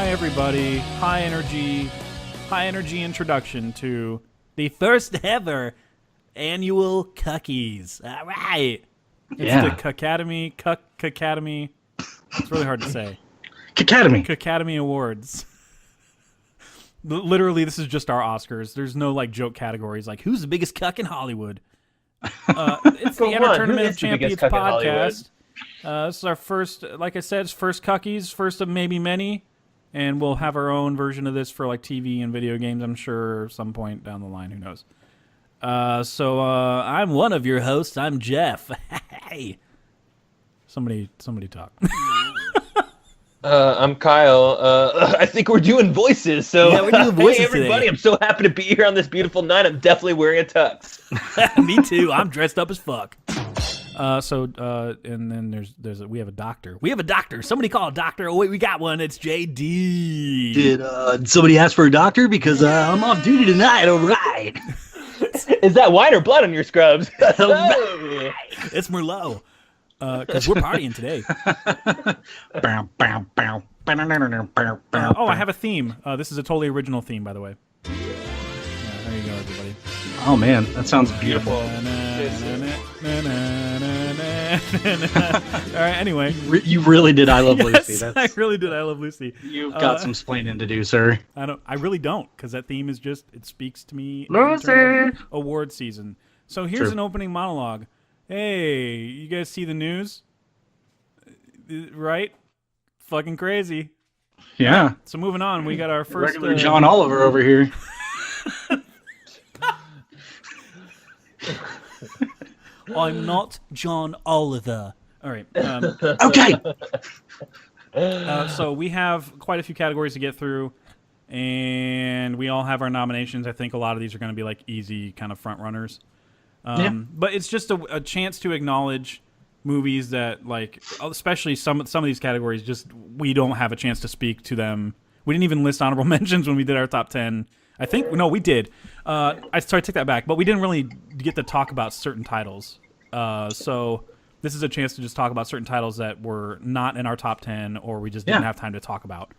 Hi, everybody. High energy introduction to the first ever annual Cuckies. All right. It's the Cuckademy. It's really hard to say. Cuckademy Awards. Literally, this is just our Oscars. There's no like joke categories like who's the biggest cuck in Hollywood. It's the Enter Tournament of Champions podcast. This is our first, like I said, it's first Cuckies, first of maybe many, and we'll have our own version of this for like TV and video games. I'm sure some point down the line. Who knows? So I'm one of your hosts. I'm Jeff. Hey, somebody talk. I'm Kyle. I think we're doing voices. So yeah, we're doing voices hey, everybody! today. I'm so happy to be here on this beautiful night. I'm definitely wearing a tux. Me too. I'm dressed up as fuck. And then we have a doctor. Somebody call a doctor. Oh wait, we got one. It's JD. Did somebody ask for a doctor? Because I'm off duty tonight. All right. Is that wine or blood on your scrubs? Right. It's Merlot. Because we're partying today. I have a theme. This is a totally original theme, by the way. Yeah, there you go, everybody. Oh man, that sounds beautiful. All right, anyway. You really did I Love Lucy. Yes, I really did I Love Lucy. You've got some splaining to do, sir. I really don't, because that theme is just, it speaks to me. Lucy! Award season. So here's True. an opening monologue. Hey, you guys see the news? Right? Fucking crazy. Yeah. So moving on, we got our first... Regular John Oliver over here. I'm not John Oliver. All right. Okay. So we have quite a few categories to get through, and we all have our nominations. I think a lot of these are going to be like easy kind of front runners. But it's just a chance to acknowledge movies that, like, especially some of these categories, just we don't have a chance to speak to them. We didn't even list honorable mentions when we did our top 10. I think we did. I take that back, but we didn't really get to talk about certain titles. So this is a chance to just talk about certain titles that were not in our top 10 or we just didn't have time to talk about.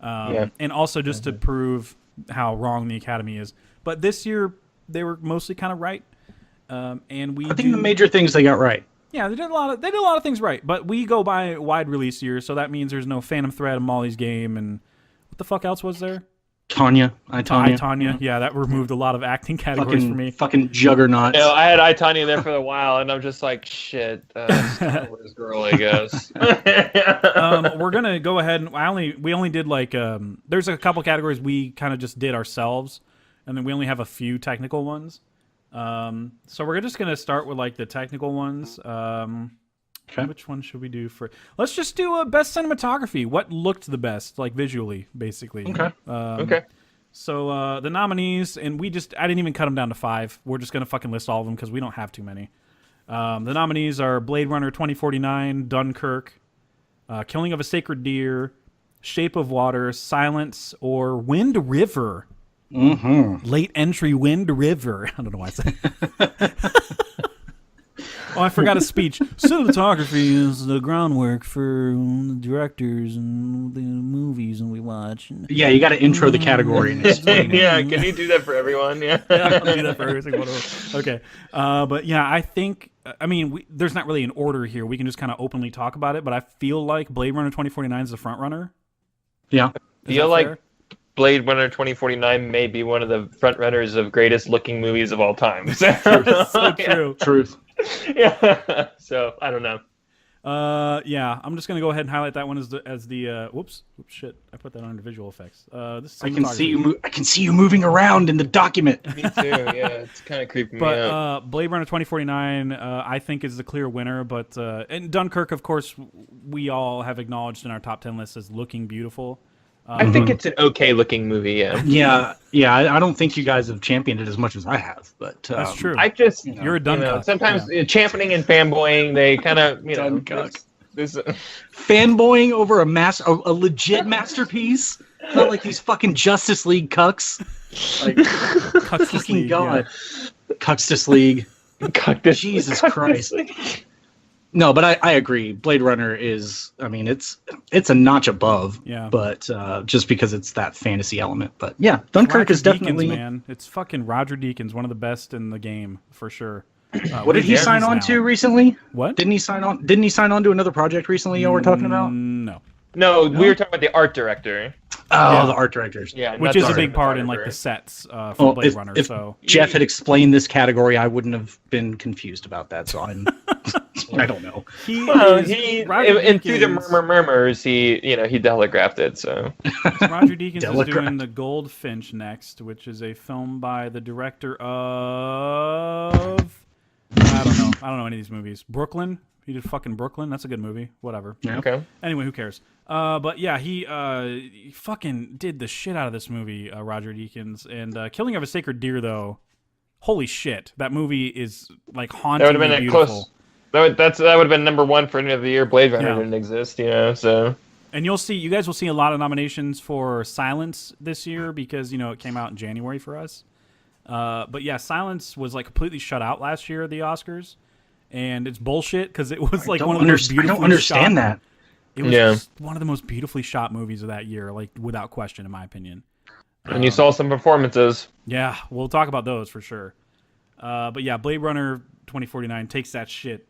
And also just to prove how wrong the Academy is. But this year they were mostly kind of right. I think the major things they got right. Yeah, they did a lot of things right, but we go by wide release year, so that means there's no Phantom Thread of Molly's Game, and what the fuck else was there? Tanya. Yeah, that removed a lot of acting categories for me. Fucking juggernaut. I had I, Tanya there for a while, and I'm just like, shit. Star Wars girl, I guess. We're gonna go ahead and we only did like there's a couple categories we kind of just did ourselves, and then we only have a few technical ones. So we're just gonna start with like the technical ones. Okay. Which one should we do for? Let's just do a best cinematography. What looked the best, like visually, basically. Okay. Okay. So the nominees, and I didn't even cut them down to 5. We're just gonna fucking list all of them because we don't have too many. The nominees are Blade Runner 2049, Dunkirk, Killing of a Sacred Deer, Shape of Water, Silence, or Wind River. Mm-hmm. Late entry Wind River. I don't know why I said Oh, I forgot a speech. Cinematography is the groundwork for the directors and the movies and we watch. Yeah, you got to intro the category and explain it. Yeah, can you do that for everyone? Yeah, I'll do that for every single one of them. Okay. But yeah, I think, there's not really an order here. We can just kind of openly talk about it, but I feel like Blade Runner 2049 is the front runner. Yeah. I feel like Blade Runner 2049 may be one of the front runners of greatest looking movies of all time. So true. Truth. Yeah. So I don't know. Yeah, I'm just gonna go ahead and highlight that one as the whoops, shit, I put that under visual effects. This is I can see you moving around in the document. Me too. Yeah, it's kind of creeping me out. But Blade Runner 2049, I think is the clear winner. But and Dunkirk, of course, we all have acknowledged in our top 10 list as looking beautiful. I think it's an okay-looking movie. Yeah. Yeah. I don't think you guys have championed it as much as I have, but that's true. I just you're a Dunkirk. Sometimes championing and fanboying, they kind of fanboying over a legit masterpiece. Not like these fucking Justice League cucks. Like, fucking God, yeah. Cuckstus League. Jesus Christ. No, but I agree. Blade Runner is, I mean, it's a notch above. Yeah. But just because it's that fantasy element. But yeah, Dunkirk Roger is definitely. Deakins, man. It's fucking Roger Deakins, one of the best in the game for sure. What did he sign on to recently? What? Didn't he sign on to another project recently? Y'all were talking about? No. No, we were talking about the art director. Oh, Yeah. the art directors. Yeah, Which not is the a big part in cinematographer. like the sets for Blade Runner. If So Jeff had explained this category, I wouldn't have been confused about that. So I'm, I don't know. Well, he Roger and through the Deakins- murmurs, he telegraphed it. So Roger Deakins is Telegraph. doing The Goldfinch next, which is a film by the director of I don't know any of these movies. Brooklyn. He did fucking Brooklyn. That's a good movie. Whatever. Yeah. okay. Anyway, who cares? But yeah, he fucking did the shit out of this movie, Roger Deakins. And Killing of a Sacred Deer, though, holy shit, that movie is like That would hauntingly have been a beautiful. close. That would have been number one for end of the year. Blade Runner Yeah. didn't exist, So And you guys will see a lot of nominations for Silence this year because it came out in January for us. But yeah, Silence was like completely shut out last year at the Oscars, and it's bullshit because it was like one of the most I beautifully don't understand shot. that. It was Yeah. just one of the most beautifully shot movies of that year, like without question, in my opinion. and you saw some performances. Yeah, we'll talk about those for sure. But yeah, Blade Runner 2049 takes that shit.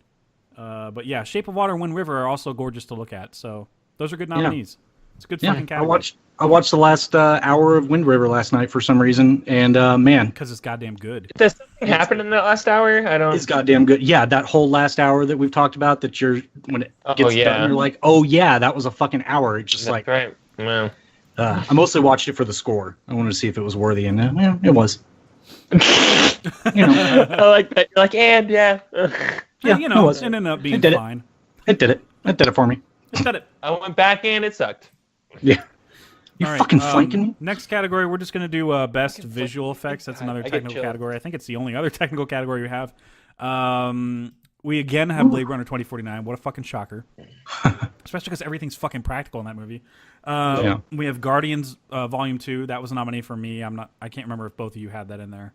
But yeah, Shape of Water and Wind River are also gorgeous to look at. So those are good nominees. It's a good fucking I category. I watched the last hour of Wind River last night for some reason, and man, Because it's goddamn good. Does something happen in that last hour? I don't. it's goddamn good. Yeah, that whole last hour that we've talked about, that when it gets yeah. done, you're like, oh yeah, that was a fucking hour. It's just That's like, right. Well, I mostly watched it for the score. I wanted to see if it was worthy, and yeah, it was. I like that. You're like, and yeah. Yeah, it it was. ended up being did it. fine. It did it. It did it for me. It did it. I went back and it sucked. Yeah. You All right, fucking flanking me? Next category, we're just going to do best visual effects. That's another I get technical chills. category. I think it's the only other technical category we have. We again have Blade Runner 2049. What a fucking shocker. Especially because everything's fucking practical in that movie. Yeah. We have Guardians Volume 2. That was a nominee for me. I can't remember if both of you had that in there.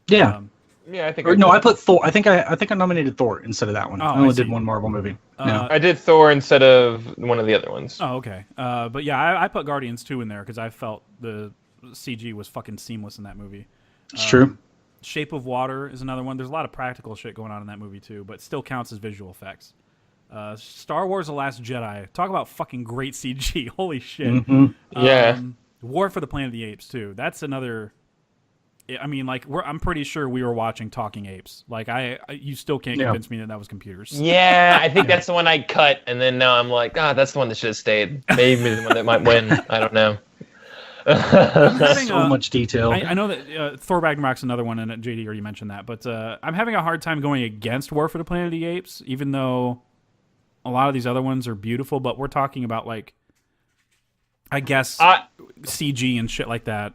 Yeah. Yeah, I think. Or, no, I put Thor. I think I nominated Thor instead of that one. Oh, I only I did see. one Marvel movie. Yeah. I did Thor instead of one of the other ones. Oh, okay. But yeah, I put Guardians 2 in there because I felt the CG was fucking seamless in that movie. It's true. Shape of Water is another one. There's a lot of practical shit going on in that movie too, but still counts as visual effects. Star Wars: The Last Jedi. Talk about fucking great CG. Holy shit. Yeah. War for the Planet of the Apes too. That's another. I mean, like I'm pretty sure we were watching Talking Apes. Like you still can't Yeah. convince me that was computers. Yeah, I think that's the one I cut, and then now I'm like, that's the one that should have stayed. Maybe the one that might win. I don't know. Having So much detail. I know that Thor Ragnarok's another one, and JD already mentioned that, but I'm having a hard time going against War for the Planet of the Apes, even though a lot of these other ones are beautiful, but we're talking about, like, I guess, CG and shit like that,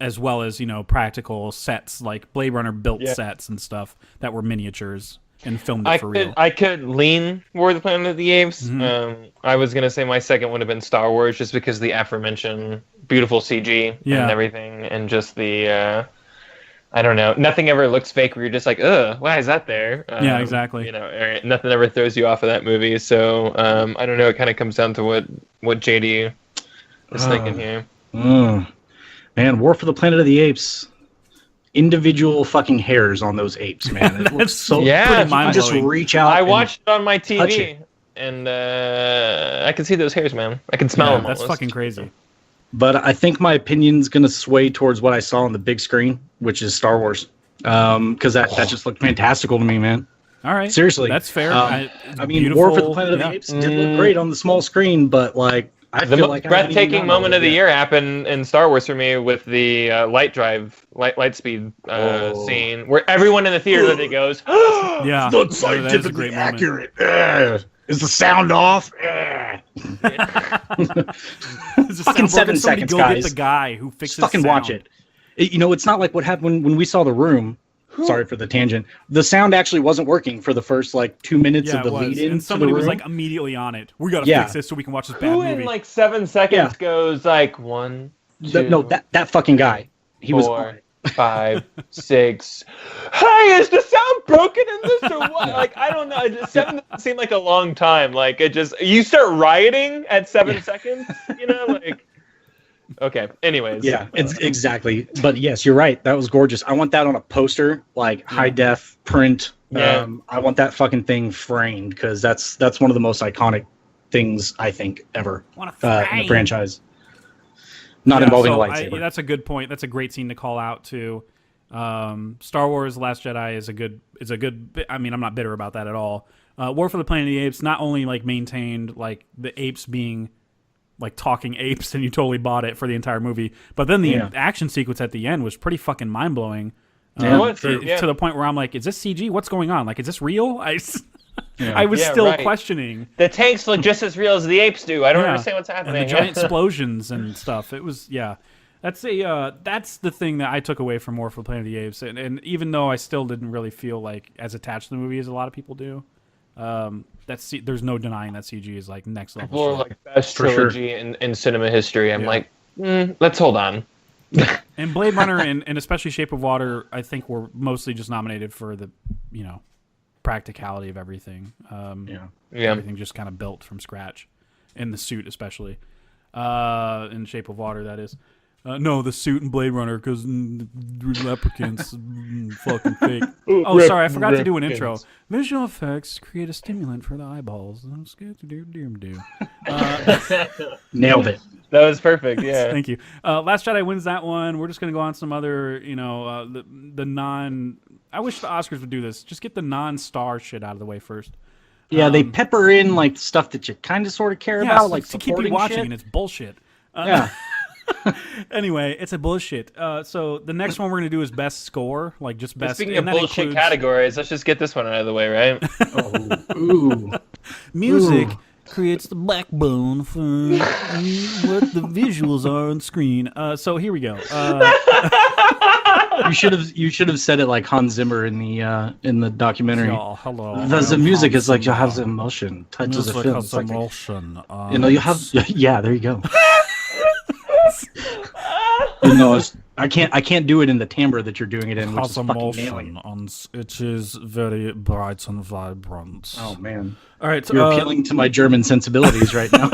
as well as, practical sets, like Blade Runner built sets and stuff that were miniatures and filmed it for real. I could lean War of the Planet of the Apes. I was gonna say my second would have been Star Wars, just because the aforementioned beautiful CG and everything, and just the I don't know, nothing ever looks fake where you're just like, ugh, why is that there? Yeah, exactly. Or nothing ever throws you off of that movie. So I don't know. It kind of comes down to what JD is thinking here. Man, War for the Planet of the Apes. Individual fucking hairs on those apes, man. It looks so. Yeah, you can just mind-blowing. reach out. I and watched it on my touch TV, it. and I can see those hairs, man. I can smell them. That's almost. fucking crazy. But I think my opinion's gonna sway towards what I saw on the big screen, which is Star Wars, because that just looked fantastical to me, man. All right. Seriously, That's fair. I mean, beautiful, War for the Planet of the Apes did look great on the small screen, but like I The feel most like I haven't even breathtaking gotten moment all of the yet. year happened in Star Wars for me with the light speed scene where everyone in the theater literally goes, Yeah. Not that is a scientifically great moment. accurate. Is the sound off? It's a Fucking soundboard, 7 and somebody seconds, go guys. get the guy who fixes Just fucking watch sound. it. It's not like what happened when we saw The Room. Sorry for the tangent. The sound actually wasn't working for the first 2 minutes Yeah, of the it was. lead in. And to somebody The was Room. like immediately on it. We gotta Yeah. fix this so we can watch this bad who in movie. like 7 seconds Yeah. goes like 1, 2, that fucking guy. He was on 4, it. 5, 6. Hey, is the sound broken in this or what? Like, I don't know. 7 doesn't seem like a long time. Like, it just, you start rioting at 7 seconds, you know? Like, okay. Anyways. Yeah, it's exactly. But yes, you're right. That was gorgeous. I want that on a poster, like high def print. Yeah. I want that fucking thing framed because that's one of the most iconic things I think ever in the franchise. Not involving a lightsaber. That's a good point. That's a great scene to call out too. Star Wars: Last Jedi is a good. I mean, I'm not bitter about that at all. War for the Planet of the Apes not only like maintained like the apes being like talking apes and you totally bought it for the entire movie, but then the action sequence at the end was pretty fucking mind blowing. To the point where I'm like, is this CG? What's going on? Like, is this real? I was still questioning. The tanks look just as real as the apes do. I don't understand what's happening. And the giant explosions and stuff. It was, That's the thing that I took away from War for the Planet of the Apes. And even though I still didn't really feel like as attached to the movie as a lot of people do, there's no denying that CG is like next level. Or like best trilogy in cinema history. I'm like, let's hold on. And Blade Runner and especially Shape of Water, I think were mostly just nominated for the, practicality of everything. Everything just kind of built from scratch, in the suit especially. In Shape of Water, that is. No, the suit in Blade Runner because replicants fucking fake. Sorry, I forgot to do an intro. Visual effects create a stimulant for the eyeballs. Nailed it. That was perfect. Yeah. Thank you. Last Jedi wins that one. We're just gonna go on some other, the non. I wish the Oscars would do this. Just get the non-star shit out of the way first. Yeah, they pepper in like stuff that you kind of sort of care about, like to keep you watching, and it's bullshit. Anyway, it's a bullshit. So the next one we're gonna do is best score, like just best. Speaking of bullshit categories, let's just get this one out of the way, right? Music creates the backbone for what the visuals are on screen. So here we go. You should have said it like Hans Zimmer in the documentary. Hello. The music is like you have the emotion, touches the film. Has emotion. You have there you go. I can't do it in the timbre that you're doing it in. Which is emotion. It is very bright and vibrant. Oh man! All right, so, you're appealing to my German sensibilities right now.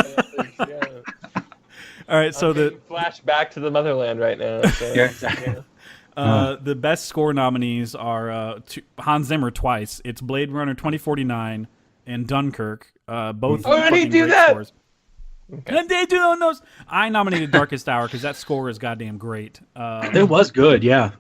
All right, so the flash back to the motherland right now. So, exactly. The best score nominees are Hans Zimmer twice. It's Blade Runner 2049 and Dunkirk. Both. Oh, did he do that? Scores. Okay. And they do those. I nominated Darkest Hour because that score is goddamn great. It was good, yeah.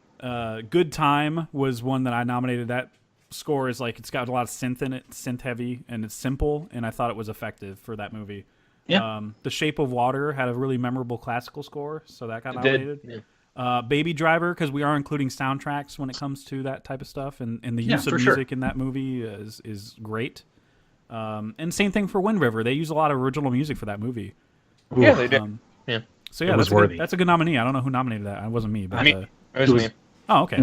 Good Time was one that I nominated. That score is like it's got a lot of synth in it, synth heavy, and it's simple. And I thought it was effective for that movie. Yeah. The Shape of Water had a really memorable classical score, so that got nominated. Baby Driver, because we are including soundtracks when it comes to that type of stuff, and the use of music in that movie is great. And same thing for Wind River. They use a lot of original music for that movie. Yeah, they do. So yeah, that's a good nominee. I don't know who nominated that. It wasn't me, but it was me. Oh, okay.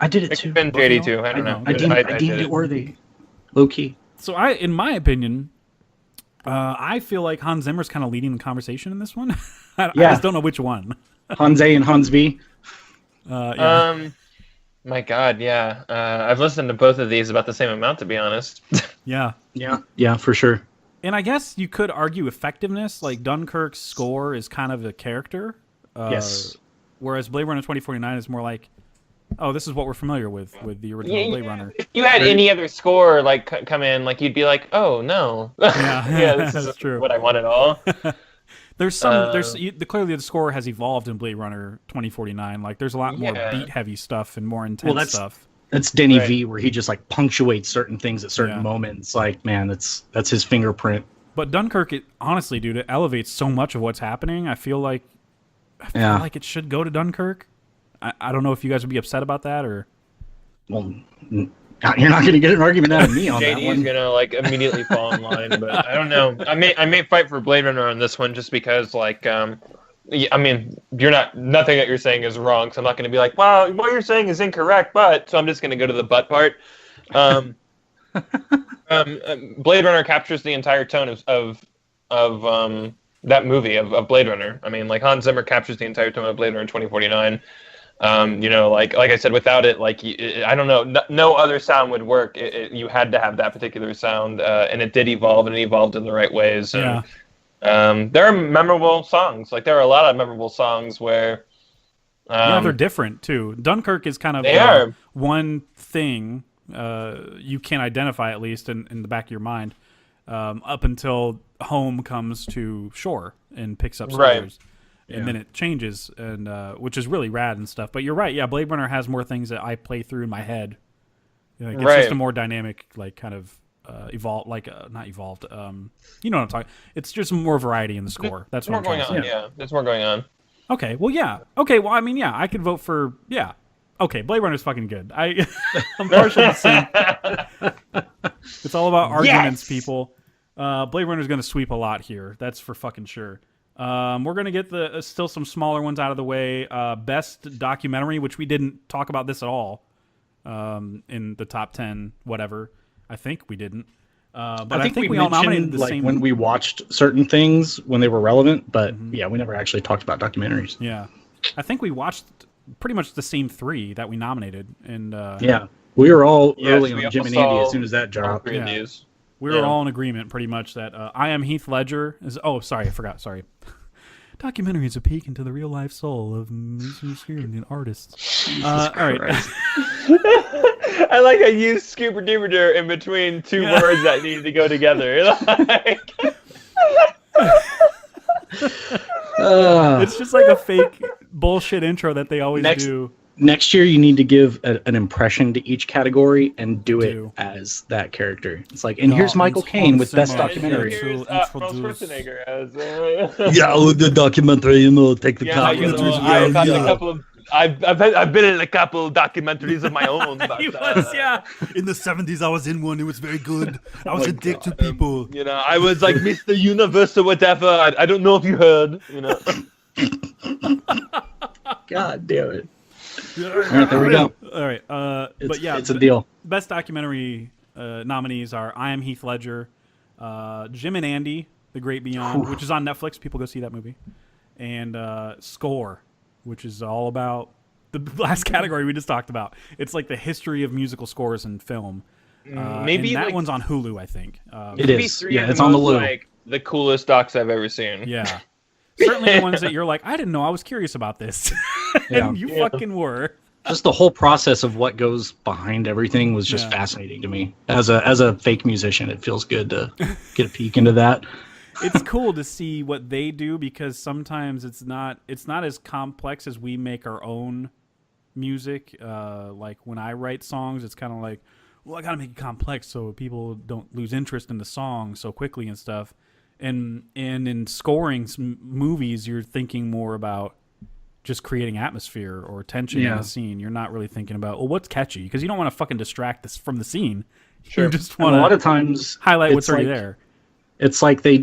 I did it too. It's been JD too. I don't know. I deemed it worthy. Low key. So in my opinion, I feel like Hans Zimmer's kind of leading the conversation in this one. I just don't know which one. Hans A and Hans B. My God, yeah. I've listened to both of these about the same amount, to be honest. Yeah, for sure. And I guess you could argue effectiveness. Like Dunkirk's score is kind of a character. Yes. Whereas Blade Runner 2049 is more like, oh, this is what we're familiar with the original Blade Runner. If you had any other score like come in, like you'd be like, oh no, this is true. What I want at all. Clearly the score has evolved in Blade Runner 2049. Like there's a lot more beat heavy stuff and more intense stuff. That's Denny V, where he just like punctuates certain things at certain moments. Like, man, that's his fingerprint. But Dunkirk, honestly, dude, it elevates so much of what's happening. I feel like it should go to Dunkirk. I don't know if you guys would be upset about that or. Well, you're not going to get an argument out of me on that one. JD's going to like immediately fall in line, but I don't know. I may fight for Blade Runner on this one just because like I mean, nothing that you're saying is wrong, so I'm not going to be like, well, what you're saying is incorrect, but so I'm just going to go to the but part. Blade Runner captures the entire tone of that movie of Blade Runner. I mean, like Hans Zimmer captures the entire tone of Blade Runner in 2049. Like I said, without it, like I don't know, no other sound would work. You had to have that particular sound, and it did evolve, and it evolved in the right ways. And, there are memorable songs. Like there are a lot of memorable songs where. They're different too. Dunkirk is kind of one thing you can identify, at least in the back of your mind, up until home comes to shore and picks up soldiers. And then it changes, and which is really rad and stuff. But you're right, yeah. Blade Runner has more things that I play through in my head. It's just a more dynamic, like kind of evolved, like not evolved. You know what I'm talking. It's just more variety in the score. That's what I'm trying to say. Yeah, there's more going on. Okay, well, yeah. Okay, well, I mean, yeah, I could vote for Okay, Blade Runner's fucking good. I'm partial to Sim. It's all about arguments, people. Blade Runner's going to sweep a lot here. That's for fucking sure. We're going to get the still some smaller ones out of the way. Best documentary, which we didn't talk about this at all in the top 10, whatever. I think we didn't. But I think we all nominated the same. When we watched certain things when they were relevant, but yeah, we never actually talked about documentaries. Yeah. I think we watched pretty much the same 3 that we nominated. And yeah, we were all early on Jim and Andy as soon as that dropped. Yeah. We were all in agreement pretty much that I Am Heath Ledger is... Oh, sorry, I forgot. Sorry. Documentary is a peek into the real-life soul of musicians artists. All right. I like I used Scooper Doober in between 2 words that needed to go together. It's just like a fake bullshit intro that they always do. Next year, you need to give an impression to each category and do it as that character. It's like, and here's Michael Caine with Best Documentary. Here's Arnold Schwarzenegger as... the documentary, take the I've been in a couple documentaries of my own. But, he was, in the 70s, I was in one. It was very good. I was a dick to people. I was like Mr. Universe or whatever. I don't know if you heard. God damn it. All right, there we go. All right, but yeah, it's a deal. Best documentary nominees are I Am Heath Ledger, Jim and Andy, The Great Beyond, which is on Netflix. People go see that movie, and Score, which is all about the last category we just talked about. It's like the history of musical scores in film. Maybe and that one's on Hulu, I think. It is. Yeah, it's on the Hulu. Like the coolest docs I've ever seen. Yeah. Certainly the ones that you're like, I didn't know. I was curious about this. And you fucking were. Just the whole process of what goes behind everything was just fascinating to me. As a fake musician, it feels good to get a peek into that. It's cool to see what they do because sometimes it's not as complex as we make our own music. Like when I write songs, it's kind of like, well, I got to make it complex so people don't lose interest in the song so quickly and stuff. And in scoring movies, you're thinking more about just creating atmosphere or tension in the scene. You're not really thinking about, well, what's catchy? Because you don't want to fucking distract this from the scene. Sure. You just want to a lot of times highlight what's already there. It's like they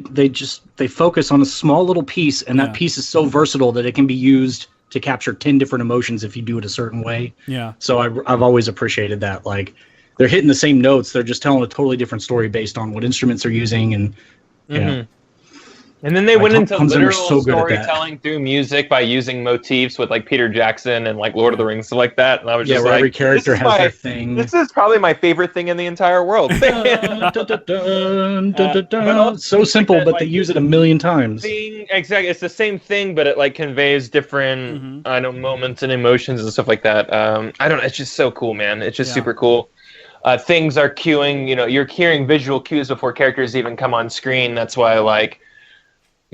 focus on a small little piece, and that piece is so versatile that it can be used to capture 10 different emotions if you do it a certain way. Yeah. So I've always appreciated that. Like they're hitting the same notes, they're just telling a totally different story based on what instruments they're using and. Yeah. And then they went into literal storytelling through music by using motifs with like Peter Jackson and like Lord of the Rings, stuff like that. And I was just like, every character has their thing. This is probably my favorite thing in the entire world. So simple, but they use it a million times. Exactly, it's the same thing, but it like conveys different, moments and emotions and stuff like that. I don't know. It's just so cool, man. It's just super cool. Things are cueing. You're hearing visual cues before characters even come on screen. That's why like.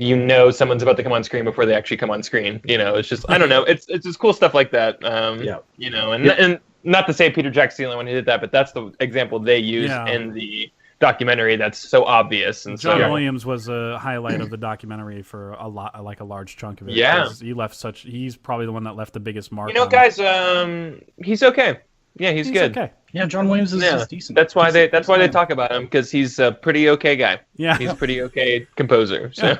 Someone's about to come on screen before they actually come on screen. It's just, I don't know. It's just cool stuff like that. And not to say Peter Jackson's the only one who did that, but that's the example they use in the documentary that's so obvious. And John Williams was a highlight of the documentary for a large chunk of it. Yeah. He's probably the one that left the biggest mark. Guys, he's okay. Yeah, he's good. Okay. Yeah, John Williams is decent. That's why they talk about him, because he's a pretty okay guy. Yeah, he's a pretty okay composer. So.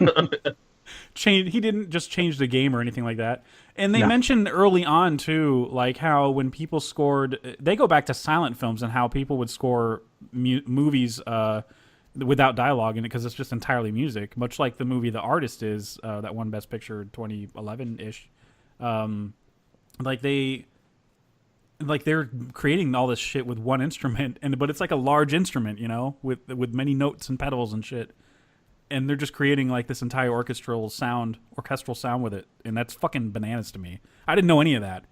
He didn't just change the game or anything like that. And they mentioned early on too, like how when people scored, they go back to silent films and how people would score movies without dialogue in it because it's just entirely music, much like the movie The Artist is that won Best Picture 2011-ish. like they're creating all this shit with one instrument, but it's like a large instrument, with many notes and pedals and shit. And they're just creating like this entire orchestral sound with it, and that's fucking bananas to me. I didn't know any of that.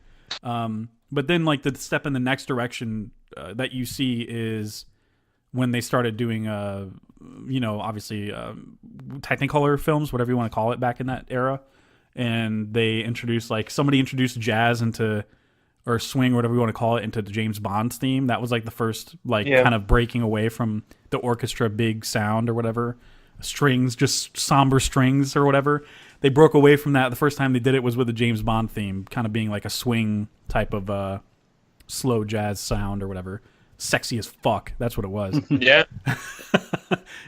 But then like the step in the next direction that you see is when they started doing, obviously Technicolor films, whatever you want to call it, back in that era, and they introduced somebody introduced jazz or swing, or whatever you want to call it, into the James Bond's theme. That was like the first kind of breaking away from the orchestra big sound or whatever. Strings, just somber strings or whatever. They broke away from that. The first time they did it was with the James Bond theme, kind of being like a swing type of slow jazz sound or whatever. Sexy as fuck. That's what it was. Yeah.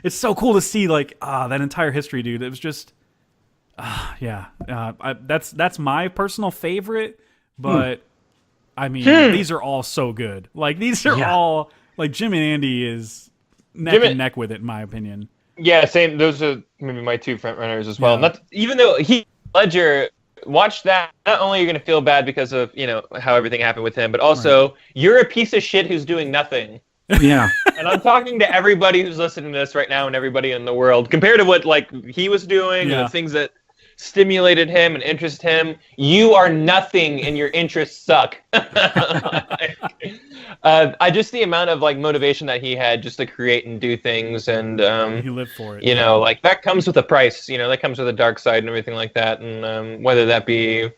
It's so cool to see that entire history, dude. It was just, that's my personal favorite. But I mean, these are all so good. Like these are all like Jim and Andy is neck and neck with it, in my opinion. Yeah, same. Those are maybe my two front runners as well. Not even though Heath Ledger, watch that. Not only are you going to feel bad because of how everything happened with him, but also you're a piece of shit who's doing nothing. Yeah. And I'm talking to everybody who's listening to this right now and everybody in the world. Compared to what he was doing and the things that stimulated him and interested him, you are nothing and your interests suck. I just the amount of motivation that he had just to create and do things, and he lived for it. That comes with a price. That comes with a dark side and everything like that, and whether that be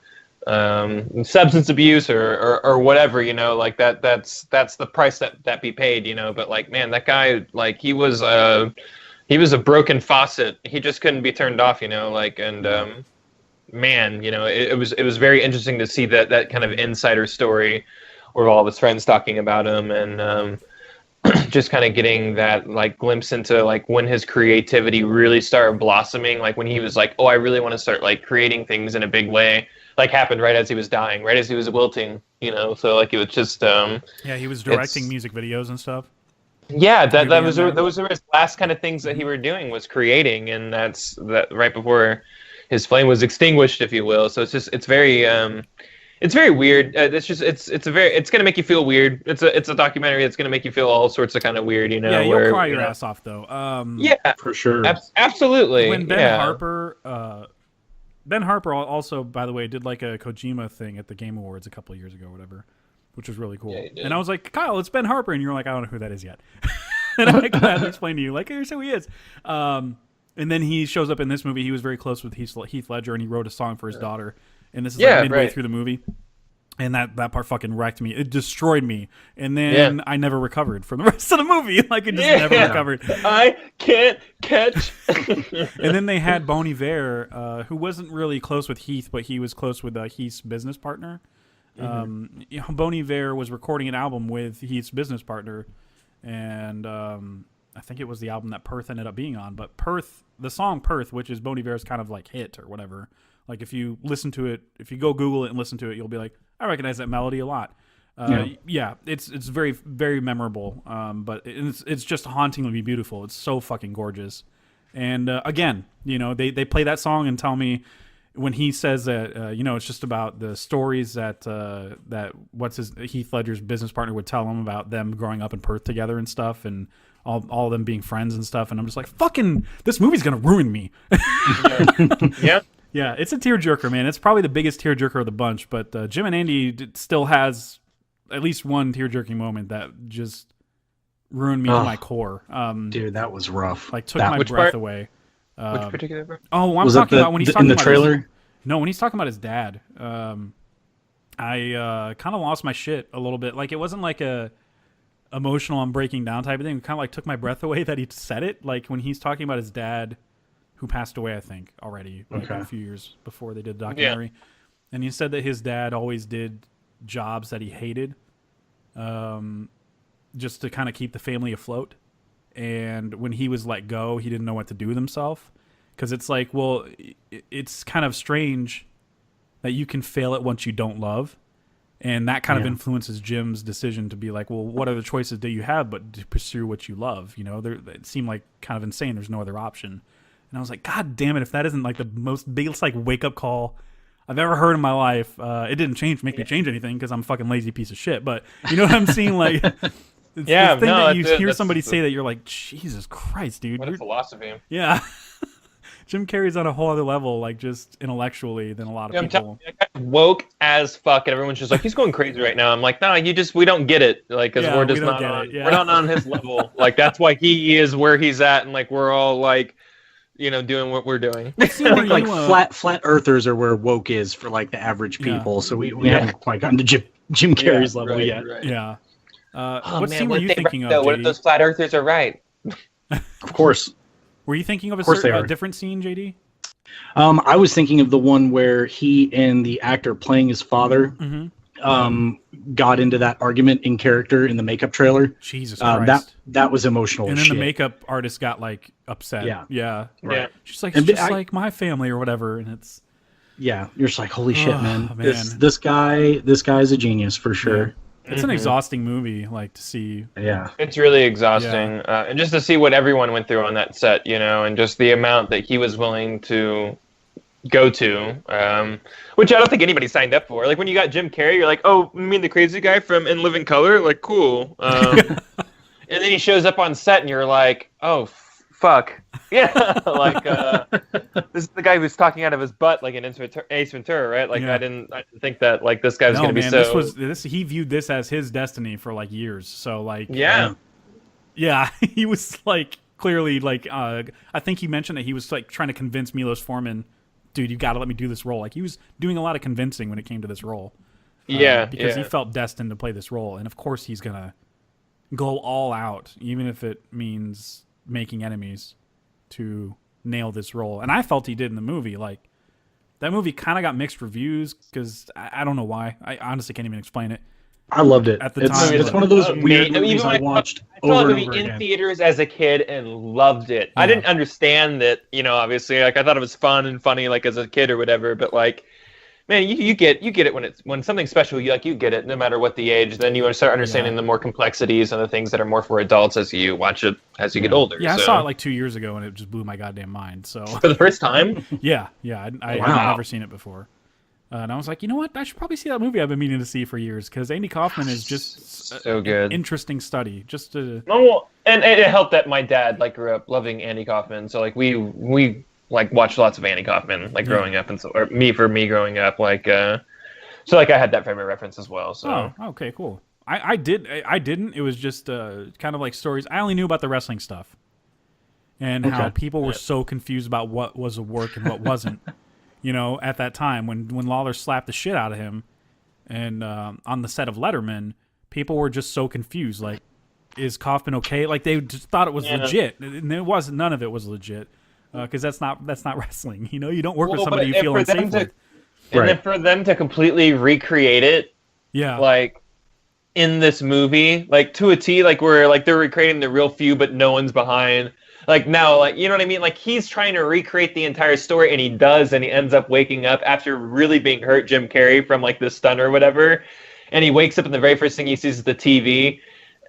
substance abuse or whatever, that's the price that be paid. But man, that guy, he was a broken faucet. He just couldn't be turned off, man, it was very interesting to see that kind of insider story with all of his friends talking about him, and just kind of getting that glimpse into when his creativity really started blossoming, when he was oh, I really want to start creating things in a big way, happened right as he was dying, right as he was wilting, so it was just he was directing music videos and stuff. Yeah, those were his last kind of things that he were doing, was creating, and that's right before his flame was extinguished, if you will. So it's very weird. It's gonna make you feel weird. It's a documentary that's gonna make you feel all sorts of kind of weird, Yeah, you'll cry your ass off though. Yeah, for sure. Absolutely. When Ben Harper also, by the way, did a Kojima thing at the Game Awards a couple of years ago, or whatever, which was really cool. Yeah, and I was like, Kyle, it's Ben Harper, and you're like, I don't know who that is yet. And I had to explain to you, here's who he is. And then he shows up in this movie. He was very close with Heath Ledger, and he wrote a song for his daughter. And this is midway through the movie. And that part fucking wrecked me. It destroyed me. And then I never recovered from the rest of the movie. It just never recovered. I can't catch. And then they had Bon Iver, who wasn't really close with Heath, but he was close with Heath's business partner. Mm-hmm. Bon Iver was recording an album with Heath's business partner. And I think it was the album that Perth ended up being on. But the song Perth, which is Bon Iver's kind of hit or whatever, if you listen to it, if you go Google it and listen to it, you'll be like, I recognize that melody a lot. It's very, very memorable. But it's just hauntingly beautiful. It's so fucking gorgeous. And again, they play that song and tell me when he says that, it's just about the stories that Heath Ledger's business partner would tell him about them growing up in Perth together and stuff, and all of them being friends and stuff. And I'm just like, fucking, this movie's gonna ruin me. Yeah. Yeah, it's a tearjerker, man. It's probably the biggest tearjerker of the bunch, but Jim and Andy still has at least one tearjerking moment that just ruined me to my core. Dude, that was rough. Took my breath away. Which particular part? Oh, I'm talking about when he's talking in the about trailer. When he's talking about his dad. I kind of lost my shit a little bit. It wasn't a emotional, I'm breaking down type of thing. It kind of took my breath away that he said it. When he's talking about his dad, who passed away, I think, already a few years before they did the documentary. Yeah. And he said that his dad always did jobs that he hated, just to kind of keep the family afloat. And when he was let go, he didn't know what to do with himself. Because it's it's kind of strange that you can fail at what you don't love. And that kind of influences Jim's decision to be well, what other choices do you have but to pursue what you love? It seemed kind of insane. There's no other option. And I was like, God damn it, if that isn't the most biggest wake up call I've ever heard in my life. It didn't make me change anything because I'm a fucking lazy piece of shit. But you know what I'm saying? Like, it's Yeah, the thing no, that you that's it. hear That's somebody the- say that you're like, Jesus Christ, dude. What a philosophy. Yeah. Jim Carrey's on a whole other level, like just intellectually, than a lot of I'm people. telling you, that guy's woke as fuck, and everyone's just like, he's going crazy right now. I'm like, no, we don't get it, like, because Yeah, we're we just don't not get on, it, yeah. we're not on his level. Like, that's why he is where he's at, and like we're all like, doing what we're doing. I think like flat earthers are where woke is for like the average people. So we haven't quite gotten to Jim Carrey's level yet. Right. Yeah. Oh, what man, scene were you thinking of, What if JD? those flat earthers are right? Of course. Were you thinking of course they a are. different scene, JD? I was thinking of the one where he and the actor playing his father got into that argument in character in the makeup trailer. Jesus Christ. That was emotional And as then shit. the makeup artist got like upset. Yeah. Right. She's like, And it's just I- like my family or whatever, and it's Yeah, you're just like, holy shit, Oh, man. man. This guy's a genius for sure. it's an exhausting movie, like to see. Yeah. It's really exhausting, and just to see what everyone went through on that set, and just the amount that he was willing to go to, which I don't think anybody signed up for. Like when you got Jim Carrey, you're like, oh, you mean the crazy guy from In Living Color? Like, cool. And then he shows up on set, and you're like, oh, fuck. Yeah, like this is the guy who's talking out of his butt, like in Ace Ventura, right? Like I didn't think that like this guy was going to be so. He viewed this as his destiny for like years. So like, yeah, he was like clearly like I think he mentioned that he was like trying to convince Milos Forman, dude, you got to let me do this role. Like he was doing a lot of convincing when it came to this role. Because he felt destined to play this role, and of course he's gonna go all out, even if it means making enemies to nail this role. And I felt he did in the movie. Like that movie kind of got mixed reviews because I don't know why. I honestly can't even explain it. I loved it. At the time, it's one of those weird movies even I when watched I saw over the and movie over in again. theaters as a kid and loved it. I didn't understand that, obviously, like I thought it was fun and funny, like as a kid or whatever. But like, man, you get it when something's special. You get it no matter what the age. Then you start understanding the more complexities and the things that are more for adults as you watch it as you get older. Yeah, so. I saw it like 2 years ago, and it just blew my goddamn mind. So for the first time. I had never seen it before. And I was like, you know what? I should probably see that movie I've been meaning to see for years because Andy Kaufman is just so good. An interesting study. Just to and it helped that my dad like grew up loving Andy Kaufman, so like we like watched lots of Andy Kaufman like growing up, and so or me growing up like so like I had that frame of reference as well. So okay, cool. I didn't. It was just kind of like stories. I only knew about the wrestling stuff and how people were so confused about what was a work and what wasn't. At that time when Lawler slapped the shit out of him, and on the set of Letterman, people were just so confused. Like, is Kaufman okay? Like they just thought it was legit, and it wasn't. None of it was legit because that's not wrestling. You don't work with somebody you feel unsafe with. And then for them to completely recreate it, like in this movie, like to a T, like where like they're recreating the real few, but no one's behind. Like now, like you know what I mean? Like he's trying to recreate the entire story, and he does, and he ends up waking up after really being hurt, Jim Carrey, from like this stun or whatever. And he wakes up, and the very first thing he sees is the TV.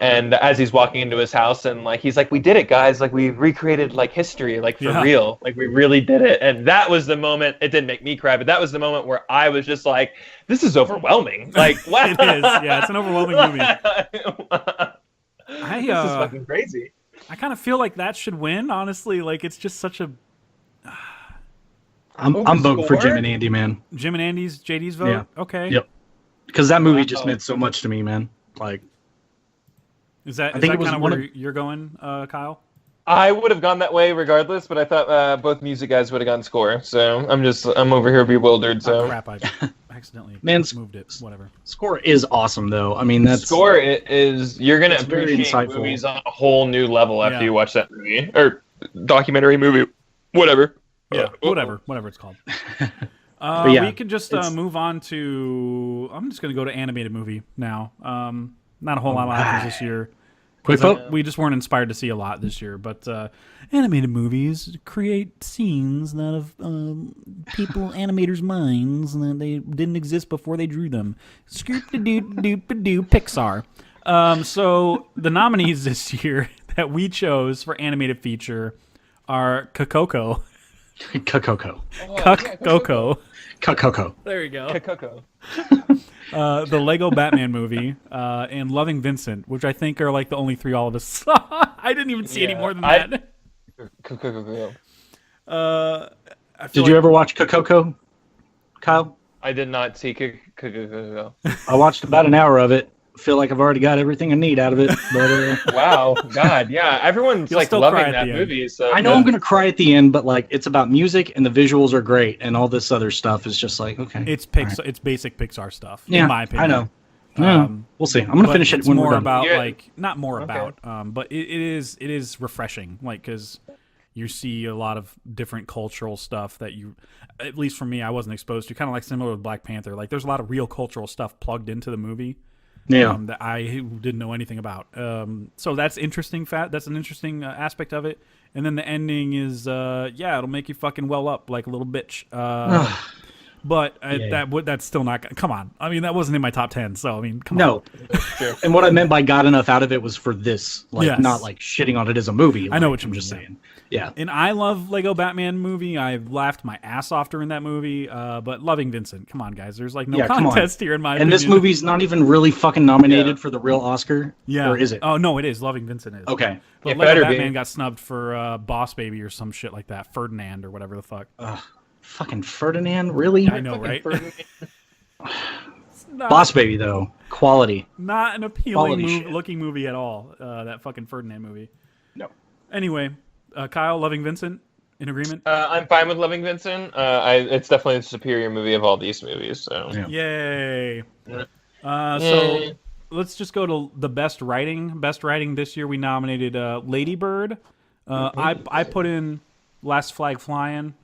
And as he's walking into his house, and like he's like, "We did it, guys! Like we recreated like history, like for real. Like we really did it." And that was the moment. It didn't make me cry, but that was the moment where I was just like, "This is overwhelming!" Like, wow. It is. Yeah, it's an overwhelming movie. This is fucking crazy. I kind of feel like that should win, honestly. Like it's just such a. I'm voting for Jim and Andy, man. Jim and Andy's JD's vote. Yeah. Okay. Yep. Because that movie just meant so much to me, man. Like. Is that kind of where you're going, Kyle? I would have gone that way regardless, but I thought both music guys would have gone score. So I'm over here bewildered. So crap! I accidentally moved it. Whatever. Score is awesome, though. I mean, that's score is you're gonna appreciate movies on a whole new level after you watch that movie or documentary movie, whatever. Yeah, whatever it's called. We could just move on to. I'm just gonna go to animated movie now. Not a whole lot happens this year. We just weren't inspired to see a lot this year, but animated movies create scenes out of animators' minds that they didn't exist before they drew them. Scoop-a-doop-a-doop-a-doo, Pixar. So the nominees this year that we chose for animated feature are Coco, Cuckoo. Cuck Coco. Cuckoo. There you go. Coco. The Lego Batman movie, and Loving Vincent, which I think are like the only three all of us saw. I didn't even see any more than that. Did you ever watch Cuckoo, Kyle? I did not see Coco. I watched about an hour of it. Feel like I've already got everything I need out of it. But, Wow, God, yeah, everyone's You'll like still cry loving at that the end. movie. So I know I'm gonna cry at the end, but like it's about music and the visuals are great, and all this other stuff is just like okay. It's Pixar. It's basic Pixar stuff. Yeah, in my opinion. I know. We'll see. I'm gonna But finish it it's when more we're done. about Yeah. like not more Okay. about, but it is refreshing. Like because you see a lot of different cultural stuff that you, at least for me, I wasn't exposed to. Kind of like similar with Black Panther. Like there's a lot of real cultural stuff plugged into the movie. Yeah. That I didn't know anything about. So that's interesting. That's an interesting aspect of it. And then the ending is, it'll make you fucking well up like a little bitch. But that's still not. Come on. I mean, that wasn't in my top 10. So I mean, come on. No. And what I meant by got enough out of it was for this, like Yes. not like shitting on it as a movie. I know like, what you I'm mean, just yeah. saying. Yeah. And I love Lego Batman movie. I laughed my ass off during that movie. But Loving Vincent, come on, guys. There's like no Come on. contest here in my And opinion. this movie's not even really fucking nominated for the real Oscar. Yeah. Or is it? Oh no, it is. Loving Vincent is. Okay. But It Lego better be. Batman got snubbed for Boss Baby or some shit like that. Ferdinand or whatever the fuck. Fucking Ferdinand, really? I know, right? Boss Baby though, quality. Not an appealing Quality shit. looking movie at all. That fucking Ferdinand movie. No. Anyway, Kyle, Loving Vincent, in agreement? I'm fine with Loving Vincent. It's definitely the superior movie of all these movies. So Yeah. Yay. Yeah. So let's just go to the best writing. Best writing this year, we nominated Lady Bird. I put in Last Flag Flying.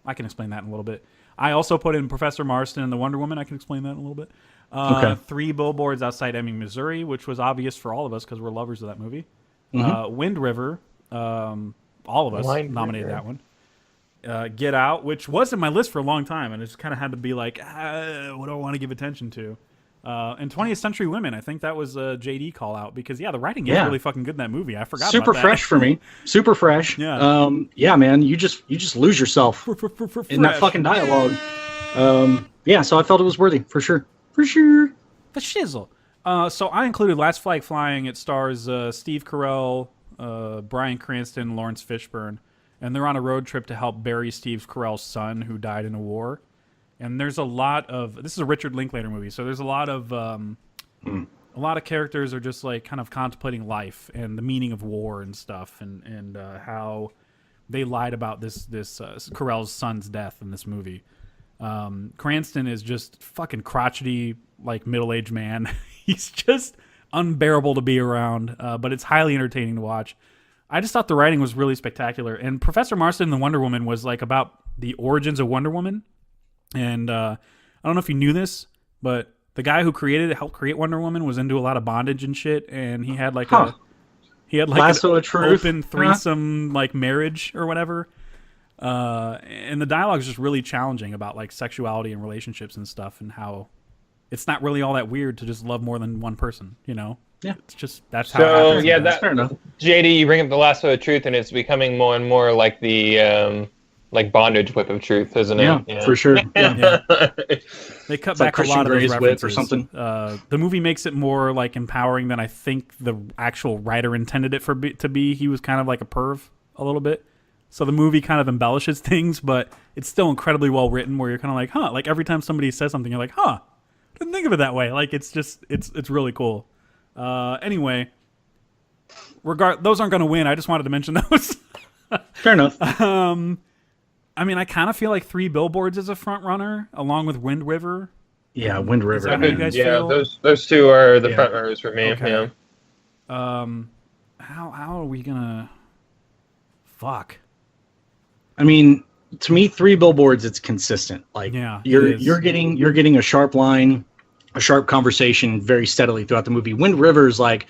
I can explain that in a little bit. I also put in Professor Marston and the Wonder Woman. I can explain that in a little bit. Okay. 3 Billboards Outside Ebbing, Missouri, which was obvious for all of us because we're lovers of that movie. Wind River. All of us Wind nominated River. that one. Get Out, which was in my list for a long time, and it just kind of had to be like, what do I want to give attention to? And 20th Century Women, I think that was a JD call out because the writing is really fucking good in that movie. I forgot. Super about that. fresh for me. Super fresh. Yeah. Yeah, man. You just lose yourself in that Fresh. fucking dialogue. Yeah. So I felt it was worthy for sure. For sure. The shizzle. So I included Last Flag Flying. It stars Steve Carell, Bryan Cranston, Lawrence Fishburne, and they're on a road trip to help bury Steve Carell's son who died in a war. And there's a lot of this is a Richard Linklater movie, so there's a lot of characters are just like kind of contemplating life and the meaning of war and stuff, and how they lied about this Carell's son's death in this movie. Cranston is just fucking crotchety, like middle-aged man. He's just unbearable to be around, but it's highly entertaining to watch. I just thought the writing was really spectacular, and Professor Marston and the Wonder Woman was like about the origins of Wonder Woman. And I don't know if you knew this, but the guy who helped create Wonder Woman was into a lot of bondage and shit, and he had like Lasso an of truth. open threesome like marriage or whatever. And the dialogue is just really challenging about like sexuality and relationships and stuff, and how it's not really all that weird to just love more than one person, you know? Yeah. It's just that's how it So happens. yeah, That's fair enough. JD, you bring up the lasso of truth, and it's becoming more and more like the like bondage whip of truth, isn't it? Yeah, for sure. Yeah. They cut It's like back a lot Christian of those Grey's whip references or something. The movie makes it more like empowering than I think the actual writer intended it to be. He was kind of like a perv a little bit, so the movie kind of embellishes things, but it's still incredibly well written. Where you're kind of like, huh? Like every time somebody says something, you're like, huh? I didn't think of it that way. Like it's really cool. Anyway, those aren't going to win. I just wanted to mention those. Fair enough. I mean, I kind of feel like 3 Billboards is a front runner, along with Wind River. Yeah, Wind River. that how you guys feel? those two are the Yeah. front runners for me. Okay. Yeah. How are we gonna? Fuck. I mean, to me, 3 Billboards, it's consistent. Like, Yeah, it you're is. getting a sharp line, a sharp conversation very steadily throughout the movie. Wind River is like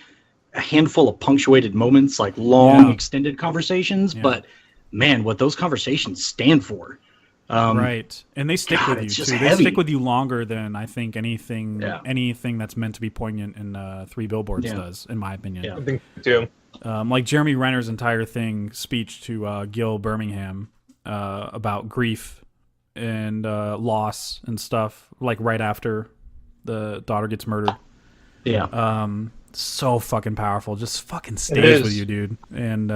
a handful of punctuated moments, like long, Yeah. extended conversations. Yeah. But man, what those conversations stand for. Right, and they stick God, with you it's too. just They heavy. stick with you longer than I think anything that's meant to be poignant in 3 Billboards Yeah. does, in my opinion. Yeah. I think too. Like Jeremy Renner's entire speech to Gil Birmingham about grief and loss and stuff, like right after the daughter gets murdered. Yeah. So fucking powerful. Just fucking stays with you, dude. And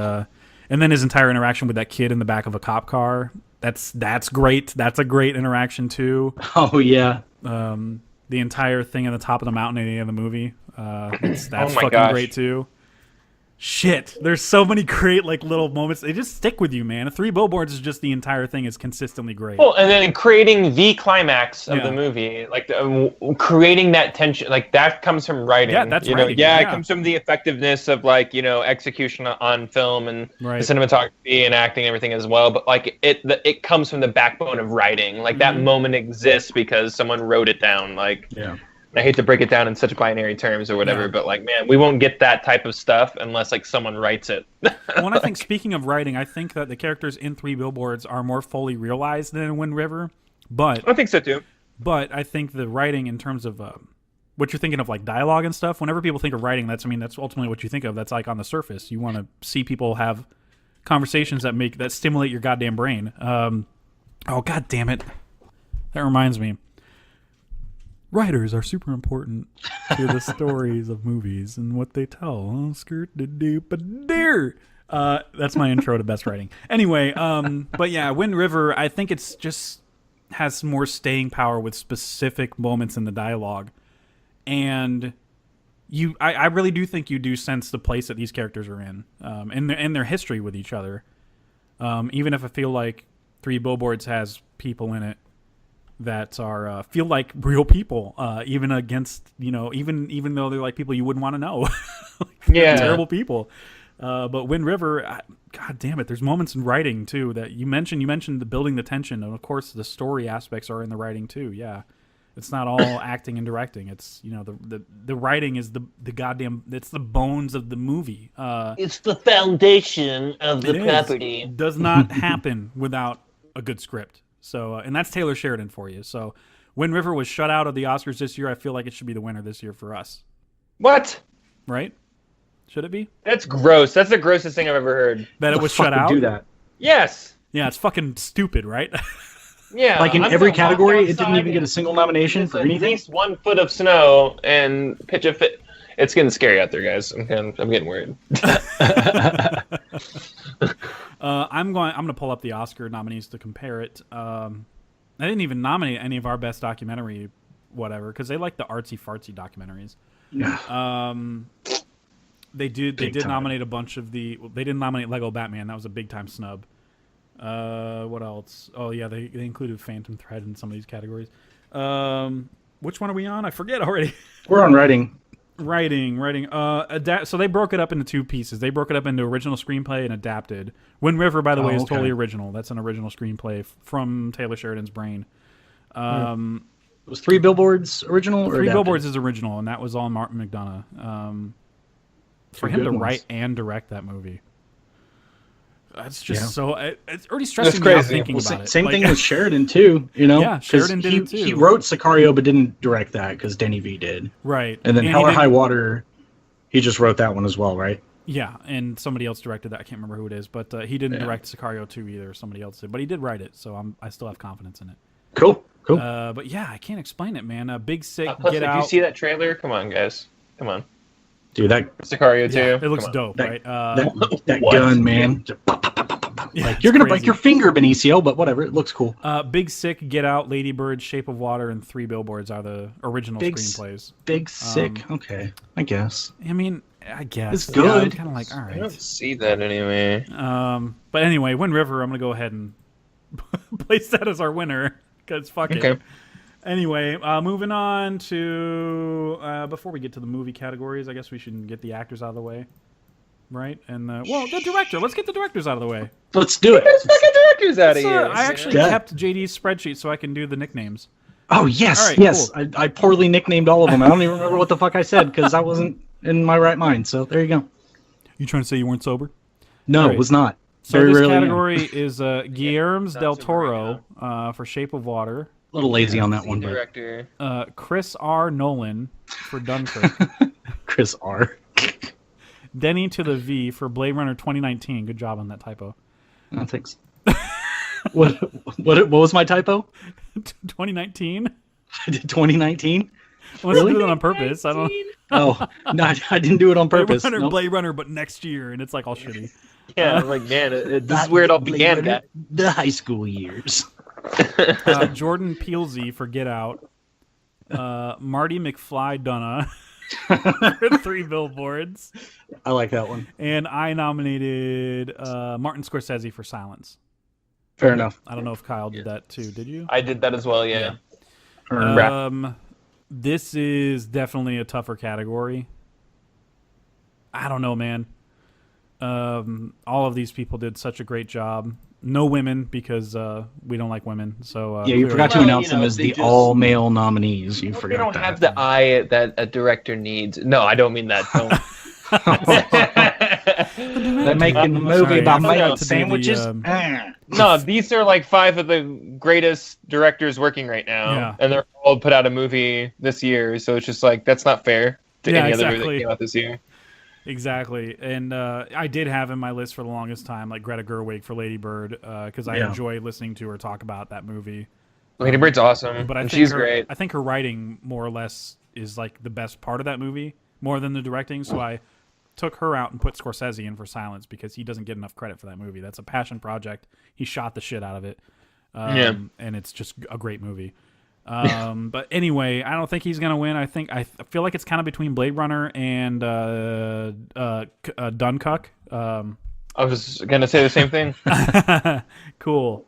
then his entire interaction with that kid in the back of a cop car. That's great. That's a great interaction too. Oh yeah. The entire thing at the top of the mountain at the end of the movie. That's fucking great too. Shit, there's so many great like little moments. They just stick with you, man. 3 Billboards is just the entire thing is consistently great. Well, and then creating the climax of the movie, like creating that tension, like that comes from writing. Yeah, that's writing. It comes from the effectiveness of like execution on film and the cinematography and acting and everything as well. But like it comes from the backbone of writing. Like that moment exists because someone wrote it down. Like I hate to break it down in such binary terms or whatever, but like, man, we won't get that type of stuff unless like someone writes it. Well, and I think speaking of writing, I think that the characters in 3 Billboards are more fully realized than in Wind River. But I think so too. But I think the writing in terms of what you're thinking of, like dialogue and stuff. Whenever people think of writing, that's ultimately what you think of. That's like on the surface. You want to see people have conversations that stimulate your goddamn brain. Oh god damn it! That reminds me. Writers are super important to the stories of movies and what they tell. Oh, skirt da doop a deer. That's my intro to best writing. Anyway, but yeah, Wind River, I think it's just has more staying power with specific moments in the dialogue. And I really do think you do sense the place that these characters are in, and their history with each other. Even if I feel like 3 Billboards has people in it that are feel like real people, even against even though they're like people you wouldn't want to know, terrible people. But Wind River, god damn it, there's moments in writing too that you mentioned. You mentioned the building the tension, and of course the story aspects are in the writing too. Yeah, it's not all acting and directing. It's the writing is the goddamn, it's the bones of the movie. It's the foundation of the property. It does not happen without a good script. So, and that's Taylor Sheridan for you. So, Wind River was shut out of the Oscars this year. I feel like it should be the winner this year for us. What? Right? Should it be? That's gross. That's the grossest thing I've ever heard. That it was shut out? Do that? Yes. Yeah, it's fucking stupid, right? Yeah. Like in every category, it didn't even get a single nomination for anything? At least 1 foot of snow and pitch a fit. It's getting scary out there, guys. I'm getting worried. I'm going to pull up the Oscar nominees to compare it. I didn't even nominate any of our best documentary, whatever, because they like the artsy fartsy documentaries. They did nominate a bunch of they didn't nominate Lego Batman. That was a big time snub. What else? Oh yeah, they included Phantom Thread in some of these categories. Which one are we on? I forget already. We're on writing. Writing. So they broke it up into 2 pieces. They broke it up into original screenplay and adapted. Wind River, by the way, is totally original. That's an original screenplay from Taylor Sheridan's brain. Was 3 Billboards original or 3 adapted? Billboards is original, and that was all Martin McDonough. For him to write and direct that movie. That's just so... It's already stressing me out thinking about it. Same thing with Sheridan, too. Yeah, Sheridan did it, too. He wrote Sicario, but didn't direct that, because Denny V did. Right. And then Hell or High Water, he just wrote that one as well, right? Yeah, and somebody else directed that. I can't remember who it is, but he didn't direct Sicario 2 either. Somebody else did. But he did write it, so I still have confidence in it. Cool. But yeah, I can't explain it, man. Big Sick, Get Out. If you see that trailer, come on, guys. Come on. Dude, that Sicario 2. It looks dope, right? That gun, man. Like, you're going to break your finger, Benicio, but whatever. It looks cool. Big Sick, Get Out, Lady Bird, Shape of Water, and 3 Billboards are the original screenplays. Big Sick. Okay, I guess. I mean, I guess. It's good. I'm kind of like, all right. I don't see that anyway. But anyway, Wind River, I'm going to go ahead and place that as our winner, because fuck it. Anyway, moving on to... before we get to the movie categories, I guess we should get the actors out of the way. Right? And, the director. Let's get the directors out of the way. Let's do it. Let's fucking directors out of here. I actually kept JD's spreadsheet so I can do the nicknames. Oh, yes. Right, yes. Cool. I poorly nicknamed all of them. I don't even remember what the fuck I said, because I wasn't in my right mind. So there you go. You trying to say you weren't sober? No, it was not. So this category is Guillermo del Toro for Shape of Water. A little lazy on that one, director. Chris R. Nolan for Dunkirk. Chris R. Denny to the V for Blade Runner 2019. Good job on that typo. Thanks. What was my typo? 2019. I did 2019. Let's do it on purpose. I don't. Oh no, I didn't do it on purpose. Blade Runner, but next year, and it's like all shitty. Yeah, I'm like, man, this is where it all began. The high school years. Jordan Peelsey for Get Out. Marty McFly Dunna for 3 Billboards. I like that one. And I nominated Martin Scorsese for Silence. Fair enough. I don't know if Kyle did that too. Did you? I did that as well. Yeah. This is definitely a tougher category. I don't know, man. All of these people did such a great job. No women because we don't like women. So yeah, you forgot to announce them as the all-male nominees. You forgot. They don't that. have the eye that a director needs. No, I don't mean that. They're making the movie about making sandwiches. No, these are like 5 of the greatest directors working right now, and they're all put out a movie this year. So it's just like that's not fair to any other movie that came out this year. Exactly, and I did have in my list for the longest time like Greta Gerwig for Lady Bird because I enjoy listening to her talk about that movie. Lady Bird's awesome, but she's great. I think her writing more or less is like the best part of that movie, more than the directing. So I took her out and put Scorsese in for Silence because he doesn't get enough credit for that movie. That's a passion project. He shot the shit out of it, and it's just a great movie. But anyway, I don't think he's gonna win. I feel like it's kind of between Blade Runner and Dunkirk. I was gonna say the same thing. Cool.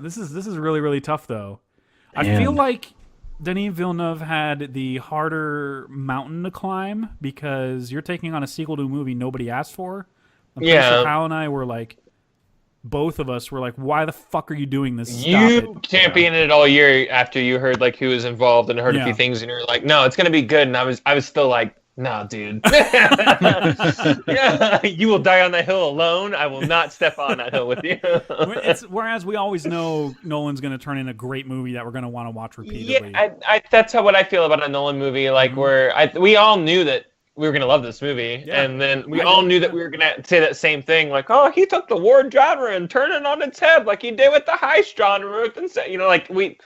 This is really really tough though. I feel like Denis Villeneuve had the harder mountain to climb because you're taking on a sequel to a movie nobody asked for. I'm pretty sure Kyle and I were like. Both of us were like, "Why the fuck are you doing this? Stop you championed it all year after you heard like who was involved and heard a few things, and you're like, no, it's gonna be good. And I was still like, no, dude. Yeah, you will die on that hill alone. I will not step on that hill with you. Whereas we always know Nolan's gonna turn in a great movie that we're gonna want to watch repeatedly. Yeah, that's what I feel about a Nolan movie. Like we all knew that. We were going to love this movie, and then we all knew that we were going to say that same thing, like, oh, he took the war genre and turned it on its head like he did with the heist genre. You know, like, we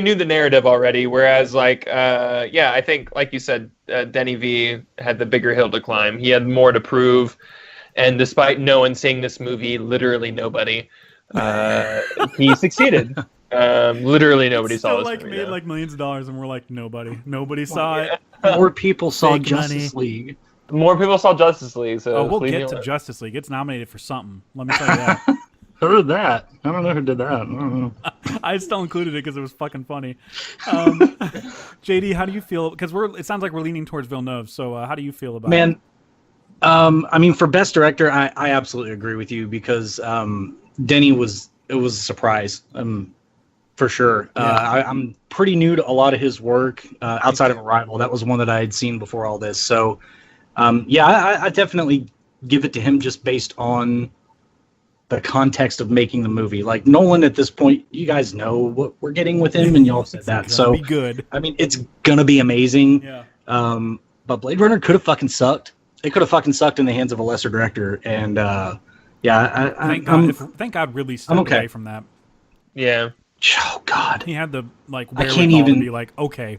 knew the narrative already, whereas, like, I think, like you said, Denny V had the bigger hill to climb. He had more to prove, and despite no one seeing this movie, literally nobody, he succeeded. Literally nobody saw this movie. Made like millions of dollars, and we're like nobody saw it. More people saw Justice League. More people saw Justice League. So we'll get to Justice League. It's nominated for something. Let me tell you that. Who did that? I don't know who did that. I don't know. I still included it because it was fucking funny. JD, how do you feel? Because it sounds like we're leaning towards Villeneuve. So how do you feel about it? I mean, for Best Director, I absolutely agree with you because Denny was a surprise. For sure. I'm pretty new to a lot of his work outside of Arrival. That was one that I had seen before all this. So, I definitely give it to him just based on the context of making the movie. Like Nolan at this point, you guys know what we're getting with him, and y'all said that. So, be good. I mean, it's going to be amazing. Yeah. But Blade Runner could have fucking sucked. It could have fucking sucked in the hands of a lesser director. And, thank God really stepped away from that. Yeah. Oh God! He had the I can't even to be like, okay,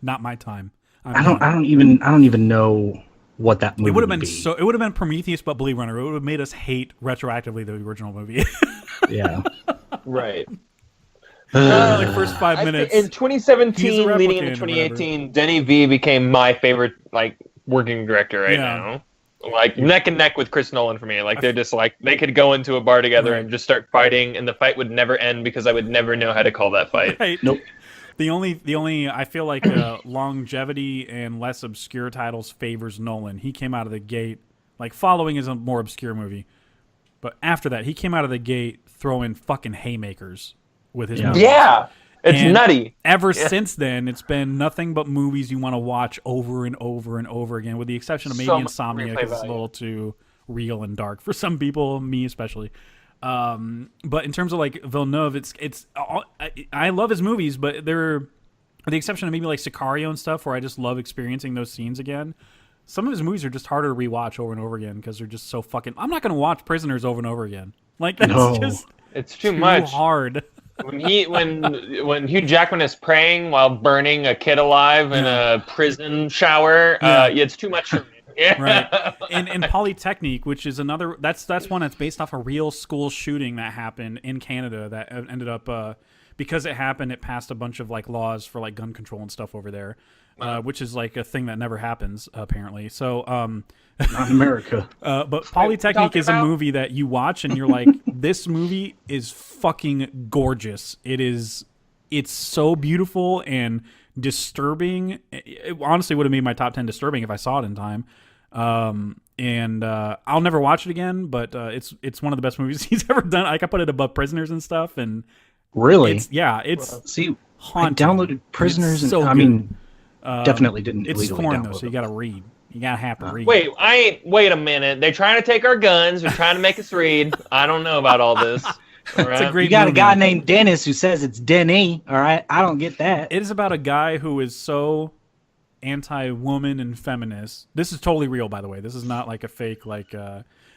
not my time. I don't even know what that movie would have been. Be. So it would have been Prometheus, but Blade Runner. It would have made us hate retroactively the original movie. Yeah. Right. Like first 5 minutes. In 2017, leading into 2018, Denny V became my favorite like working director right now. Like neck and neck with Chris Nolan for me. Like they're just like they could go into a bar together and just start fighting, and the fight would never end because I would never know how to call that fight. Right. Nope. The only I feel like longevity and less obscure titles favors Nolan. He came out of the gate like Following is a more obscure movie, but after that he came out of the gate throwing fucking haymakers with his movies. Yeah. It's nutty. Ever since then, it's been nothing but movies you want to watch over and over and over again, with the exception of maybe Insomnia, because it's a little too real and dark for some people, me especially. But in terms of like Villeneuve, I love his movies, but they're, with the exception of maybe like Sicario and stuff, where I just love experiencing those scenes again. Some of his movies are just harder to rewatch over and over again because they're just so fucking. I'm not going to watch Prisoners over and over again. Like that's just. It's too much. Hard. When Hugh Jackman is praying while burning a kid alive in a prison shower, it's too much for me. Yeah. Right. And Polytechnique, which is another that's one that's based off a real school shooting that happened in Canada that ended up because it happened, it passed a bunch of like laws for like gun control and stuff over there, which is like a thing that never happens apparently. So not in America. But Polytechnique is a movie that you watch and you're like, this movie is fucking gorgeous. It's so beautiful and disturbing. It honestly would have made my top 10 disturbing if I saw it in time. And I'll never watch it again, but it's one of the best movies he's ever done. Like I put it above Prisoners and stuff, and really, it's see, haunting. I downloaded Prisoners, so and I mean, definitely didn't. It's foreign though, so you got to read. You gotta have to read. Wait a minute. They're trying to take our guns. They're trying to make us read. I don't know about all this. All right? It's a great you got movie. a guy named Dennis who says it's Denny. All right, I don't get that. It is about a guy who is so anti-woman and feminist. This is totally real, by the way. This is not like a fake, like,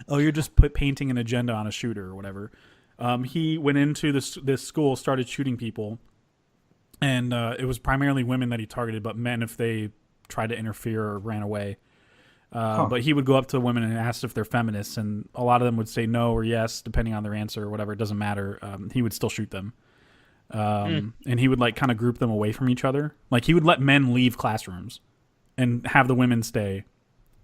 you're just painting an agenda on a shooter or whatever. He went into this school, started shooting people, and it was primarily women that he targeted, but men if they tried to interfere or ran away. But he would go up to women and ask if they're feminists, and a lot of them would say no or yes, depending on their answer or whatever. It doesn't matter. He would still shoot them. And he would like kind of group them away from each other. Like he would let men leave classrooms and have the women stay.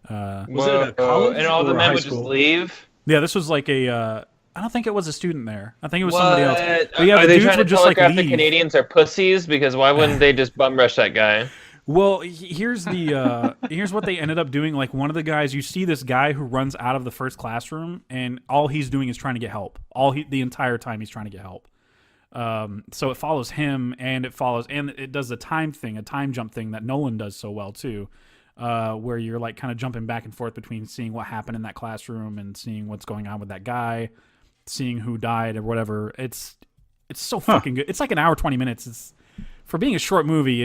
Was it at a college and all the or men high would school? just leave? Yeah, this was like I don't think it was a student there. I think it was somebody else. But Are the they dudes trying to would just like telegraph leave. the Canadians are pussies? Because why wouldn't they just bum rush that guy? Well, here's what they ended up doing. Like one of the guys, you see this guy who runs out of the first classroom, and all he's doing is trying to get help. The entire time he's trying to get help. So it follows him, and it does a time jump thing that Nolan does so well too, where you're like kind of jumping back and forth between seeing what happened in that classroom and seeing what's going on with that guy, seeing who died or whatever. It's so fucking good. It's like an hour 20 minutes. For being a short movie,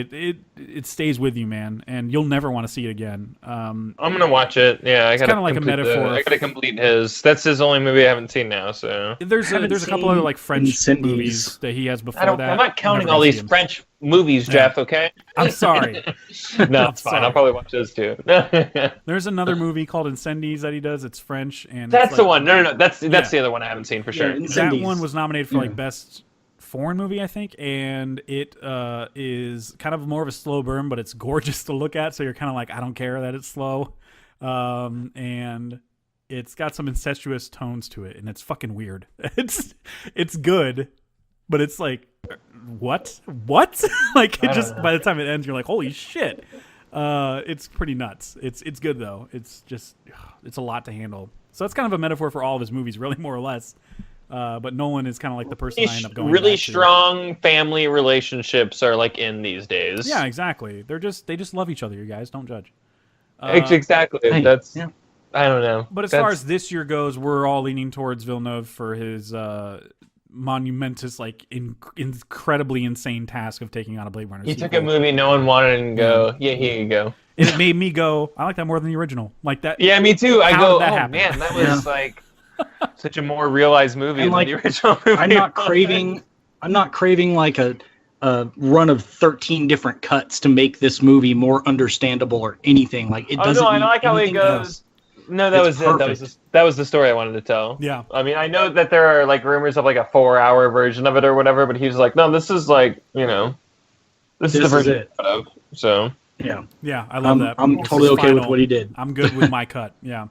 it stays with you, man, and you'll never want to see it again. I'm gonna watch it. Yeah, I it's kind of like a metaphor. I gotta complete his. That's his only movie I haven't seen now. So there's a couple other like French movies that he has before that. I'm not counting all these French movies, Jeff. Okay. I'm sorry. No, it's fine. I'll probably watch those too. There's another movie called Incendies that he does. It's French, and that's the one. No. That's the other one I haven't seen for sure. That one was nominated for like best foreign movie, I think, and it is kind of more of a slow burn, but it's gorgeous to look at, so you're kind of like, I don't care that it's slow, and it's got some incestuous tones to it, and it's fucking weird. It's good, but it's like, what like it just by the time it ends you're like, holy shit. It's pretty nuts. It's good though. It's a lot to handle, so it's kind of a metaphor for all of his movies, really, more or less. But Nolan is kind of like the person I end up going really back to. Strong family relationships are like in these days. Yeah, exactly. They just love each other. You guys don't judge. Exactly. I don't know. But as far as this year goes, we're all leaning towards Villeneuve for his monumentous, like incredibly insane task of taking on a Blade Runner. He took a movie no one wanted and go, yeah, here you go. And it made me go, I like that more than the original. Like that. Yeah, me too. I go, happen? Man, that was like such a more realized movie than the original movie. I'm not craving like a run of 13 different cuts to make this movie more understandable or anything. Like it doesn't. I like how it goes. Else. No, that was it. That was the story I wanted to tell. Yeah. I mean, I know that there are like rumors of like a 4-hour version of it or whatever, but he's like, no, this is like, this is the version of. So. Yeah. Yeah, I love that. I'm totally okay with what he did. I'm good with my cut. Yeah.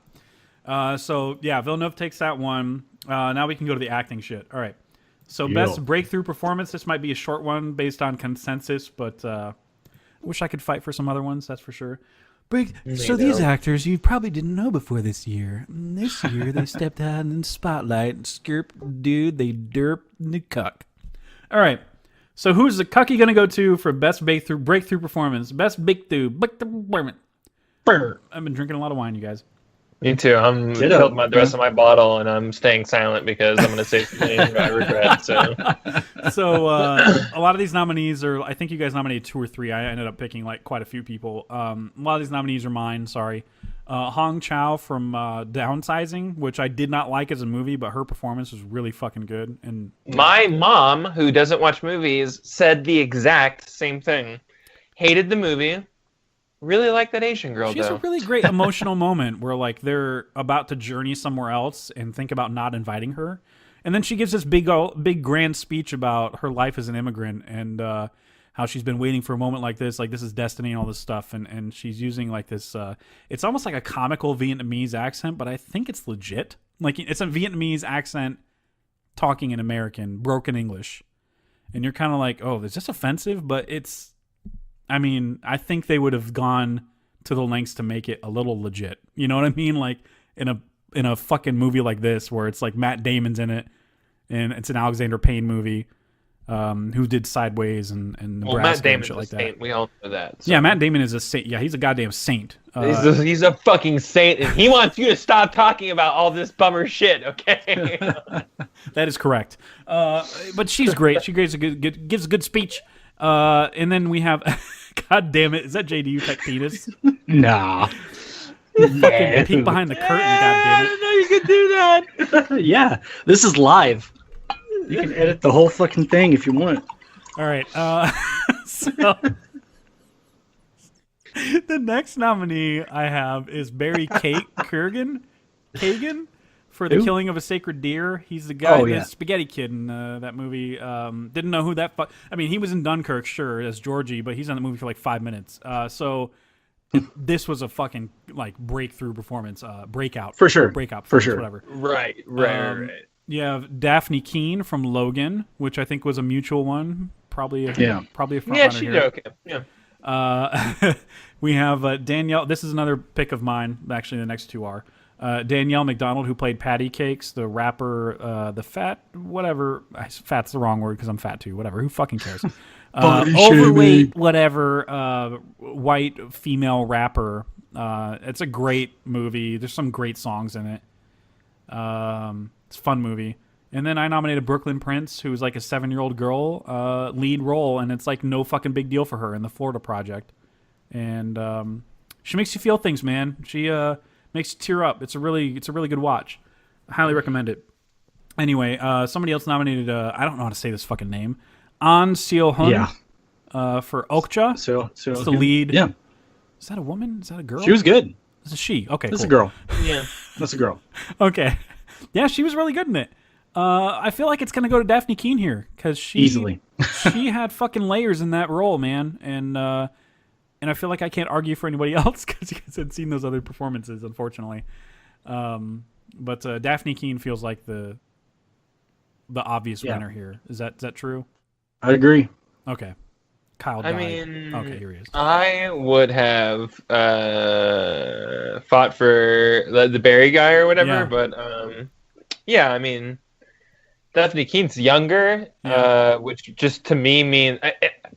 So yeah, Villeneuve takes that one. Now we can go to the acting shit. All right. So best breakthrough performance. This might be a short one based on consensus, but I wish I could fight for some other ones. That's for sure. So these actors you probably didn't know before this year. This year they stepped out in the spotlight and skirped dude. They derped the cuck. All right. So who's the cucky gonna go to for best breakthrough performance? Best breakthrough performance. I've been drinking a lot of wine, you guys. Me too. I'm filled the rest of my bottle, and I'm staying silent because I'm going to say something I regret. So a lot of these nominees are, I think you guys nominated 2 or 3. I ended up picking like quite a few people. A lot of these nominees are mine. Sorry. Hong Chow from Downsizing, which I did not like as a movie, but her performance was really fucking good. And my mom, who doesn't watch movies, said the exact same thing. Hated the movie. Really like that Asian girl, she has though. a really great emotional moment where like they're about to journey somewhere else and think about not inviting her, and then she gives this big grand speech about her life as an immigrant and how she's been waiting for a moment like this is destiny and all this stuff, and she's using like this. It's almost like a comical Vietnamese accent, but I think it's legit. Like it's a Vietnamese accent talking in American broken English, and you're kind of like, oh, is this offensive? But it's. I mean, I think they would have gone to the lengths to make it a little legit. You know what I mean? Like in a fucking movie like this, where it's like Matt Damon's in it, and it's an Alexander Payne movie, who did Sideways and Nebraska Matt Damon's and shit like that. saint. We all know that. So. Yeah, Matt Damon is a saint. Yeah, he's a goddamn saint. He's a fucking saint, and he wants you to stop talking about all this bummer shit. Okay. That is correct. But she's great. She gives a good speech. And then we have. God damn it! Is that JDU type penis? Nah. Fucking peek behind the curtain. God damn I it! didn't know you could do that. Yeah, this is live. You can edit the whole fucking thing if you want. All right. So the next nominee I have is Barry Kagan for The Killing of a Sacred Deer. He's the guy, the spaghetti kid in that movie. Didn't know who that. I mean, he was in Dunkirk, sure, as Georgie, but he's in the movie for like 5 minutes. So this was a fucking like breakthrough performance, breakout for sure, breakout for sure, whatever. Right. You have Daphne Keane from Logan, which I think was a mutual one. Probably a front runner she's here. okay. Yeah. We have Danielle. This is another pick of mine. Actually, the next two are Danielle McDonald, who played Patty Cakes, the rapper, the fat, whatever. Fat's the wrong word because I'm fat too. Whatever. Who fucking cares? Overweight, whatever. White female rapper. It's a great movie. There's some great songs in it. It's a fun movie. And then I nominated Brooklyn Prince, who's like a 7-year-old girl, lead role, and it's like no fucking big deal for her in the Florida Project. And she makes you feel things, man. She makes you tear up. It's a really good watch. I highly recommend it. Anyway, somebody else nominated, I don't know how to say this fucking name, An Seo-hun for Okja. It's the lead. Yeah. Is that a woman? Is that a girl? She was good. This is she. Okay, That's cool. a girl. Yeah. That's a girl. Okay. Yeah, she was really good in it. I feel like it's going to go to Daphne Keane here because easily she had fucking layers in that role, man, and I feel like I can't argue for anybody else because you guys had seen those other performances, unfortunately. But Daphne Keane feels like the obvious winner here. Is that true? I agree. Okay. Kyle died. Okay, here he is. I would have fought for the Barry guy or whatever, but I mean, Daphne Keane's younger, which just to me means,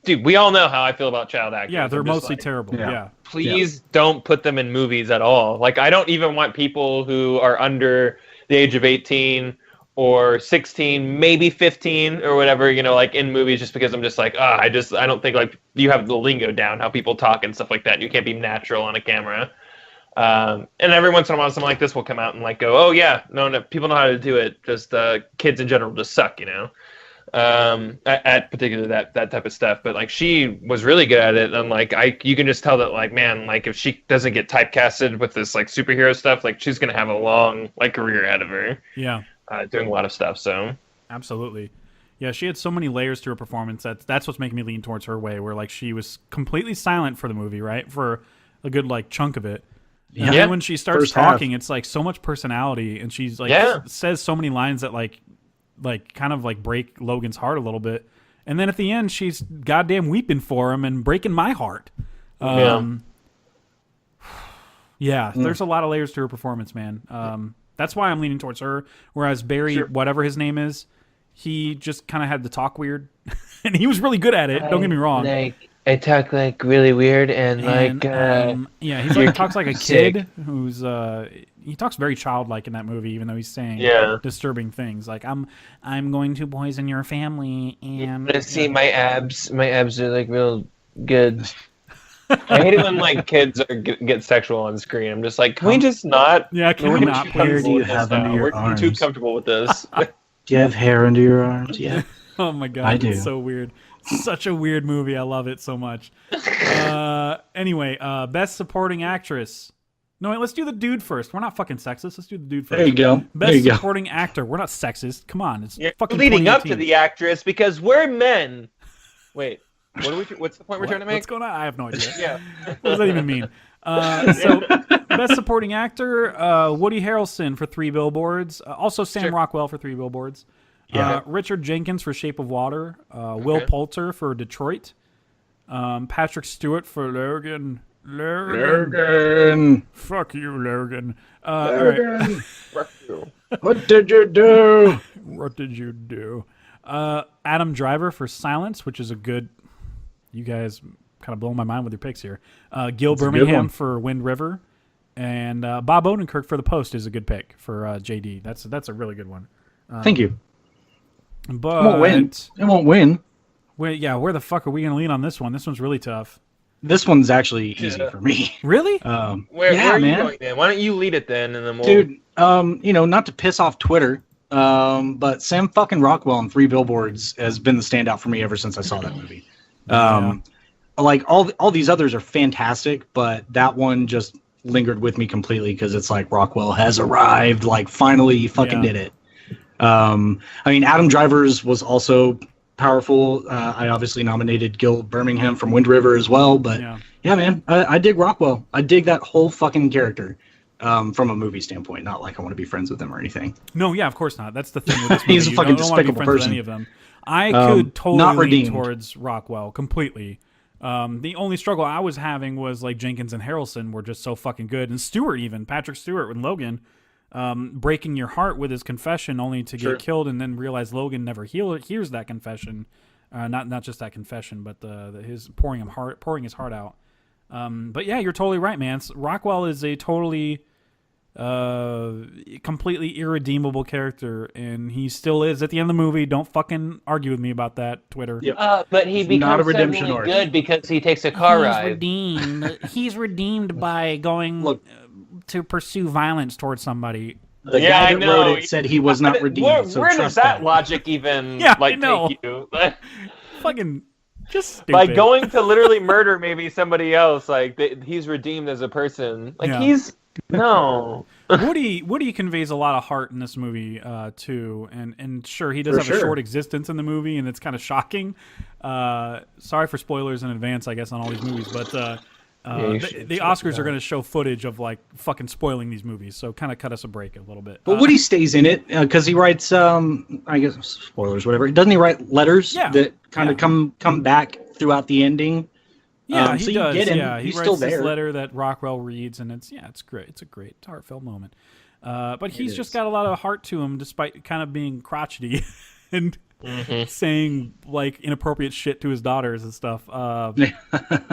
dude, we all know how I feel about child actors. Yeah, they're mostly terrible. Yeah. Please don't put them in movies at all. Like, I don't even want people who are under the age of 18 or 16, maybe 15 or whatever, like in movies, just because I'm just like, I don't think like you have the lingo down, how people talk and stuff like that. You can't be natural on a camera. And every once in a while, something like this will come out and like go, oh yeah, no, people know how to do it. Just kids in general just suck, at particularly that type of stuff. But like she was really good at it, and like you can just tell that like, man, like if she doesn't get typecasted with this like superhero stuff, like she's gonna have a long like career ahead of her. Yeah. Doing a lot of stuff. So absolutely. Yeah, she had so many layers to her performance. That's what's making me lean towards her way, where like she was completely silent for the movie, right? For a good like chunk of it. And then when she starts talking, it's like so much personality, and she's like says so many lines that like kind of like break Logan's heart a little bit. And then at the end, she's goddamn weeping for him and breaking my heart. There's a lot of layers to her performance, man. That's why I'm leaning towards her. Whereas Barry, whatever his name is, he just kind of had to talk weird, and he was really good at it. Don't get me wrong. I talk like really weird and he's like talks like a kid who's he talks very childlike in that movie, even though he's saying disturbing things like I'm going to poison your family and see my abs are like real good. I hate it when like kids get sexual on screen. I'm just like, can we just not? Yeah, can we not? Hair do you have under your We're arms? too comfortable with this. Do you have hair under your arms? Yeah. Oh my god, I do. It's so weird. Such a weird movie. I love it so much. Anyway, best supporting actress. No, wait, let's do the dude first. We're not fucking sexist. Let's do the dude first. There you go. Best supporting actor. We're not sexist. Come on, it's fucking leading up to 2018. the actress because we're men. Wait, what's the point we're trying to make? What's going on? I have no idea. Yeah. What does that even mean? So, best supporting actor, Woody Harrelson for 3 Billboards. Also, Sam Rockwell for 3 Billboards. Yeah. Richard Jenkins for Shape of Water. Will Poulter for Detroit. Patrick Stewart for Logan. Fuck you, Logan. All right. What did you do? What did you do? Adam Driver for Silence, which is a good... You guys kind of blowing my mind with your picks here. Gil Birmingham for Wind River. And Bob Odenkirk for The Post is a good pick for JD. That's a really good one. Thank you. But It won't win. It won't win. Where the fuck are we going to lean on this one? This one's really tough. This one's actually easy for me. Really? Where are you going then? Why don't you lead it then, and then we'll... Dude, not to piss off Twitter, but Sam fucking Rockwell in 3 Billboards has been the standout for me ever since I saw that movie. Like all these others are fantastic, but that one just lingered with me completely because it's like Rockwell has arrived. Like finally, he fucking did it. I mean, Adam Driver's was also powerful. I obviously nominated Gil Birmingham from Wind River as well, but yeah man, I dig Rockwell. I dig that whole fucking character from a movie standpoint. Not like I want to be friends with him or anything. No, yeah, of course not. That's the thing with this movie. He's a fucking despicable with person. any of them. I could totally lean redeemed. towards Rockwell completely. The only struggle I was having was like Jenkins and Harrelson were just so fucking good, and Stewart even Patrick Stewart and Logan. Breaking your heart with his confession only to get killed and then realize Logan never hears that confession. Not just that confession, but his pouring his heart out. But yeah, you're totally right, man. Rockwell is a totally completely irredeemable character, and he still is at the end of the movie. Don't fucking argue with me about that, Twitter. Yep. But he becomes not a redemption suddenly arc. good because he takes a car ride. Redeemed. He's redeemed by going to pursue violence towards somebody. The guy that wrote it said he was not redeemed. Where does that logic even take you? Fucking just stupid. By going to literally murder maybe somebody else, like he's redeemed as a person. Like he's no. Woody conveys a lot of heart in this movie too, and sure he does have a short existence in the movie, and it's kind of shocking. Sorry for spoilers in advance, I guess, on all these movies, but the Oscars are going to show footage of like fucking spoiling these movies, so kind of cut us a break a little bit. But Woody stays in it because he writes, I guess spoilers, whatever. Doesn't he write letters that kind of come back throughout the ending? Yeah, so he does. You get him. Yeah, he He's writes still this there. letter that Rockwell reads, and it's great. It's a great heartfelt moment. But he's just got a lot of heart to him, despite kind of being crotchety and saying like inappropriate shit to his daughters and stuff.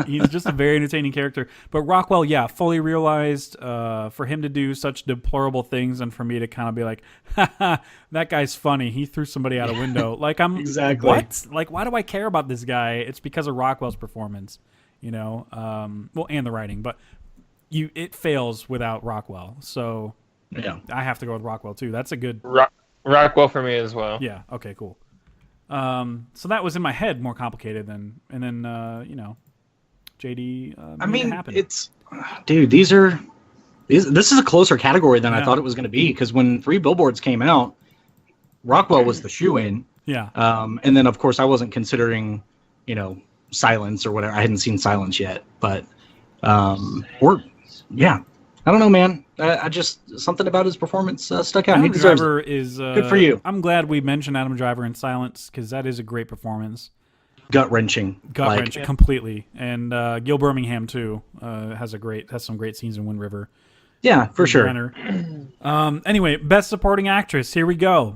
He's just a very entertaining character. But Rockwell, fully realized for him to do such deplorable things, and for me to kind of be like, that guy's funny. He threw somebody out a window. Like exactly what? Like why do I care about this guy? It's because of Rockwell's performance. And the writing, but it fails without Rockwell. So I have to go with Rockwell too. That's a good Rockwell for me as well. Yeah. Okay. Cool. So that was in my head more complicated than, and then JD. I mean, dude. This is a closer category than I thought it was going to be, because when 3 Billboards came out, Rockwell was the shoe-in. Yeah. And then of course I wasn't considering, Silence or whatever. I hadn't seen Silence yet, but I don't know, man. I just something about his performance stuck out. Adam Driver is good for you. I'm glad we mentioned Adam Driver in Silence, because that is a great performance. Gut wrenching completely. And Gil Birmingham too has some great scenes in Wind River. Yeah, for sure. Anyway, best supporting actress. Here we go.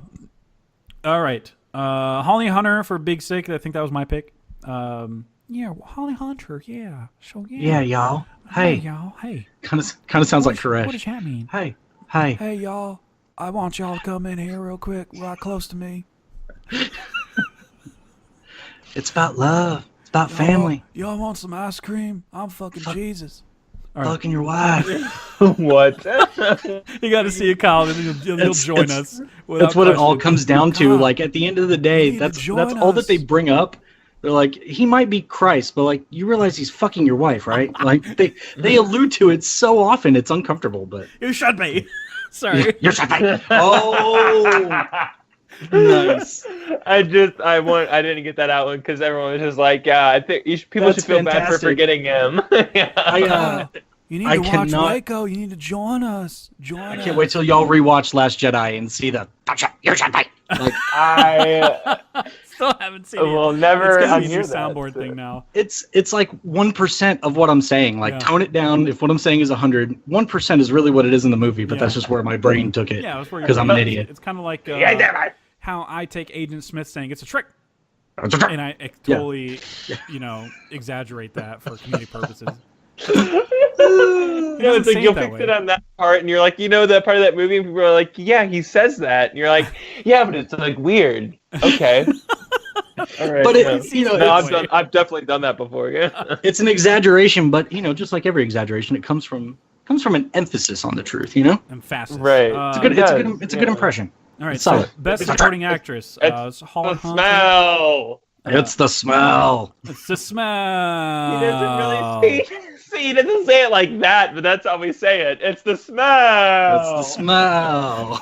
All right, Holly Hunter for Big Sick. I think that was my pick. Holly Hunter. Yeah. So yeah, y'all. Hey, y'all. Hey. Kind of sounds like Koresh. What does that mean? Hey. Hey, y'all. I want y'all to come in here real quick, right close to me. It's about love. It's about family. Y'all want some ice cream? I'm fucking Jesus. Fucking your wife. What? You got to see it, Kyle. And he'll join us. That's what it all question. comes down to. God, Like, at the end of the day, need to that's join all us. that they bring up. They're like, he might be Christ, but like, you realize he's fucking your wife, right? Like, they allude to it so often, it's uncomfortable. But You should be. Sorry. you're so right. Oh, nice. I didn't get that out one because everyone was just like, yeah, I think people That's should feel bad for fantastic. forgetting him. Yeah. You need I to watch cannot- Waco. You need to join us. I can't wait till y'all rewatch Last Jedi and see the you're so right. Like, I Still haven't seen it. will It's never gonna be a new unhear that. soundboard thing now. it's like 1% of what I'm saying. Like, Yeah. tone it down. If what I'm saying is 100, 1% is really what it is in the movie. But Yeah. that's just where my brain took it. Yeah, that's where because I'm an idiot. It's kind of like how I take Agent Smith saying it's a trick, and I totally, exaggerate that for comedic purposes. It's like say you'll it that fix way. it on that part, and you're like, that part of that movie, and people are like, yeah, he says that, and you're like, yeah, but it's like weird. Okay. All right. But I've definitely done that before. Yeah. it's an exaggeration. But just like every exaggeration, it comes from an emphasis on the truth. Emphasis. Right. It's a good impression. All right. It's So solid. best supporting actress. It's Holly the Hunter. smell. It's the smell. It's the smell. He doesn't really see. He doesn't say it like that, but that's how we say it. It's the smell. It's the smell.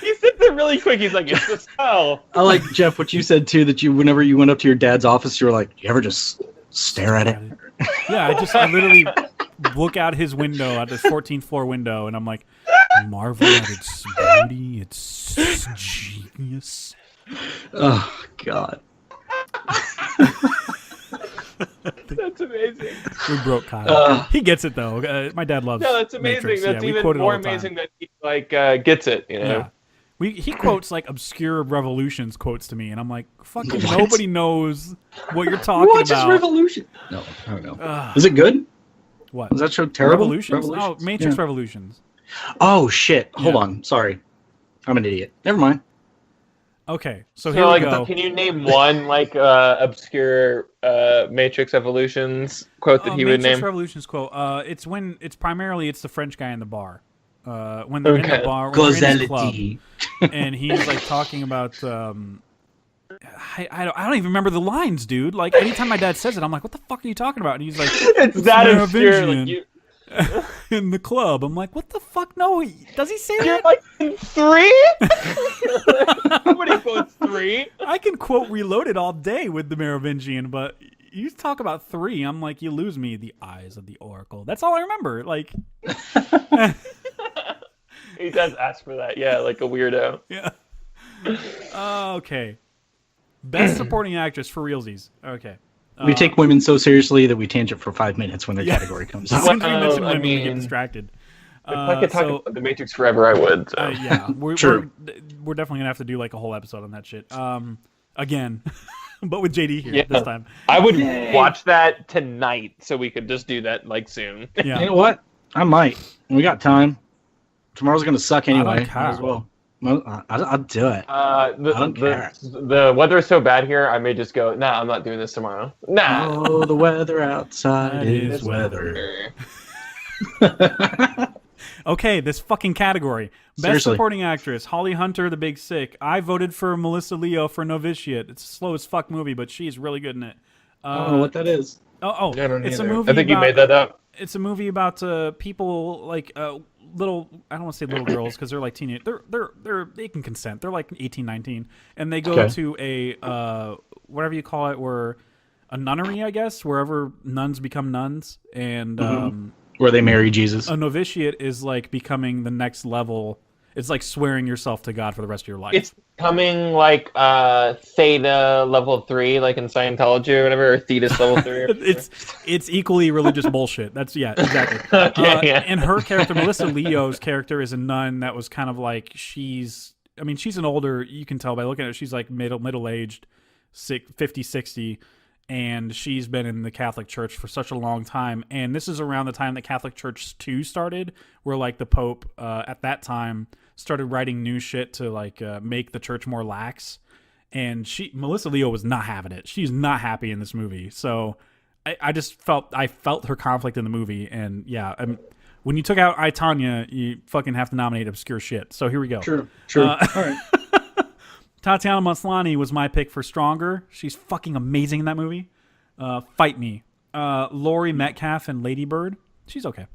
He says it really quick. He's like, it's the smell. I like, Jeff, what you said too, that whenever you went up to your dad's office, you were like, you ever just stare at it? Yeah, I literally look out his window, at this 14th floor window, and I'm like, marvel at its beauty, its genius. Oh, God. That's amazing. We broke Kyle. He gets it, though. My dad loves No, that's amazing. Matrix. That's we even quote it more all the time. amazing that he gets it. Yeah. He quotes like obscure Revolutions quotes to me, and I'm like, fucking What? nobody knows what you're talking What is about. Revolution? No, I don't know. Is it good? What? Was that show terrible? Revolutions? Oh, Matrix Yeah. Revolutions. Oh, shit. Hold Yeah. on. Sorry. I'm an idiot. Never mind. Okay, so So, here we like, go. can you name one obscure Matrix Evolutions quote that he would Matrix name? Revolutions quote. It's primarily the French guy in the bar. When they're in the bar, when they're in his club, Causality. and he's like talking about. I don't even remember the lines, dude. Like anytime my dad says it, I'm like, "What the fuck are you talking about?" And he's like, It's that obscure. Merovingian Like, in the club. I'm like, "What the fuck? No, does he say you're that?" like in 3. Nobody quotes 3. I can quote Reloaded all day with the Merovingian, but you talk about 3, I'm like, you lose me. The eyes of the Oracle. That's all I remember. Like, He does ask for that. Yeah, like a weirdo. yeah. Okay. Best supporting actress for realsies. Okay. We take women so seriously that we tangent for 5 minutes when their category comes As out. soon as we mention I women, we get mean, distracted. If I could talk So- about the Matrix forever, I would. So. yeah, we're definitely gonna have to do like a whole episode on that shit. Again, but with JD here this time. I would watch that tonight, so we could just do that like soon. Yeah. You know what? I might. We got time. Tomorrow's going to suck anyway. don't care. Might as well. I'll do it. don't care. The weather is so bad here, I may just go, nah, I'm not doing this tomorrow. Nah. Oh, the weather outside That is is weather. Okay, this fucking category. Best Seriously. supporting actress, Holly Hunter, The Big Sick. I voted for Melissa Leo for Novitiate. It's a slow as fuck movie, but she's really good in it. I don't know what that is. It's a movie. I think you about- made that up. It's a movie about people like little. I don't want to say little girls because they're like teenage. They can consent. They're like 18, 19, and they go to a whatever you call it, where a nunnery, I guess, wherever nuns become nuns, and Where they marry Jesus. a novitiate is like becoming the next level. It's like swearing yourself to God for the rest of your life. It's coming like Theta level 3, like in Scientology or whatever, or Thetis level 3. Or it's equally religious bullshit. That's exactly. Okay, And her character, Melissa Leo's character, is a nun that was kind of like she's an older. You can tell by looking at her. She's like middle aged, 50, 60. And she's been in the Catholic Church for such a long time. And this is around the time that Catholic Church 2 started, where like the Pope at that time started writing new shit to like make the church more lax. and Melissa Leo was not having it. She's not happy in this movie. So I just felt her conflict in the movie, and yeah, when you took out I, Tonya, you fucking have to nominate obscure shit. So here we go. True. All right. Tatiana Maslany was my pick for Stronger. She's fucking amazing in that movie. Fight Me. Laurie Metcalf and Lady Bird. She's okay.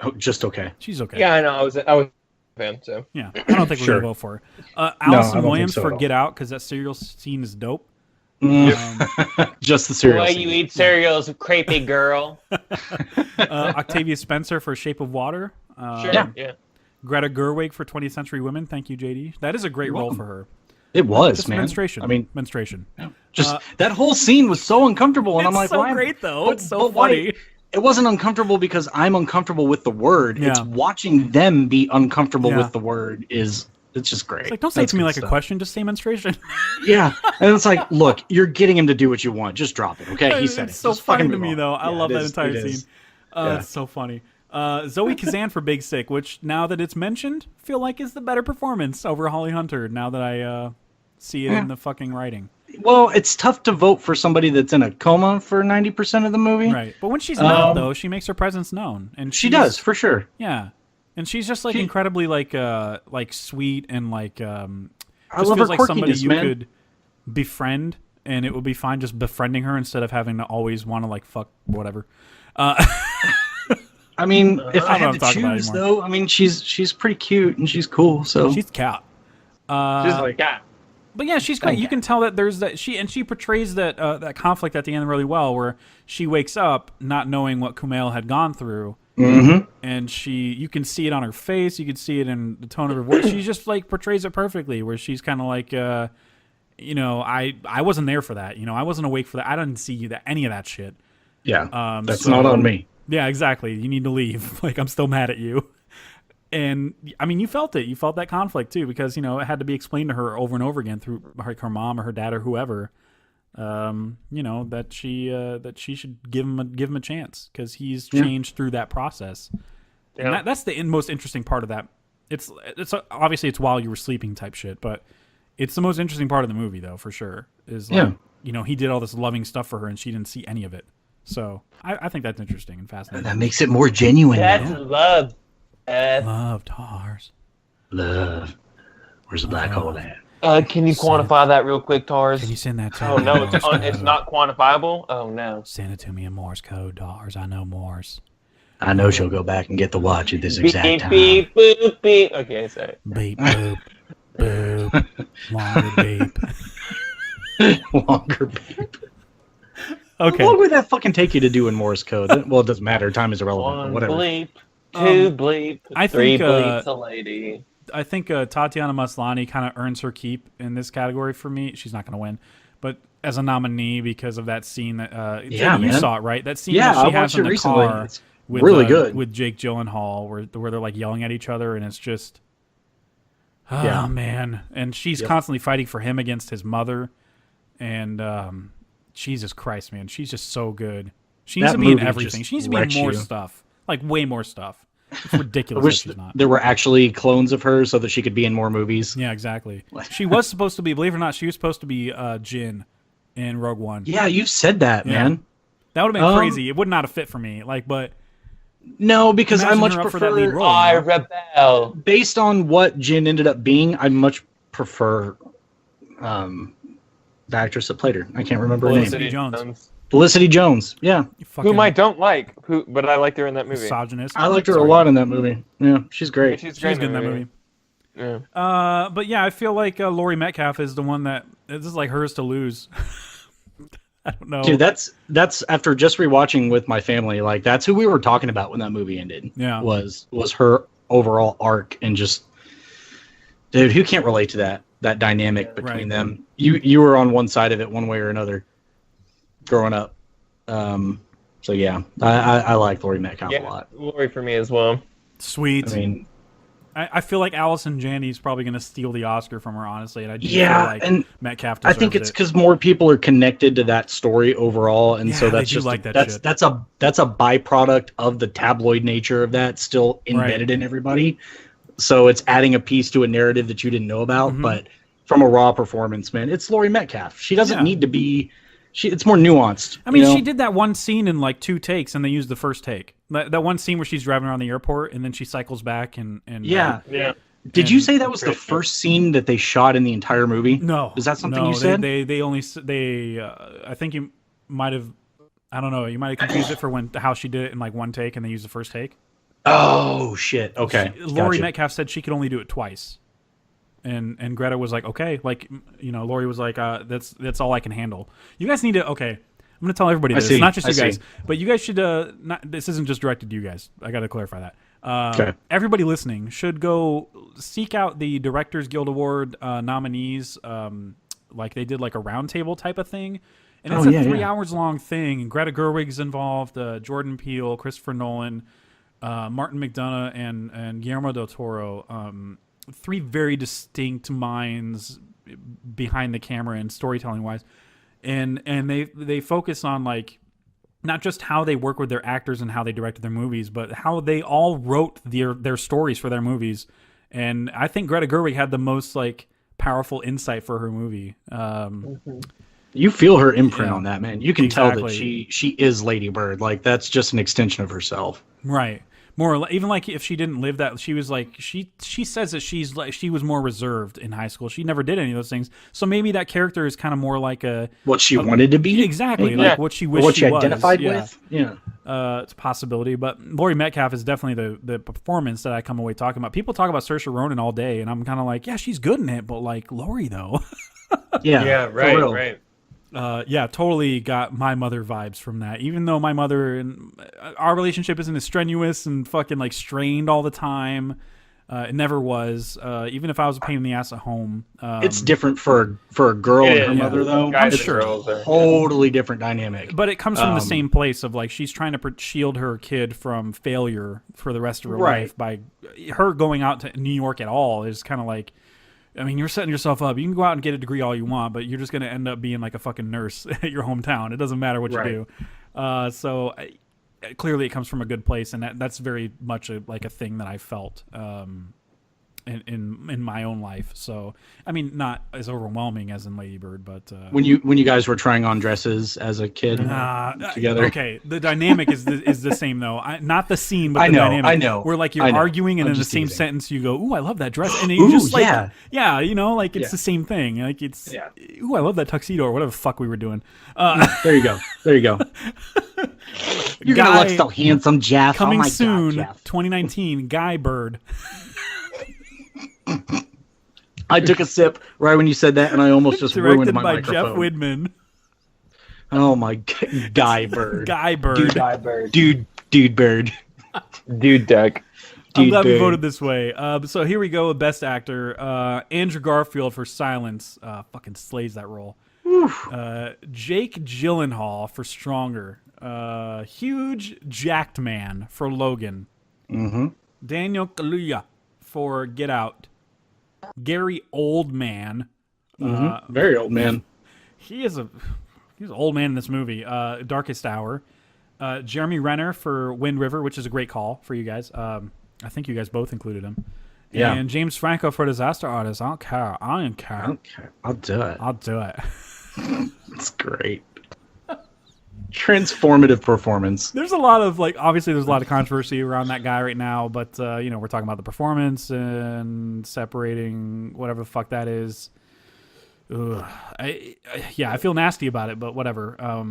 Oh, just okay. She's okay. Yeah, I know. I was a fan, so. Yeah, I don't think we're going to vote for her. Allison Williams for Get Out, because that cereal scene is dope. Just the cereal Why scene. you eat cereals, crepey girl. Octavia Spencer for Shape of Water. Sure. Yeah. Greta Gerwig for 20th Century Women. Thank you, JD. That is a great role for her. It was, Just man. menstruation. I mean, menstruation. just that whole scene was so uncomfortable, and I'm like, it's so why? great though. But, It's so but why- funny. It wasn't uncomfortable because I'm uncomfortable with the word. Yeah. It's watching them be uncomfortable Yeah. with the word it's just great. It's like, don't say That's to me good like stuff. a question. Just say menstruation. Yeah, and it's like, look, you're getting him to do what you want. Just drop it, okay? He said It's it. so Just fucking funny to move me on. though. I Yeah, love it that is- entire it scene. is. Yeah. It's so funny. Zoe Kazan for Big Sick, which now that it's mentioned, I feel like is the better performance over Holly Hunter. Now that I see it in the fucking writing. Well, it's tough to vote for somebody that's in a coma for 90% of the movie. Right, but when she's not though, she makes her presence known, and She she's- does, for sure. Yeah, and she's just like incredibly like sweet and like I just love feels her like somebody quirkiness, you man. could befriend, and it would be fine just befriending her instead of having to always want to like fuck whatever. I mean, if I I don't had talk to about it choose, anymore. though, I mean, she's pretty cute and she's cool. So She's cat. She's like, yeah. But yeah, she's great. You can tell that there's that she portrays that that conflict at the end really well, where she wakes up not knowing what Kumail had gone through, and you can see it on her face, you can see it in the tone of her voice. She just like portrays it perfectly, where she's kind of like, I wasn't there for that, I wasn't awake for that, I didn't see any of that shit. yeah, that's not on me. Yeah, exactly. You need to leave. Like, I'm still mad at you. And I mean, you felt it. You felt that conflict too, because it had to be explained to her over and over again through her mom or her dad or whoever. That she should give him a chance because he's changed through that process. Yeah. And that's the most interesting part of that. It's obviously it's while you were sleeping type shit, but it's the most interesting part of the movie though, for sure. Is like, he did all this loving stuff for her and she didn't see any of it. So I think that's interesting and fascinating. That makes it more genuine. That's love. Love, Tars. Love. Where's the black hole at? Can you quantify that real quick, Tars? Can you send that to Oh me? no, it's not quantifiable. Oh no. Send it to me in Morse code, Tars. I know Morse. I know she'll go back and get the watch at this Beep exact time. beep boop beep. Okay, sorry. Beep boop boop. Longer beep. Longer beep. Okay. What would that fucking take you to do in Morse code? Well, it doesn't matter. Time is irrelevant. One Whatever. bleep, two bleep, I three think, bleeps a lady. I think Tatiana Maslany kind of earns her keep in this category for me. She's not going to win, but as a nominee because of that scene that you man. saw it, right? That scene Yeah, that she I has watched in it the recently. car It's with really good. with Jake Gyllenhaal, where they're like yelling at each other, and it's just, oh Yeah. man, and she's constantly fighting for him against his mother, and Jesus Christ, man, she's just so good. She needs That to be in movie everything. just She needs to be in wrecks more you. stuff, like way more stuff. It's I ridiculous wish that she's not. there were actually clones of her so that she could be in more movies. Yeah, exactly. She was supposed to be, believe it or not, she was supposed to be Jin in Rogue One. Yeah, you've said that, Yeah. man. That would have been crazy. It would not have fit for me. But No, because I imagine much her up for that lead prefer, role. I rebel. based on what Jin ended up being, I much prefer the actress that played her. I can't remember her name. Felicity Jones. Felicity Jones. Yeah, You fucking Whom I don't like, but I liked her in that movie. misogynist. I liked her Sorry. a lot in that movie. Yeah, she's great. She's She's great good in that movie. Yeah. But yeah, I feel like Laurie Metcalf is the one that this is like hers to lose. I don't know. Dude, that's after just rewatching with my family. Like that's who we were talking about when that movie ended. Yeah. was her overall arc and just, dude, who can't relate to that dynamic between Right. them? You were on one side of it one way or another, growing up. So yeah, I like Laurie Metcalf a lot. Lori for me as well. Sweet. I mean, I feel like Allison Janney's probably going to steal the Oscar from her, honestly. And I do Yeah, feel like and Metcalf I deserves think it's it. because more people are connected to that story overall, and so Yeah, they that's do just like that that's shit. that's a byproduct of the tabloid nature of that still embedded in everybody. So it's adding a piece to a narrative that you didn't know about, Mm-hmm. but from a raw performance, man. It's Laurie Metcalf. She doesn't need to be. It's more nuanced. I mean, she did that one scene in like 2 takes, and they used the first take. That one scene where she's driving around the airport, and then she cycles back and yeah. Did you say that was the first scene that they shot in the entire movie? No. Is that something you said? They only I think you might have. I don't know. You might have confused it for how she did it in like 1 take, and they used the first take. Oh shit! Okay. Laurie Metcalf said she could only do it twice. And Greta was like, okay, like, you know, Laurie was like, that's all I can handle. You guys need to, okay, I'm going to tell everybody this, not just you guys, but you guys should, this isn't just directed to you guys. I got to clarify that. Okay. Everybody listening should go seek out the Directors Guild Award nominees, like they did like a roundtable type of thing. And it's a 3 hours long thing. And Greta Gerwig's involved, Jordan Peele, Christopher Nolan, Martin McDonagh, and Guillermo del Toro. 3 very distinct minds behind the camera and storytelling wise, and they focus on like not just how they work with their actors and how they directed their movies, but how they all wrote their stories for their movies. And I think Greta Gerwig had the most like powerful insight for her movie. You feel her imprint on that, man. You can tell that she is Lady Bird. Like that's just an extension of herself, right? More even like if she didn't live that, she was like she says that she was more reserved in high school. She never did any of those things. So maybe that character is kind of more like what she wanted to be. Exactly, like what she wished what she was. identified with. Yeah, it's a possibility. But Laurie Metcalf is definitely the performance that I come away talking about. People talk about Saoirse Ronan all day, and I'm kind of like, yeah, she's good in it, but like Laurie though. Right. Totally got my mother vibes from that. Even though my mother and our relationship isn't as strenuous and fucking like strained all the time, it never was. Even if I was a pain in the ass at home, it's different for a girl and her mother though. I'm sure, totally different dynamic. But it comes from the same place of like she's trying to shield her kid from failure for the rest of her life by her going out to New York at all is kind of like. I mean, you're setting yourself up. You can go out and get a degree all you want, but you're just going to end up being like a fucking nurse at your hometown. It doesn't matter what you do. So clearly it comes from a good place, and that's very much like a thing that I felt in my own life. So, I mean, not as overwhelming as in Lady Bird, but when you guys were trying on dresses as a kid together. Okay, the dynamic is the same though. Not the scene, but the dynamic. I know. Where like you're arguing, and in the same sentence you go, "Ooh, I love that dress," and you just like, you know, like it's the same thing. Like it's, "Ooh, I love that tuxedo," or whatever the fuck we were doing. There you go. You're gonna look so handsome, Jeff. Coming God, soon, Jeff. 2019, Guy Bird. I took a sip right when you said that, and I almost just ruined my microphone. Directed by Jeff Widman. Oh my God. Guy Bird. Guy Bird. Dude Bird. Dude Duck. I'm glad we voted this way. So here we go with Best Actor. Andrew Garfield for Silence. Fucking slays that role. Jake Gyllenhaal for Stronger. Huge Jacked Man for Logan. Mm-hmm. Daniel Kaluuya for Get Out. Gary Oldman. Very old man. He's an old man in this movie. Darkest Hour. Jeremy Renner for Wind River, which is a great call for you guys. I think you guys both included him. Yeah. And James Franco for Disaster Artist. I don't care. I'll do it. It's great. Transformative performance. There's a lot of obviously there's a lot of controversy around that guy right now, but we're talking about the performance and separating whatever the fuck that is. I feel nasty about it, but whatever. I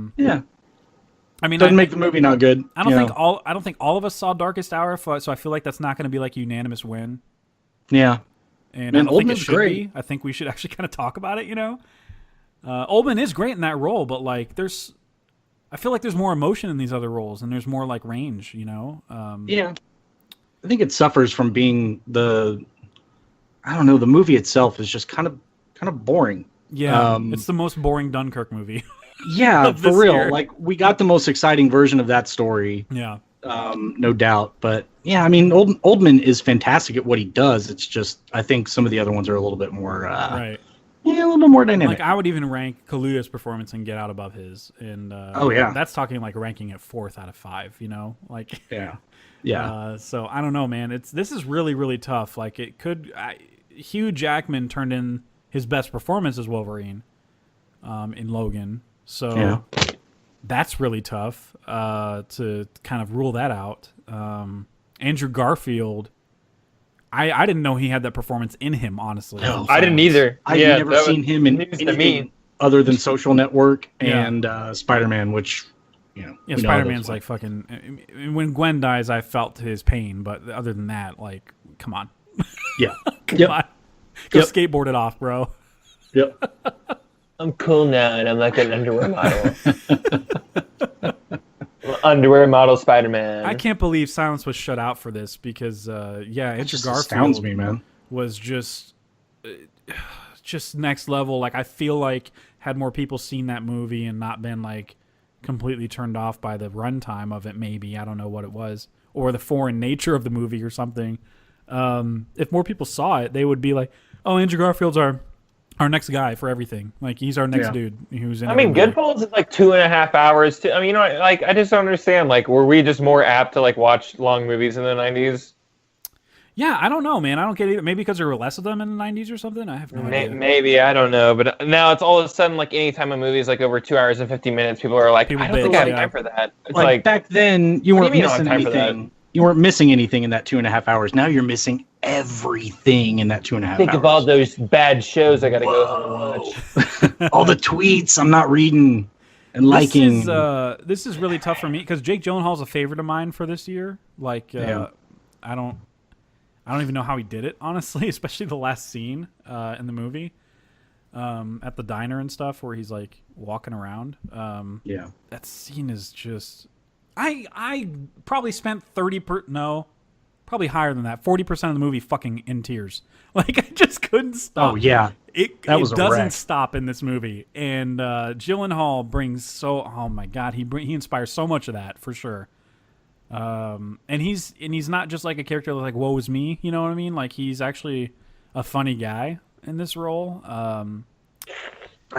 mean, doesn't make the movie not good. I don't think all of us saw Darkest Hour, so I feel like that's not going to be like a unanimous win. Yeah, and I don't think it should be. I think we should actually kind of talk about it. Oldman is great in that role, but I feel like there's more emotion in these other roles, and there's more range. Yeah, I think it suffers from being the movie itself is just kind of boring. Yeah, it's the most boring Dunkirk movie. Yeah, for real. Year. We got the most exciting version of that story. Yeah. No doubt. But yeah, I mean, Oldman is fantastic at what he does. It's just, I think some of the other ones are a little bit more, right. Yeah, a little bit more dynamic. I would even rank Kaluuya's performance and Get Out above his. And that's talking ranking it 4th out of 5, Yeah. So I don't know, man. This is really, really tough. Hugh Jackman turned in his best performance as Wolverine in Logan. So that's really tough to kind of rule that out. Andrew Garfield, I didn't know he had that performance in him, honestly. No, I didn't either. I've never seen him in anything other than Social Network and Spider-Man, which, Spider-Man's like fucking... When Gwen dies, I felt his pain, but other than that, like, come on. Yeah. Come on. Go skateboard it off, bro. Yep. I'm cool now, and I'm like an underwear model. Underwear model Spider-Man. I can't believe Silence was shut out for this because, Andrew Garfield astounds me, man. Was just next level. Like, I feel like had more people seen that movie and not been like completely turned off by the runtime of it, maybe, I don't know what it was, or the foreign nature of the movie or something. If more people saw it, they would be like, "Oh, Andrew Garfield's our next guy for everything. Like, he's our next dude who's in." Goodfellas is like 2.5 hours. I mean, like, I just don't understand. Like, were we just more apt to like watch long movies in the 90s? Yeah, I don't know, man. I don't get it. Maybe because there were less of them in the 90s or something. I have no idea. Maybe, I don't know. But now it's all of a sudden like any time a movie is like over 2 hours and 50 minutes, people are like, I don't think I have time for that. It's like back then, you weren't missing anything. You weren't missing anything in that 2.5 hours. Now you're missing everything in that 2.5 hours. Think of all those bad shows I got to go home and watch. All the tweets I'm not reading and liking. This is really tough for me because Jake Gyllenhaal's a favorite of mine for this year. Like, I don't even know how he did it, honestly, especially the last scene in the movie at the diner and stuff where he's like walking around. That scene is just... I probably spent probably higher than that. 40% of the movie fucking in tears. Like, I just couldn't stop. Oh, yeah. It doesn't stop in this movie. And Gyllenhaal brings oh my God, he inspires so much of that, for sure. And he's not just like a character like, woe is me, you know what I mean? Like, he's actually a funny guy in this role. I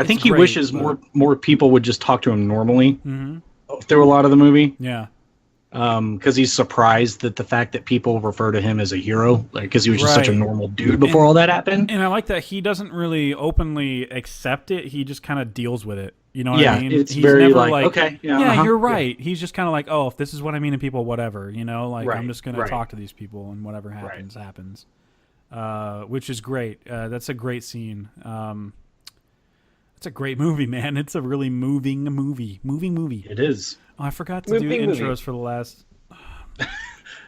think he wishes more people would just talk to him normally through a lot of the movie. Yeah. Because he's surprised that the fact that people refer to him as a hero, like, because he was just such a normal dude before all that happened. And I like that he doesn't really openly accept it. He just kind of deals with it. You know what I mean? It's very like, okay, you're right. He's just kind of like, oh, if this is what I mean to people, whatever. You know, like, I'm just going to talk to these people, and whatever happens, happens. Which is great. That's a great scene. It's a great movie, man. It's a really moving movie. It is. Oh, I forgot to do intros for the last...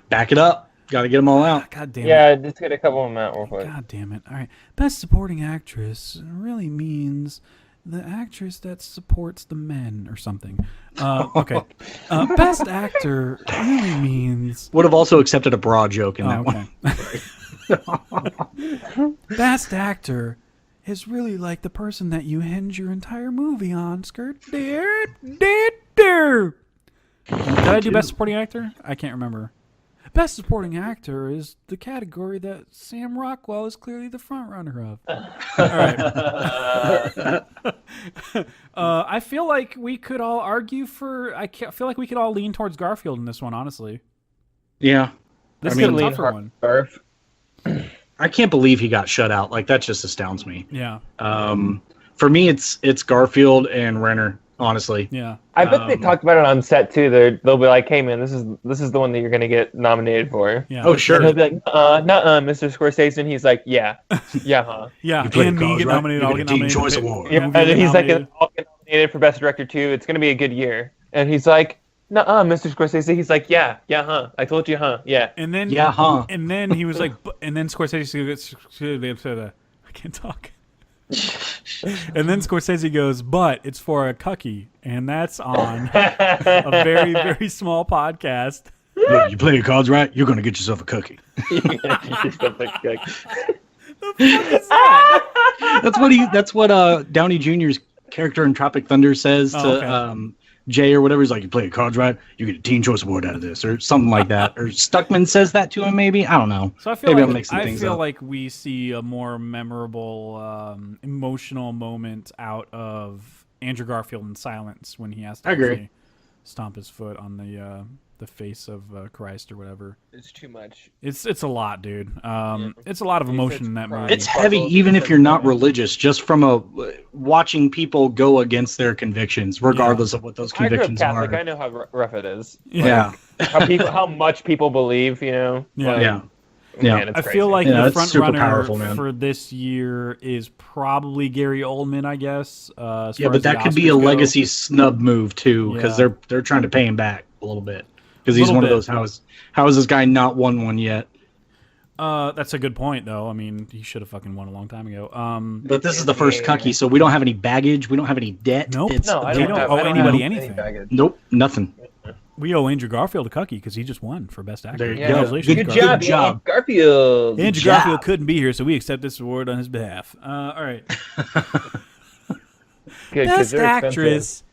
Back it up. Got to get them all out. God damn it. Yeah, just get a couple of them out real quick. God damn it. All right. Best supporting actress really means the actress that supports the men or something. Okay. Best actor really means... Would have also accepted a bra joke in that one. Best actor is really like the person that you hinge your entire movie on. Skirt. Did I do best supporting actor? I can't remember. Best supporting actor is the category that Sam Rockwell is clearly the front runner of. All right. I feel like we could all argue for... I feel like we could all lean towards Garfield in this one, honestly. Yeah. This is a tougher one. I can't believe he got shut out. Like, that just astounds me. Yeah. For me, it's Garfield and Renner. Honestly, yeah. I bet they talked about it on set too. They'll be like, "Hey, man, this is the one that you're gonna get nominated for." Yeah. Oh, sure. And he'll be like, "Nuh-uh, Mr. Scorsese." And he's like, "Yeah, huh." Yeah. And me get nominated. I'll get nominated. Choice Award. Yeah. And then he's like, "I'll get nominated for Best Director too. It's gonna be a good year." And he's like, "Nuh-uh, Mr. Scorsese." He's like, "Yeah, huh. I told you, huh. Yeah." And then And then he was like, and then Scorsese gets, I can't talk. And then Scorsese goes, but it's for a Cucky, and that's on a very, very small podcast. Look, you play your cards right, you're going to get yourself a cookie. The fuck is that? That's what Downey Jr.'s character in Tropic Thunder says to Jay or whatever. He's like, you play your cards right, you get a Teen Choice Award out of this, or something like that. Or Stuckman says that to him, maybe. I don't know. So I feel like we see a more memorable, emotional moment out of Andrew Garfield in Silence when he has to stomp his foot on the face of Christ or whatever. It's too much. It's a lot, dude. It's a lot of emotion in that movie. It's heavy, even if you're not religious. Just from watching people go against their convictions, regardless of what those convictions I grew up Catholic. are. I know how rough it is. Yeah, how much people believe, you know. Yeah. Man, I feel like the front runner powerful, for this year is probably Gary Oldman, I guess. But that could be a legacy snub move too, because they're trying to pay him back a little bit. Because he's one of those. How has this guy not won one yet? That's a good point, though. I mean, he should have fucking won a long time ago. But this is the first Cucky, so we don't have any baggage. We don't have any debt. Nope. I don't owe anybody anything. Nope, nothing. We owe Andrew Garfield a Cucky because he just won for Best Actor. There you go. Congratulations, Good job, Garfield. Andrew Garfield couldn't be here, so we accept this award on his behalf. All right. Best Actress.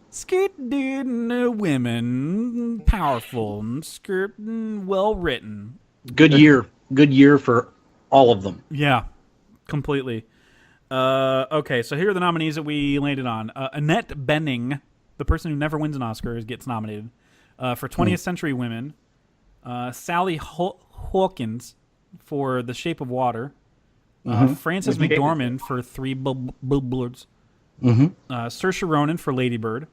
Skirting women, powerful, well written. Good year for all of them. Yeah, completely. Okay, so here are the nominees that we landed on. Annette Bening, the person who never wins an Oscar, gets nominated for 20th Century Women. Sally Hawkins for The Shape of Water. Frances McDormand for Three Billboards. Saoirse Ronan for Lady Bird.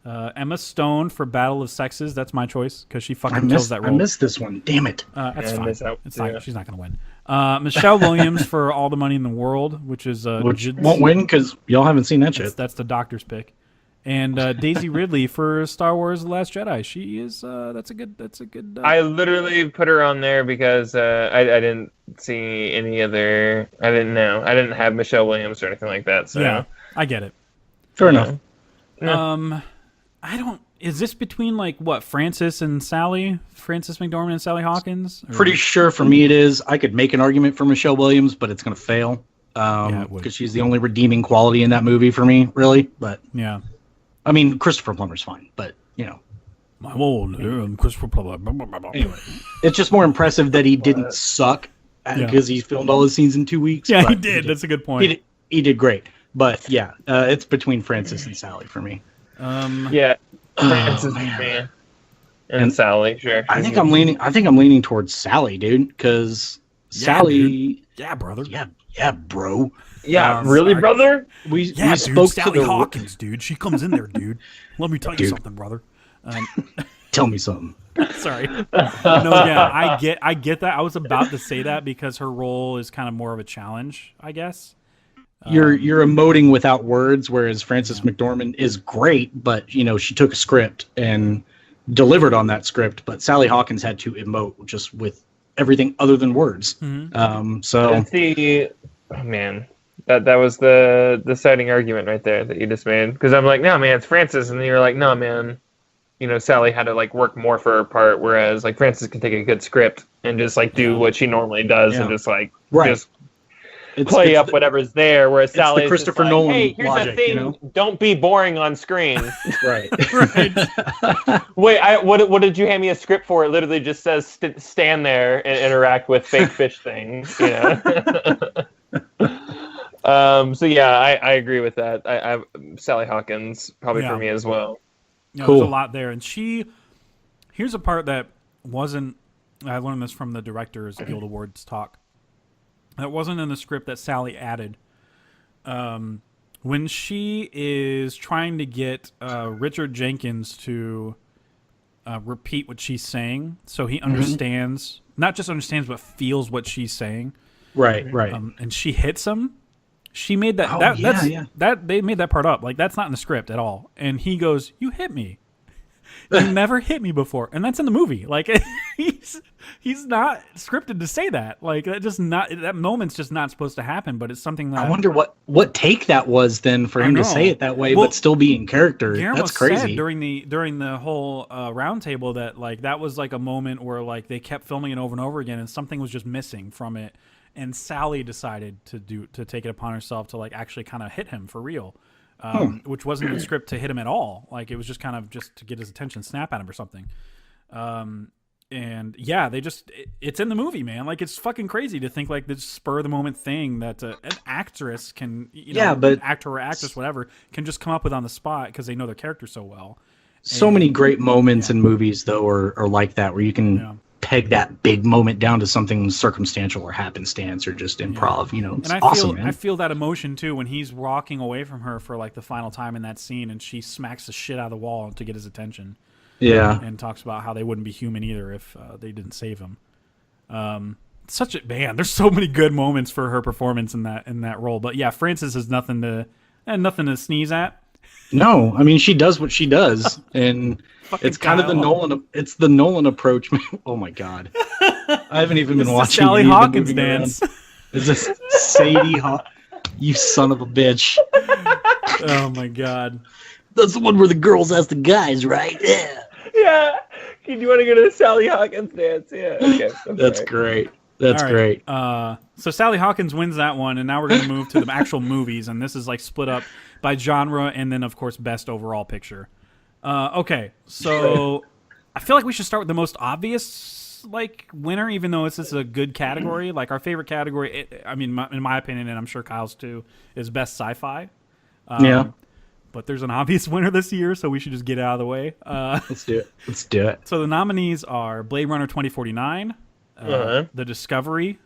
Emma Stone for Battle of Sexes. That's my choice because she fucking kills that role. I missed this one. Damn it. That's fine. It's not, she's not going to win. Michelle Williams for All the Money in the World, which won't win because y'all haven't seen that shit. That's the doctor's pick. And Daisy Ridley for Star Wars: The Last Jedi. She is. That's a good. I literally put her on there because I didn't see any other. I didn't know. I didn't have Michelle Williams or anything like that. So yeah, I get it. Fair enough. I don't. Is this between Frances and Sally? Frances McDormand and Sally Hawkins? Or? Pretty sure for me it is. I could make an argument for Michelle Williams, but it's going to fail because she's the only redeeming quality in that movie for me, really. But yeah, I mean Christopher Plummer's fine, but my old Christopher Plummer. Anyway, it's just more impressive that he didn't suck because he filmed all his scenes in 2 weeks. Yeah, he did. That's a good point. He did great, but yeah, it's between Frances and Sally for me. Frances man. And Sally, sure. I think I'm leaning towards Sally, dude, because Sally. Dude. Yeah, brother. Yeah, bro. Yeah, really, brother. We dude, spoke Sally to Hawkins, dude. She comes in there, dude. Let me tell you something, brother. Tell me something. Sorry. No, yeah, I get that. I was about to say that because her role is kind of more of a challenge, I guess. You're emoting without words, whereas Frances McDormand is great, but she took a script and delivered on that script. But Sally Hawkins had to emote just with everything other than words. So man, that was the deciding argument right there that you just made. Because I'm like, no, man, it's Frances, and then you're like, no, man, Sally had to work more for her part, whereas Frances can take a good script and just do what she normally does and just just play up whatever's there, whereas Sally is Christopher just Nolan hey, here's logic, the thing, don't be boring on screen. Right. Wait, what did you hand me a script for? It literally just says stand there and interact with fake fish things. So yeah, I agree with that. I Sally Hawkins probably for me as well. Cool. There's a lot there, and here's a part that wasn't. I learned this from the Directors Guild Awards talk. That wasn't in the script that Sally added. When she is trying to get Richard Jenkins to repeat what she's saying, so he understands, not just understands, but feels what she's saying. Right. And she hits him. She made that. They made that part up. That's not in the script at all. And he goes, "You hit me. You never hit me before," and that's in the movie. He's not scripted to say that. That moment's just not supposed to happen. But it's something that I wonder what take that was then for him to say it that way, but still be in character. Guillermo That's crazy. Said during the whole roundtable that that was a moment where they kept filming it over and over again, and something was just missing from it, and Sally decided to take it upon herself to actually kind of hit him for real. Which wasn't in the script to hit him at all. It was just kind of just to get his attention, snap at him or something. and yeah, it's in the movie, man. Like, it's fucking crazy to think like this spur of the moment thing that an actress can, but actor or actress, whatever, can just come up with on the spot because they know their character so well. So many great moments in movies, though, are like that, where you can peg that big moment down to something circumstantial or happenstance or just improv. It's awesome, man. I feel that emotion too when he's walking away from her for like the final time in that scene, and she smacks the shit out of the wall to get his attention. Yeah, and talks about how they wouldn't be human either if they didn't save him. Such a man. There's so many good moments for her performance in that role. But yeah, Frances is nothing to sneeze at. No, I mean, she does what she does, and it's kind of the Nolan. It's the Nolan approach. Oh my god, I haven't even been watching Sally Hawkins dance. Is this Sadie You son of a bitch! Oh my god, that's the one where the girls ask the guys, right? Yeah. Yeah. Do you want to go to the Sally Hawkins dance? Yeah. Okay. That's great. That's great. So Sally Hawkins wins that one, and now we're going to move to the actual movies, and this is like split up by genre, and then of course best overall picture. Okay, so I feel like we should start with the most obvious winner, even though this is a good category. Like our favorite category, in my opinion, and I'm sure Kyle's too, is best sci-fi. Yeah. But there's an obvious winner this year, so we should just get it out of the way. Let's do it. So the nominees are Blade Runner 2049, The Discovery.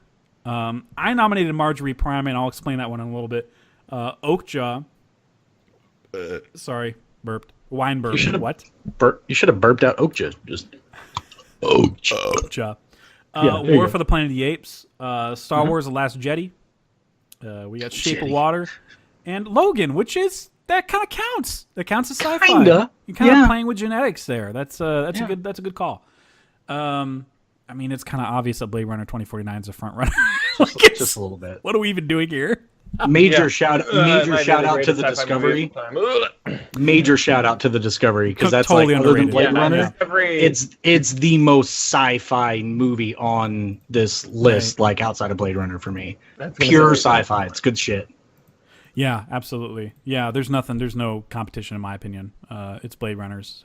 I nominated Marjorie Prime, and I'll explain that one in a little bit. Oakja. Sorry, burped. Wine burp. What? You should have burped out Oakja. Just Oakja. War for the Planet of the Apes. Star Wars: The Last Jedi. We got Shape of Water, and Logan, which is that kind of counts. That counts as sci-fi. You're kind of playing with genetics there. That's a good call. It's kind of obvious that Blade Runner 2049 is a front runner. Just a little bit. What are we even doing here? Major shout out to the Discovery. Major shout out to the Discovery, because that's totally other than underrated. Blade Runner. It's the most sci-fi movie on this list, outside of Blade Runner for me. Pure sci-fi. It's good shit. Yeah, absolutely. Yeah, there's no competition in my opinion. It's Blade Runners.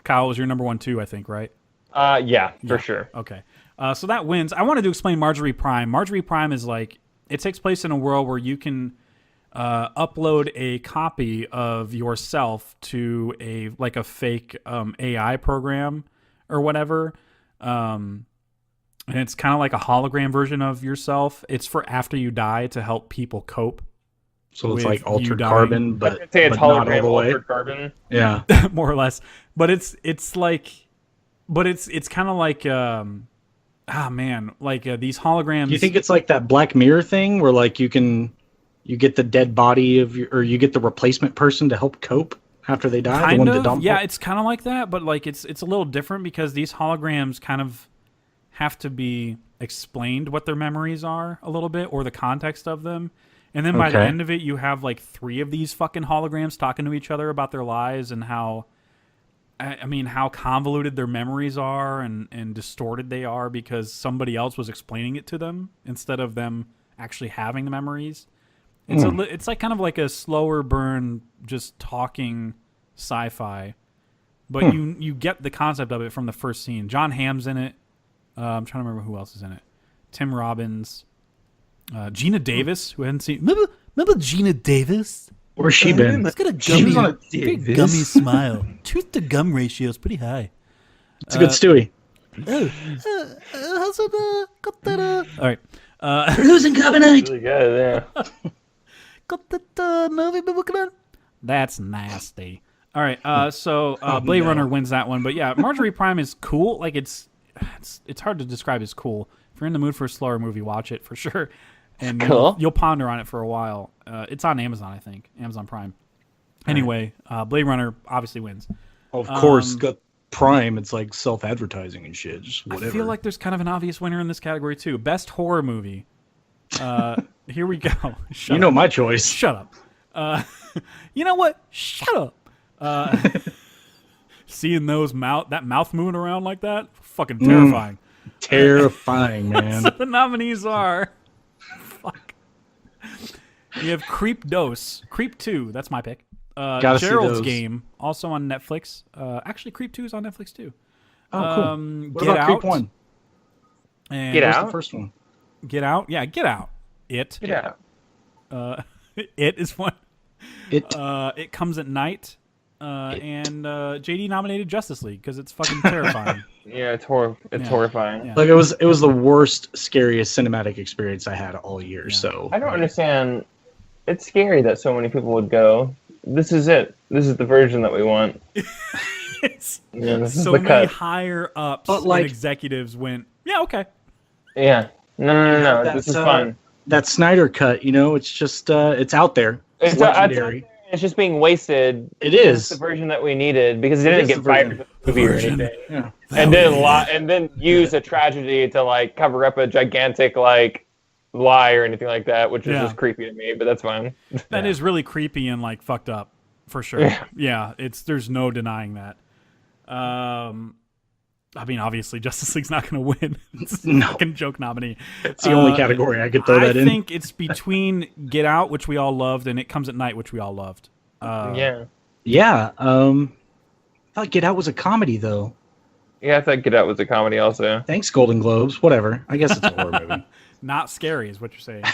Kyle was your number one too, I think, right? Yeah, for sure. Okay. So that wins. I wanted to explain Marjorie Prime. Marjorie Prime is it takes place in a world where you can upload a copy of yourself to a fake AI program or whatever. And it's kind of like a hologram version of yourself. It's for after you die to help people cope. So it's like altered carbon, but say it's not hologram all the way. altered carbon. Yeah. More or less. But it's kind of like these holograms. Do you think it's like that Black Mirror thing where you get the dead body or you get the replacement person to help cope after they die? Kind of. Yeah, it's kind of like that, but it's a little different because these holograms kind of have to be explained what their memories are a little bit or the context of them. And then by the end of it, you have 3 of these fucking holograms talking to each other about their lives and how convoluted their memories are and distorted they are because somebody else was explaining it to them instead of them actually having the memories. It's kind of like a slower burn, just talking sci-fi, but you get the concept of it from the first scene. John Hamm's in it. I'm trying to remember who else is in it. Tim Robbins, Gina Davis, who hadn't seen. Remember Gina Davis? Where's she been? It's got a gummy smile. Tooth to gum ratio is pretty high. It's a good Stewie. How's it? Got that? All right. We're losing covenant. Really good, yeah. Got that movie been working on? That's nasty. All right. So Blade Runner wins that one, but yeah, Marjorie Prime is cool. It's hard to describe as cool. If you're in the mood for a slower movie, watch it for sure. And cool. You'll ponder on it for a while. It's on Amazon, I think. Amazon Prime. Anyway, Blade Runner obviously wins. Of course, got Prime. It's like self-advertising and shit. Just whatever. I feel like there's kind of an obvious winner in this category, too. Best horror movie. Here we go. My choice. Shut up. You know what? Shut up. Seeing that mouth moving around like that, fucking terrifying. Terrifying, man. So the nominees are... You have Creep 2, that's my pick. Gerald's Game, also on Netflix. Actually, Creep 2 is on Netflix too. Oh, cool. What Get about Out. Creep 1? And Get Where's Out? the first one? Get Out. Yeah, Get Out. It. Yeah. It is one. It. It Comes at Night. And JD nominated Justice League because it's fucking terrifying. Yeah, it's horrifying. Yeah. Like it was the worst, scariest cinematic experience I had all year. Yeah. So I don't understand. It's scary that so many people would go. This is it. This is the version that we want. It's This is so the many cut. higher ups But, like- and executives went, yeah, okay. Yeah. No. That's, This is fun. that Snyder cut, it's just it's out there. It's legendary. It's just being wasted. It is. It's the version that we needed because it didn't is get the fired version. for the movie or version. anything. Yeah. And then use a tragedy to like cover up a gigantic like lie or anything like that, which is Yeah. just creepy to me. But that's fine. That is really creepy and like fucked up for sure. Yeah, there's no denying that. I mean, obviously, Justice League's not going to win. It's a fucking joke nominee. It's the only category I could throw that in. I think it's between Get Out, which we all loved, and It Comes at Night, which we all loved. Yeah. Yeah. I thought Get Out was a comedy though. Yeah, I thought Get Out was a comedy also. Thanks, Golden Globes. Whatever. I guess it's a horror movie. Not scary, is what you're saying.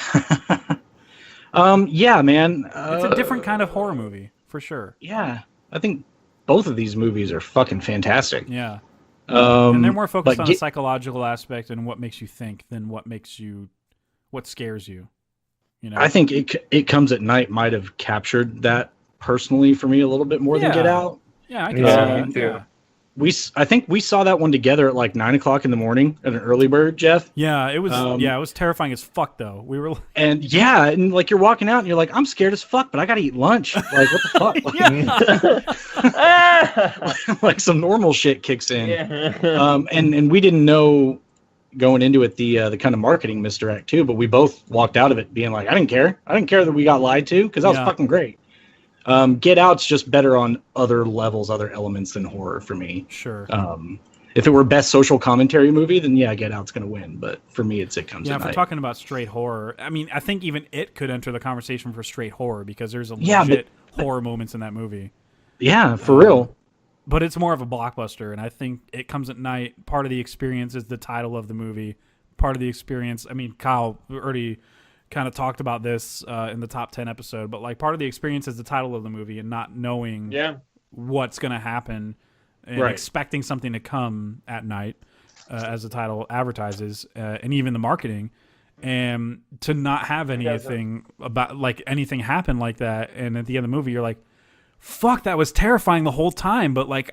Yeah, man. It's a different kind of horror movie, for sure. Yeah, I think both of these movies are fucking fantastic. Yeah. And they're more focused but on the psychological aspect and what makes you think than what scares you. I think it Comes at Night might have captured that personally for me a little bit more than Get Out. Yeah, I can Yeah, see that. me too. Yeah. I think we saw that one together at like 9:00 in the morning at an early bird, Jeff. Yeah, it was. It was terrifying as fuck, though. We were. And like you're walking out and you're like, I'm scared as fuck, but I gotta eat lunch. Like what the fuck? Like some normal shit kicks in. Yeah. And we didn't know going into it the kind of marketing misdirect too, but we both walked out of it being like, I didn't care that we got lied to because that was fucking great. Get Out's just better on other levels, other elements than horror for me. Sure. If it were best social commentary movie, then yeah, Get Out's gonna win. But for me, It Comes at if we're Night. talking about straight horror, I mean, I think even it could enter the conversation for straight horror because there's a legit horror moments in that movie. Yeah, for real. But it's more of a blockbuster, and I think It Comes at Night. Part of the experience is the title of the movie. Part of the experience, I mean, Kyle already kind of talked about this in the top 10 episode, but like part of the experience is the title of the movie and not knowing what's going to happen and expecting something to come at night, as the title advertises, and even the marketing, and to not have anything about like anything happen like that. And at the end of the movie, you're like, fuck, that was terrifying the whole time. But like,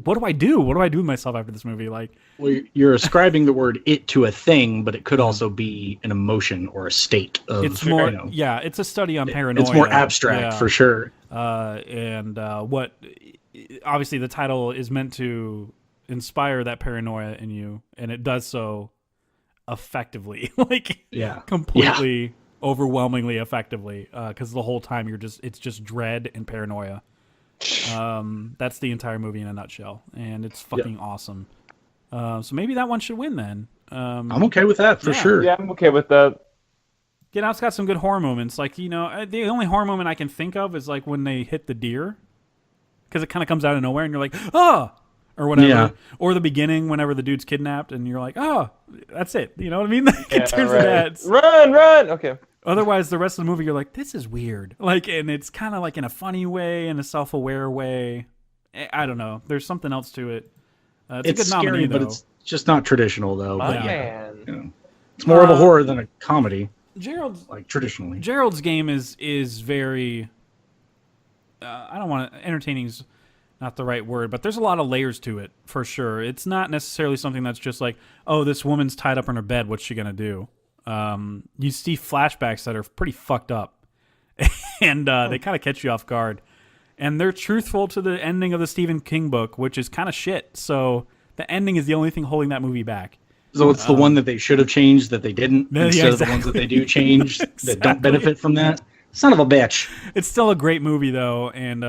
what do I do? What do I do with myself after this movie? Like, well, you're ascribing the word "it" to a thing, but it could also be an emotion or a state of. It's more, it's a study on paranoia. It's more abstract for sure. What obviously the title is meant to inspire that paranoia in you, and it does so effectively, like completely. Overwhelmingly effectively, because the whole time it's just dread and paranoia. That's the entire movie in a nutshell, and it's fucking awesome. So maybe that one should win then. I'm okay with that for sure. Yeah, I'm okay with that. Get Out's got some good horror moments. Like, the only horror moment I can think of is like when they hit the deer, because it kind of comes out of nowhere, and you're like, oh, or whatever. Yeah. Or the beginning, whenever the dude's kidnapped, and you're like, oh, that's it. You know what I mean? It turns into heads. Run! Okay. Otherwise, the rest of the movie, you're like, this is weird. Like, and it's kind of like in a funny way, in a self-aware way. I don't know. There's something else to it. It's a good nominee, scary, but it's just not traditional, though. But it's more of a horror than a comedy. Traditionally. Gerald's Game is very. I don't want to. Entertaining's not the right word, but there's a lot of layers to it for sure. It's not necessarily something that's just like, oh, this woman's tied up in her bed. What's she gonna do? You see flashbacks that are pretty fucked up, and they kind of catch you off guard. And they're truthful to the ending of the Stephen King book, which is kind of shit. So the ending is the only thing holding that movie back. So it's the one that they should have changed that they didn't, instead of the ones that they do change that don't benefit from that. Son of a bitch. It's still a great movie, though, and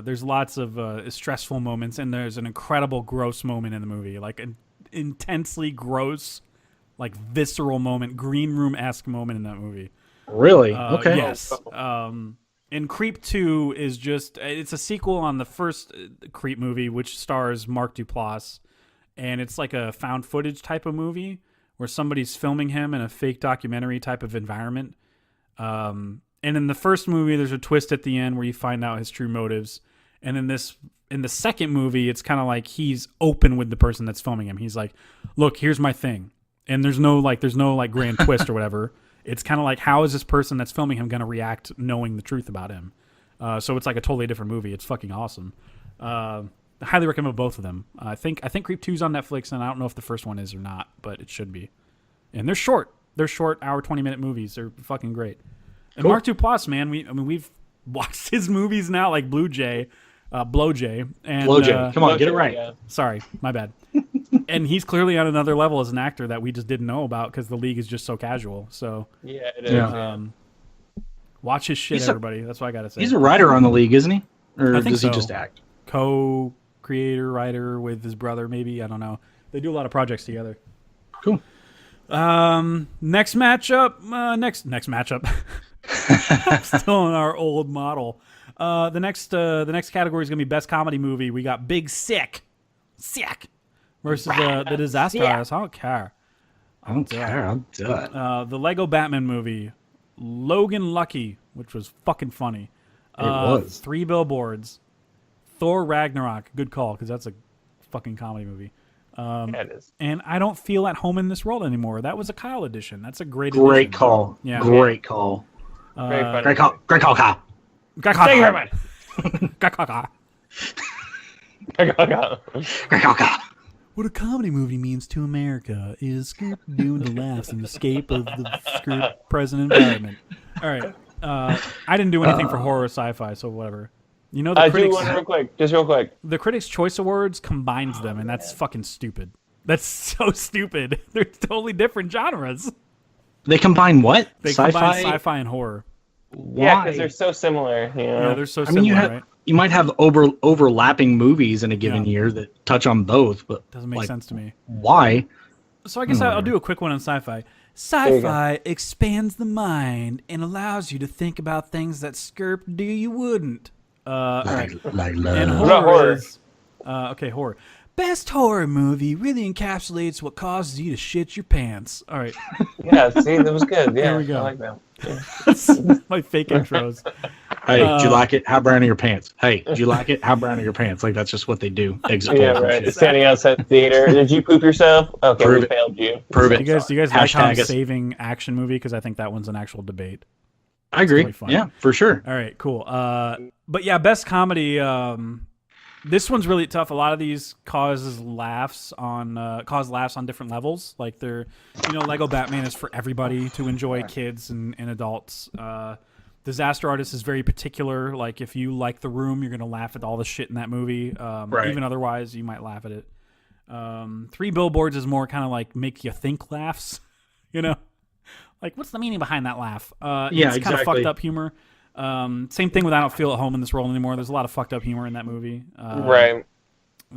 there's lots of stressful moments, and there's an incredible gross moment in the movie, like an intensely gross, like visceral moment, green room-esque moment in that movie. Really? Okay. Yes. And Creep 2 is just, it's a sequel on the first Creep movie, which stars Mark Duplass. and it's like a found footage type of movie where somebody's filming him in a fake documentary type of environment. And in the first movie, there's a twist at the end where you find out his true motives. And in the second movie, it's kind of like he's open with the person that's filming him. He's like, "Look, here's my thing," and there's no grand twist or whatever. It's kind of like, how is this person that's filming him going to react knowing the truth about him? So it's like a totally different movie. It's fucking awesome. I highly recommend both of them. I think Creep 2's on Netflix, and I don't know if the first one is or not, but it should be. And they're short. They're short, hour 20-minute movies. They're fucking great. And cool. Mark Duplass, man, we've watched his movies now, like Blowjay, and Blowjay. Come on, get it right. Yeah. Sorry, my bad. And he's clearly on another level as an actor that we just didn't know about because the league is just so casual. So yeah, it is. Watch his shit, everybody. That's what I gotta say. He's a writer on the league, isn't he? Or I think does so. he just act? Co-creator, writer with his brother, maybe. I don't know. They do a lot of projects together. Cool. Next matchup. Next matchup. Still in our old model. The next category is gonna be best comedy movie. We got Big Sick versus the Disaster Artist. I don't care. I'll do it. The Lego Batman movie, Logan Lucky, which was fucking funny. It was. 3 Billboards, Thor Ragnarok. Good call, because that's a fucking comedy movie. Yeah, it is. And I don't feel at home in this world anymore. That was a Kyle edition. That's a great Great edition. Call. Yeah. Great call. Very funny. Great call, Kyle. Thank you very much. Great call. What a comedy movie means to America is Scoop doing the laughs and escape of the Screw present environment. All right. I didn't do anything for horror or sci-fi, so whatever. You know, the critics. Do one real quick. Just real quick. The Critics' Choice Awards combines them, and that's fucking stupid. That's so stupid. They're totally different genres. They combine what? They combine sci-fi and horror. Why? Yeah, because they're so similar. You know? Yeah, they're so similar, right? You might have overlapping movies in a given year that touch on both, but doesn't make sense to me. Why? So I guess I'll do a quick one on sci-fi. Sci-fi expands the mind and allows you to think about things that Skirp do you wouldn't. Like love. And horror is, horror. Best horror movie really encapsulates what causes you to shit your pants. All right. Yeah, see, that was good. Yeah, There we go. I like that. Yeah. My fake intros. Hey, did you like it? How brown are your pants? Hey, did you like it? How brown are your pants? Like, that's just what they do. Exit Yeah, polls and right. shit. Standing outside the theater. Did you poop yourself? Okay, Prove we it. failed you. Prove Do it. you guys like how I'm Hashtag us. saving action movie? Because I think that one's an actual debate. I agree. really fun. Yeah, for sure. All right, cool. But yeah, best comedy. This one's really tough. A lot of these cause laughs on different levels. Like they're, Lego Batman is for everybody to enjoy, kids and adults. Disaster Artist is very particular. Like if you like The Room, you're gonna laugh at all the shit in that movie. Right. Even otherwise, you might laugh at it. 3 Billboards is more kind of like make you think laughs. Like what's the meaning behind that laugh? Yeah, it's kind of exactly. fucked up humor. Same thing with I Don't Feel at Home in This World Anymore. There's a lot of fucked up humor in that movie. Right.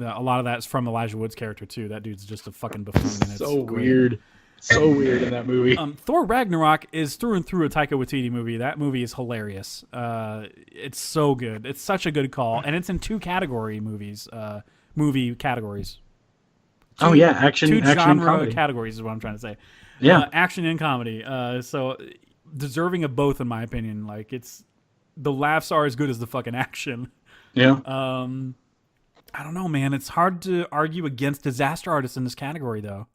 A lot of that's from Elijah Wood's character too. That dude's just a fucking buffoon. And it's So great. weird. So weird in that movie. Thor Ragnarok is through and through a Taika Waititi movie. That movie is hilarious. It's so good. It's such a good call, and it's in 2 movie categories. Action, Two action and genre comedy. categories is what I'm trying to say. Yeah. Action and comedy. So deserving of both, in my opinion. Like the laughs are as good as the fucking action. Yeah. I don't know, man. It's hard to argue against Disaster Artist in this category, though.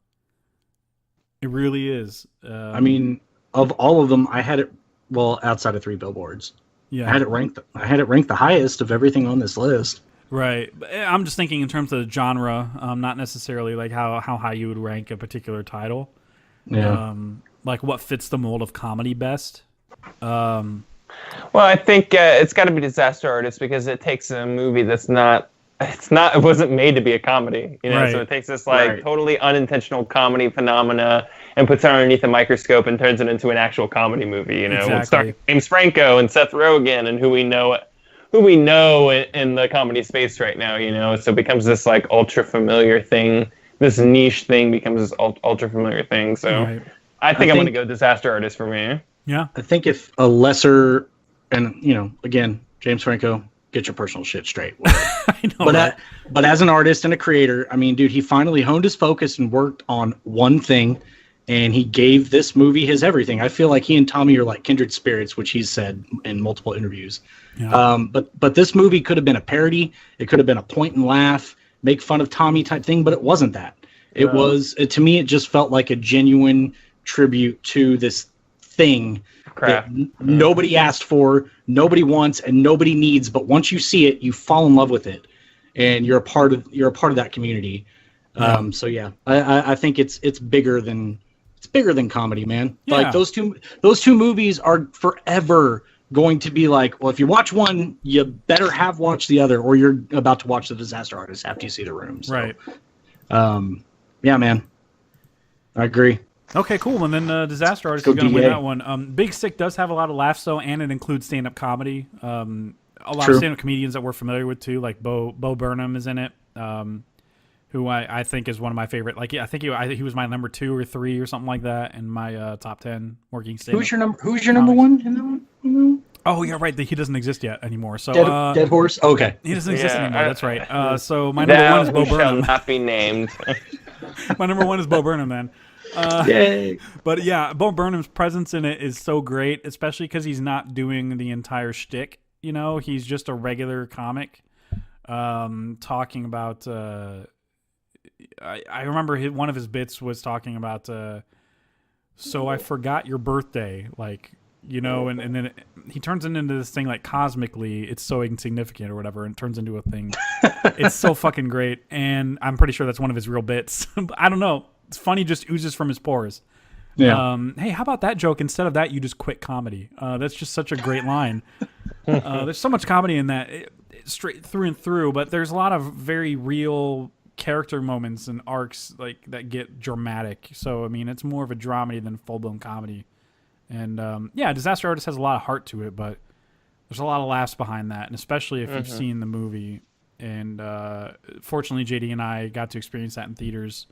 It really is. I mean, of all of them, I had it outside of 3 Billboards. Yeah, I had it ranked the highest of everything on this list. right. But I'm just thinking in terms of the genre, not necessarily like how high you would rank a particular title. Yeah. Like what fits the mold of comedy best. Well, I think it's got to be Disaster Artist because it takes a movie that's not. It wasn't made to be a comedy, Right. So it takes this Right. totally unintentional comedy phenomena and puts it underneath a microscope and turns it into an actual comedy movie. Exactly. With starring James Franco and Seth Rogen and who we know in the comedy space right now. So it becomes this like ultra familiar thing. This niche thing becomes this ultra familiar thing. So Right. I think I'm going to go Disaster Artist for me. Yeah. I think if a lesser, and again, James Franco, get your personal shit straight. I know, but as an artist and a creator, I mean, dude, he finally honed his focus and worked on one thing, and he gave this movie his everything. I feel like he and Tommy are like kindred spirits, which he's said in multiple interviews. Yeah. But this movie could have been a parody. It could have been a point and laugh, make fun of Tommy type thing, but it wasn't that. It was, to me, it just felt like a genuine tribute to this thing that nobody asked for, nobody wants, and nobody needs. But once you see it, you fall in love with it, and you're a part of that community. Yeah. So yeah, I think it's bigger than comedy, man. Yeah. Like those two movies are forever going to be like, well, if you watch one, you better have watched the other, or you're about to watch The Disaster Artist after you see The Room. So, right. Yeah, man. I agree. Okay, cool. And then Disaster Artist is going to win that one. Big Sick does have a lot of laughs, though, and it includes stand-up comedy. A lot of stand-up comedians that we're familiar with, too, like Bo Burnham is in it, who I think is one of my favorite. Like, I think he was my number 2 or 3 or something like that in my top 10 working stand-up. Who's your number 1 in that one? Oh, yeah, right. He doesn't exist yet anymore. So Dead Horse? Okay. He doesn't exist anymore. That's right. So my number 1 is Bo Burnham. Shall not be named. My number 1 is Bo Burnham, then. Yay. But yeah, Bo Burnham's presence in it is so great, especially because he's not doing the entire shtick. You know, he's just a regular comic talking about. I remember one of his bits was talking about. So I forgot your birthday, like, you know, and then he turns it into this thing like cosmically, it's so insignificant or whatever, and turns into a thing. It's so fucking great, and I'm pretty sure that's one of his real bits. I don't know. It's funny, just oozes from his pores. Yeah. Hey, how about that joke? Instead of that, you just quit comedy. That's just such a great line. There's so much comedy in that, straight through and through. But there's a lot of very real character moments and arcs like that get dramatic. So I mean, it's more of a dramedy than full blown comedy. And yeah, Disaster Artist has a lot of heart to it, but there's a lot of laughs behind that, and especially if you've seen the movie. And fortunately, JD and I got to experience that in theaters.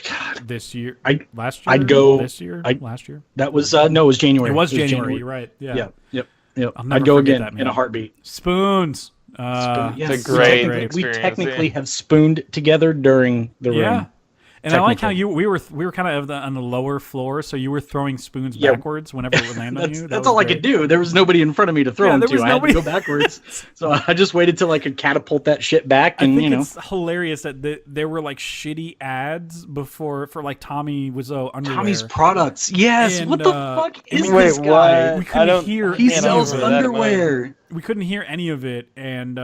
God, this year, last year, I'd go this year, last year. That was no, it was January. It was January. You're right. Yeah. Yep. I'd go again that, in a heartbeat. Spoons. Yes. It's a great experience. We technically have spooned together during the room. Yeah. And I like how we were kind of on the lower floor, so you were throwing spoons backwards whenever it would land on you. That's all I could do. There was nobody in front of me to throw them to. I had to go backwards. So I just waited till I could catapult that shit back. And I think it's hilarious that there were like shitty ads before for like Tommy Wiseau underwear. Tommy's products. Yes. And, what the fuck is this guy? What? We couldn't hear. He sells underwear. We couldn't hear any of it, and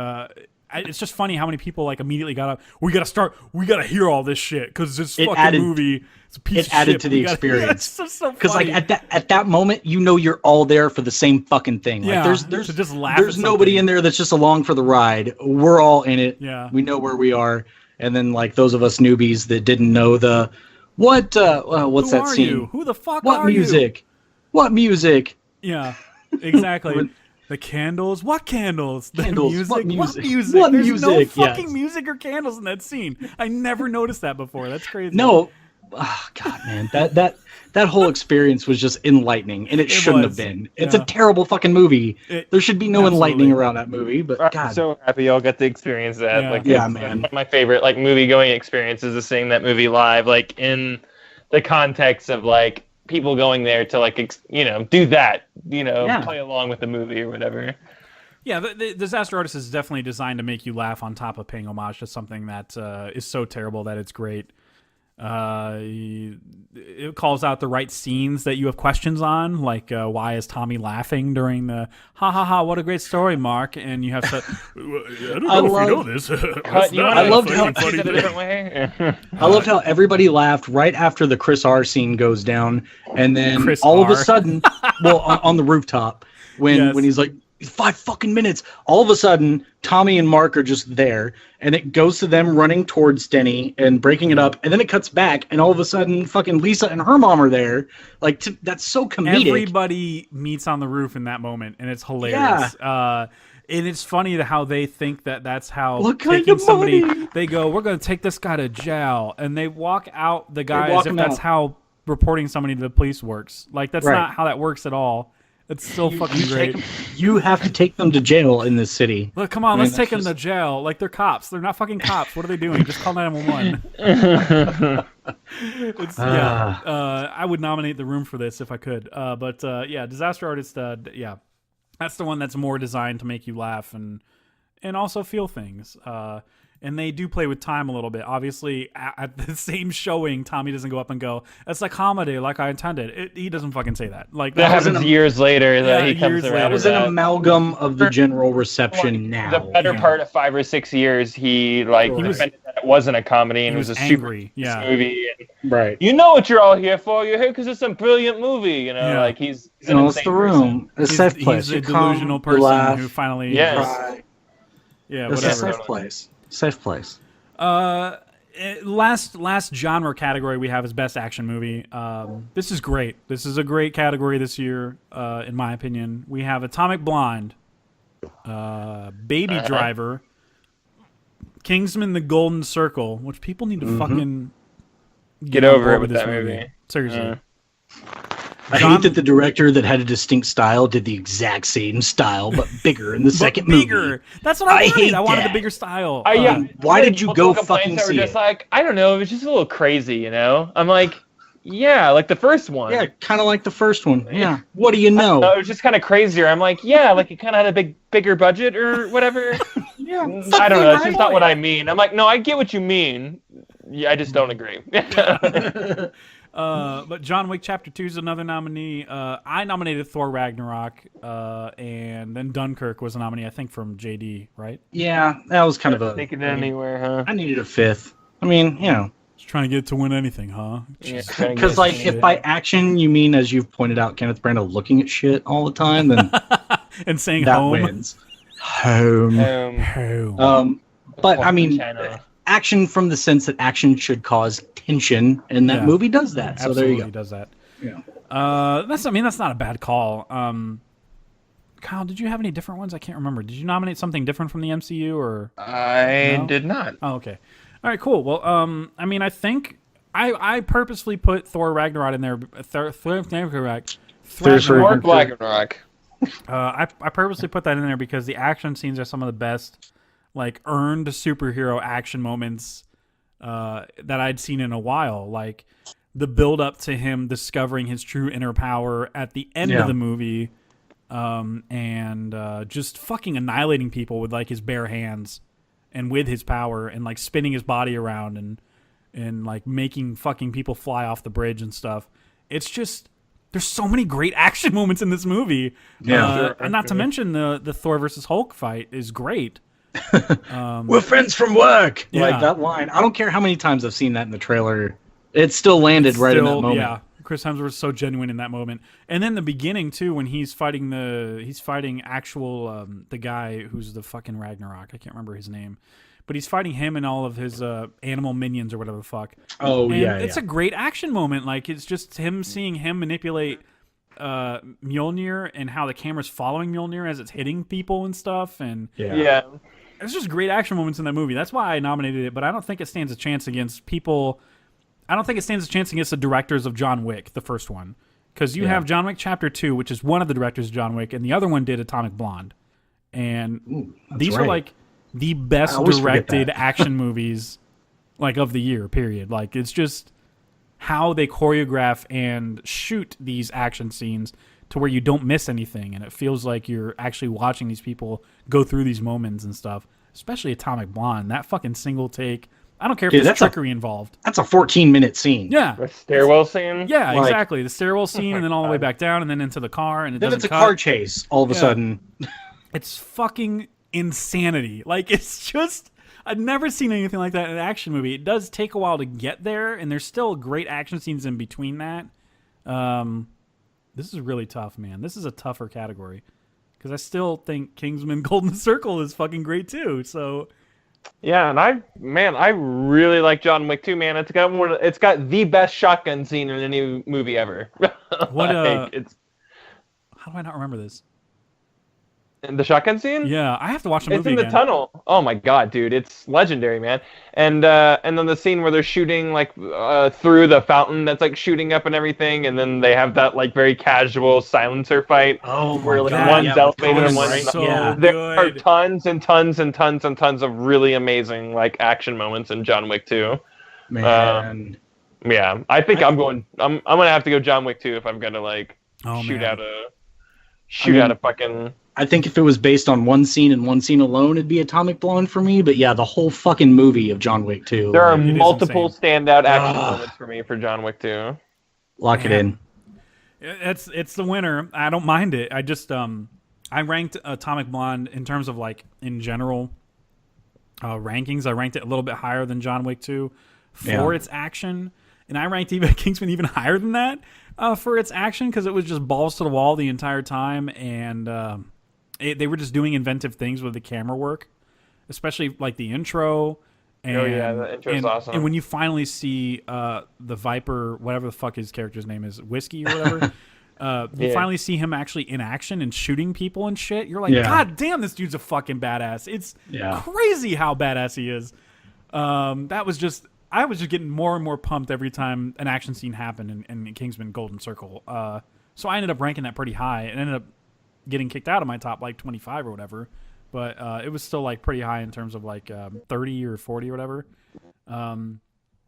it's just funny how many people like immediately got up. We gotta hear all this shit because this fucking movie is a piece of shit. It added to the experience. So because like at that moment, you know you're all there for the same fucking thing. Yeah, like there's nobody in there that's just along for the ride. We're all in it. Yeah, we know where we are. And then like those of us newbies that didn't know what's that scene? You? Who the fuck what are music? You? What music? Yeah, exactly. The candles? What candles? The music? What music? What music? There's no fucking music or candles in that scene. I never noticed that before. That's crazy. No. Oh, God, man. That whole experience was just enlightening, and it shouldn't have been. It's a terrible fucking movie. There should be no enlightening around that movie, but God. I'm so happy y'all got to experience that. Yeah. Like, man. One of my favorite like movie-going experiences is seeing that movie live, like in the context of like people going there to like do that, play along with the movie or whatever. Yeah, the Disaster Artist is definitely designed to make you laugh on top of paying homage to something that is so terrible that it's great. It calls out the right scenes that you have questions on, like why is Tommy laughing during the ha ha ha, what a great story, Mark, and you have to I don't know if you know this. I loved how everybody laughed right after the Chris R scene goes down, and then of a sudden on the rooftop when he's like 5 fucking minutes. All of a sudden, Tommy and Mark are just there, and it goes to them running towards Denny and breaking it up, and then it cuts back, and all of a sudden, fucking Lisa and her mom are there. Like, that's so comedic. Everybody meets on the roof in that moment, and it's hilarious. Yeah. And it's funny how they think that's how taking somebody. They go, "We're going to take this guy to jail," and they walk out the guy as if that's how reporting somebody to the police works. Like, that's not how that works at all. It's so fucking great. You have to take them to jail in this city. Look, come on, let's take them to jail. Like, they're cops. They're not fucking cops. What are they doing? Just call 911. I would nominate The Room for this if I could. But Disaster Artist, that's the one that's more designed to make you laugh and also feel things. And they do play with time a little bit. Obviously, at the same showing, Tommy doesn't go up and go, "It's a comedy, like I intended." He doesn't fucking say that. Like that happens years later. That he comes around. It was an amalgam of the general reception. Now the better part of 5 or 6 years, he defended that it wasn't a comedy and it was a angry. super movie. And, right. You know what you're all here for? You're here because it's a brilliant movie. You know, like he's an it's The Room. It's a safe place. He's a delusional person who finally. Yes. Yeah. It's whatever. a safe place. Safe place. Last genre category we have is best action movie. This is great. This is a great category this year, in my opinion. We have Atomic Blonde, Baby Driver, Kingsman: The Golden Circle, which people need to fucking get over it with that movie. Seriously. I hate that the director that had a distinct style did the exact same style, but bigger in the second movie. That's what I wanted. I wanted the bigger style. Why did you go fucking see it? Like, I don't know. It was just a little crazy, you know? I'm like, yeah, like the first one. Yeah, kind of like the first one. Yeah. What do you know? It was just kind of crazier. I'm like, yeah, like it kind of had a bigger budget or whatever. Yeah. I don't know. That's just not what I mean. I'm like, no, I get what you mean. Yeah, I just don't agree. But John Wick Chapter 2 is another nominee. I nominated Thor Ragnarok, and then Dunkirk was a nominee, I think, from JD, right? Yeah, that was kind of a... Take it anywhere, huh? I needed a fifth. I mean, you know. Just trying to get to win anything, huh? Because, like, if by action you mean, as you've pointed out, Kenneth Branagh looking at shit all the time, then... and saying that home. Wins. Home. But, I mean... Action from the sense that action should cause tension, and that movie does that. So there you go. Does that. Yeah. That's not a bad call. Kyle, did you have any different ones? I can't remember. Did you nominate something different from the MCU or? I did not. Oh, okay. All right, cool. Well, I mean, I think I purposely put Thor Ragnarok in there. Thor Ragnarok. I purposely put that in there because the action scenes are some of the best, like, earned superhero action moments that I'd seen in a while. Like the build up to him discovering his true inner power at the end of the movie, and just fucking annihilating people with like his bare hands and with his power, and like spinning his body around and like making fucking people fly off the bridge and stuff. It's just, there's so many great action moments in this movie. And not to mention the Thor versus Hulk fight is great. We're friends from work. Yeah. Like that line. I don't care how many times I've seen that in the trailer. It still landed in that moment. Yeah, Chris Hemsworth's so genuine in that moment. And then the beginning too, when he's fighting actual the guy who's the fucking Ragnarok. I can't remember his name, but he's fighting him and all of his animal minions or whatever the fuck. Oh, and it's a great action moment. Like, it's just him seeing him manipulate Mjolnir and how the camera's following Mjolnir as it's hitting people and stuff. And it's just great action moments in that movie. That's why I nominated it, but I don't think it stands a chance against people. I don't think it stands a chance against the directors of John Wick, the first one. Because you have John Wick Chapter 2, which is one of the directors of John Wick, and the other one did Atomic Blonde. And these are like the best directed action movies like of the year, period. Like, it's just how they choreograph and shoot these action scenes to where you don't miss anything, and it feels like you're actually watching these people go through these moments and stuff. Especially Atomic Blonde, that fucking single take. I don't care if there's trickery involved. That's a 14-minute scene. Yeah. The stairwell scene? Yeah, like, exactly. The stairwell scene, and then all the way back down, and then into the car, and then it's a car chase all of a sudden. It's fucking insanity. Like, it's just... I've never seen anything like that in an action movie. It does take a while to get there, and there's still great action scenes in between that. This is really tough, man. This is a tougher category. Because I still think Kingsman Golden Circle is fucking great, too. So... Yeah, and I really like John Wick 2, man. It's got the best shotgun scene in any movie ever. What? How do I not remember this? The shotgun scene? Yeah, I have to watch the It's movie in the again. tunnel. Oh my god, dude, it's legendary, man. And then the scene where they're shooting like through the fountain that's like shooting up and everything, and then they have that like very casual silencer fight. Oh where my like god! one's Yeah, elevated and with one's Conan, not. so yeah. There are good. tons and tons and tons and tons of really amazing like action moments in John Wick 2. Man. Yeah, I think I'm gonna have to go John Wick 2 if I'm gonna like shoot man. out a fucking. I think if it was based on one scene and one scene alone, it'd be Atomic Blonde for me. But yeah, the whole fucking movie of John Wick 2. There are is multiple insane. standout action moments for me for John Wick 2. Lock it in. It's the winner. I don't mind it. I just I ranked Atomic Blonde in terms of like in general rankings. I ranked it a little bit higher than John Wick 2 for its action, and I ranked even Kingsman even higher than that for its action because it was just balls to the wall the entire time, and they were just doing inventive things with the camera work, especially like the intro. And, the intro's awesome. And when you finally see the Viper, whatever the fuck his character's name is, Whiskey or whatever, you finally see him actually in action and shooting people and shit. You're like, God damn, this dude's a fucking badass. It's crazy how badass he is. I was just getting more and more pumped every time an action scene happened in Kingsman Golden Circle. So I ended up ranking that pretty high and ended up getting kicked out of my top like 25 or whatever. But it was still like pretty high in terms of like 30 or 40 or whatever.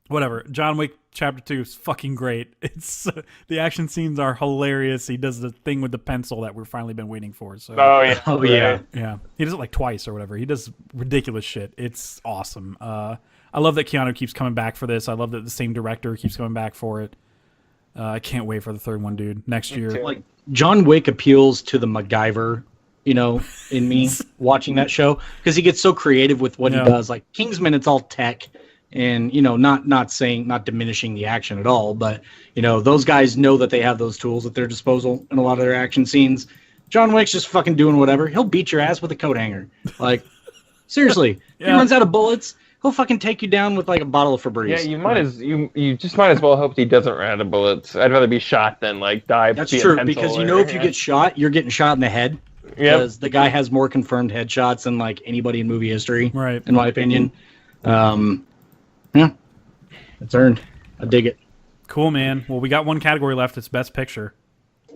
Whatever. John Wick Chapter 2 is fucking great. It's the action scenes are hilarious. He does the thing with the pencil that we've finally been waiting for. So yeah. He does it like twice or whatever. He does ridiculous shit. It's awesome. I love that Keanu keeps coming back for this. I love that the same director keeps coming back for it. I can't wait for the third one, dude. Next year. Like John Wick appeals to the MacGyver, in me watching that show because he gets so creative with what he does. Like Kingsman, it's all tech, and not diminishing the action at all, but those guys know that they have those tools at their disposal in a lot of their action scenes. John Wick's just fucking doing whatever. He'll beat your ass with a coat hanger. Like seriously, if he runs out of bullets, he'll fucking take you down with like a bottle of Febreze. Yeah, you just might as well hope he doesn't run out of bullets. I'd rather be shot than like die. That's true because if you get shot, you're getting shot in the head. Because the guy has more confirmed headshots than like anybody in movie history, right? In my opinion, it's earned. I dig it. Cool, man. Well, we got one category left. It's Best Picture.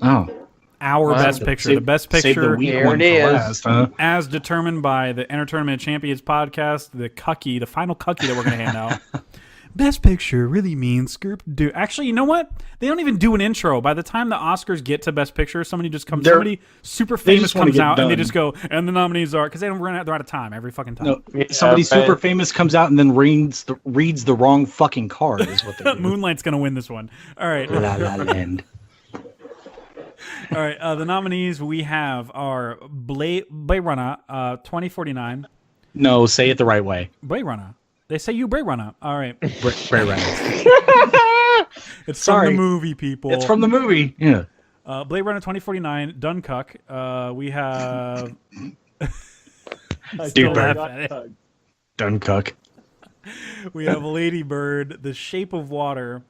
Oh, our Best Picture. The Best Picture. Here it is. Last, huh? As determined by the Entertainment Champions podcast, the Cucky, the final Cucky that we're going to hand out. Best Picture really means Actually, you know what? They don't even do an intro. By the time the Oscars get to Best Picture, somebody super famous comes out and they just go, and the nominees are, because they're out of time every fucking time. No, somebody super famous comes out and then reads the wrong fucking card is what they do. Moonlight's going to win this one. All right. La La Land. All right. The nominees we have are Blade Runner 2049. No, say it the right way. Blade Runner. They say you Blade Runner. All right. Blade Runner. It's from the movie, people. It's from the movie. Yeah. Blade Runner 2049, Dunkirk. We have... Dunkirk. We have Lady Bird, The Shape of Water,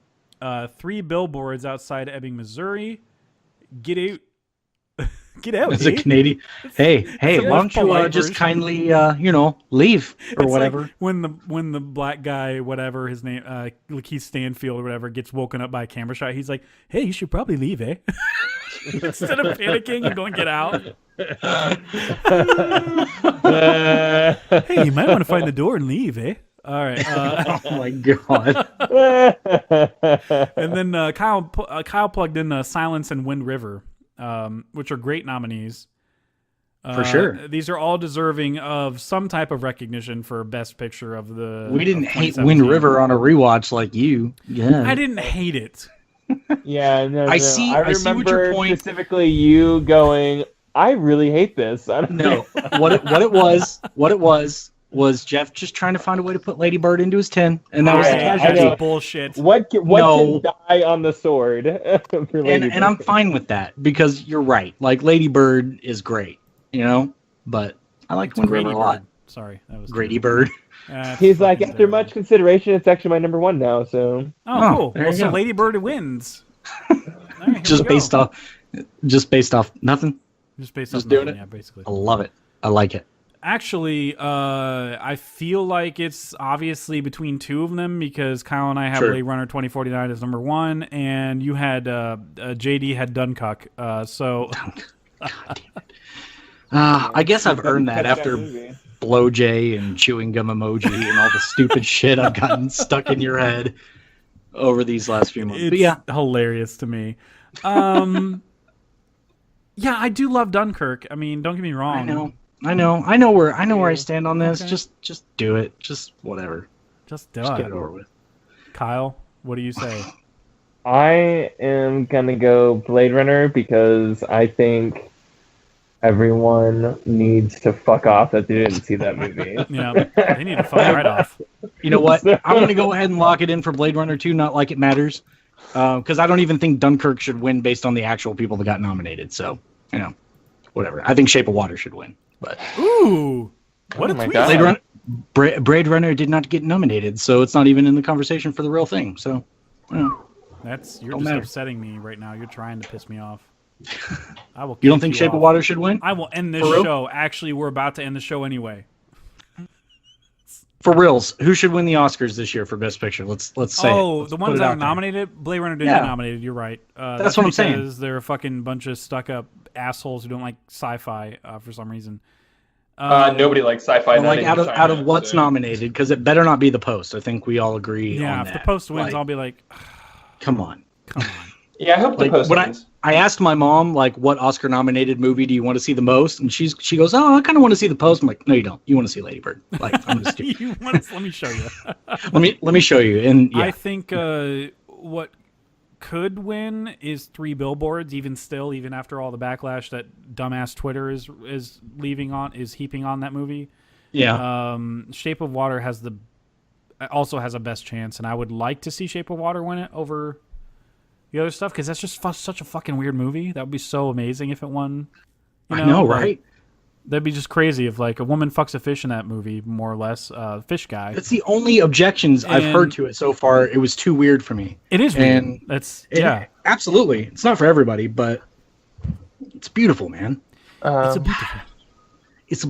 3 Billboards Outside Ebbing, Missouri, Get Out. Get out. It's a Canadian. Hey, why don't you just kindly, leave or whatever? Like when the black guy, whatever his name, Lakeith Stanfield or whatever, gets woken up by a camera shot, he's like, "Hey, you should probably leave, eh?" Instead of panicking and going, "Get out." Hey, you might want to find the door and leave, eh? All right. Oh my god. And then Kyle plugged in Silence and Wind River. Which are great nominees. For sure. These are all deserving of some type of recognition for Best Picture of the... We didn't hate Wind River on a rewatch like you. Yeah. I didn't hate it. Yeah, no. I see what your point... Specifically you going, I really hate this. I don't know. What it was Jeff just trying to find a way to put Lady Bird into his tin, and that was the casualty. Bullshit. What can die on the sword? And I'm fine with that because you're right. Like Lady Bird is great, but I like Wind River a lot. Sorry, that was Grady Bird. He's like, after much consideration, it's actually my number one now. So cool. Well, so Lady Bird wins. Right, just based off nothing. Just based Just off doing nothing, it? yeah, basically. I love it. I like it. Actually, I feel like it's obviously between two of them because Kyle and I have Sure. Blade Runner 2049 as number one, and you had JD had Dunkirk. So God damn it. I guess I've earned that after Blow J and chewing gum emoji and all the stupid shit I've gotten stuck in your head over these last few months. it's But yeah, hilarious to me. Yeah, I do love Dunkirk. I mean, don't get me wrong. I know where I stand on this. Okay. Just do it. Just whatever. Just do Just it. get it over with. Kyle, what do you say? I am gonna go Blade Runner because I think everyone needs to fuck off that they didn't see that movie. Yeah, they need to fuck right off. You know what? I'm going to go ahead and lock it in for Blade Runner 2, Not Like It Matters. Because I don't even think Dunkirk should win based on the actual people that got nominated. So, whatever. I think Shape of Water should win. But Ooh, what a my tweet! God. Blade Runner did not get nominated, so it's not even in the conversation for the real thing. So, You're Don't just matter. upsetting me right now. You're trying to piss me off. I will. you don't kick think Shape off. of Water should win? I will end this For real? show. Actually, we're about to end the show anyway. For reals, who should win the Oscars this year for Best Picture? Let's say. Oh, the ones that are nominated. nominated. Blade Runner didn't Yeah. get nominated. You're right. That's what I'm saying. Because they're a fucking bunch of stuck-up assholes who don't like sci-fi for some reason. Nobody likes sci-fi. Like out of what's nominated, because it better not be The Post. I think we all agree. Yeah, on if that. the Post wins, Like, I'll be like, come on. come on. Yeah, I hope the Like Post when wins. I asked my mom like what Oscar nominated movie do you want to see the most, and she goes, oh, I kind of want to see The Post. I'm like, no, you don't. You want to see Lady Bird. Like I'm just Let me show you. let me show you. And yeah, I think what could win is 3 Billboards. Even after all the backlash that dumbass Twitter is heaping on that movie. yeah. Shape of Water also has a best chance, and I would like to see Shape of Water win it over the other stuff because that's just such a fucking weird movie. That would be so amazing if it won. I know, like, right? That'd be just crazy if like a woman fucks a fish in that movie, more or less. Fish guy. That's the only objections I've heard to it so far. It was too weird for me. It is weird. And absolutely. It's not for everybody, but it's beautiful, man. It's a beautiful.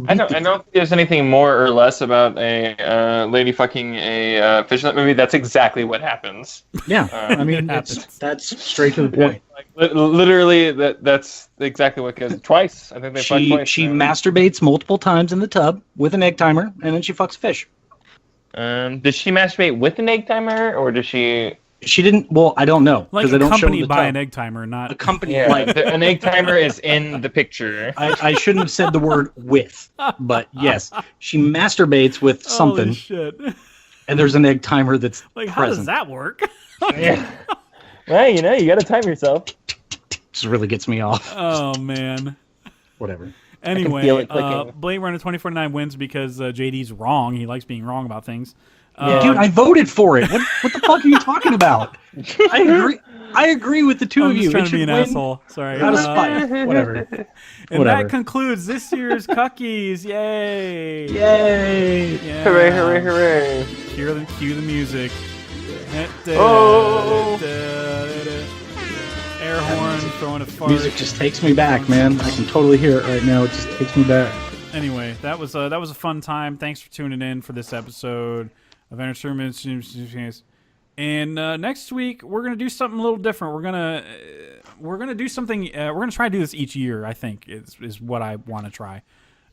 I don't think there's anything more or less about a lady fucking a fish in that movie. That's exactly what happens. Yeah, I mean that's straight to the point. Like literally, that's exactly what goes twice. I think they fuck twice. She masturbates multiple times in the tub with an egg timer, and then she fucks fish. Does she masturbate with an egg timer, or does she? She didn't. Well, I don't know Like they don't show accompanied the by tub. an egg timer, not Accompanied, Yeah, like an egg timer is in the picture. I shouldn't have said the word with, but yes, she masturbates with something, Holy shit. and there's an egg timer that's Like, how does present. that work? Yeah. Well, you got to time yourself. Just really gets me off. Oh man. Whatever. Anyway, feel it clicking. Blade Runner 2049 wins because JD's wrong. He likes being wrong about things. Dude, I voted for it. What the fuck are you talking about? I agree with the two I'm of just you. trying It to be should an win asshole. Sorry. out of spite. Whatever. And Whatever. that concludes this year's Cuckies. Yay! Yay! Yeah. Hooray! Hooray! Hooray! Cue the music. Oh. Air horn, throwing a fart. Music just takes me back, man. I can totally hear it right now. It just takes me back. Anyway, that was a fun time. Thanks for tuning in for this episode of Entertainment. And next week we're gonna do something a little different. We're gonna do something. We're gonna try to do this each year. I think is what I want to try.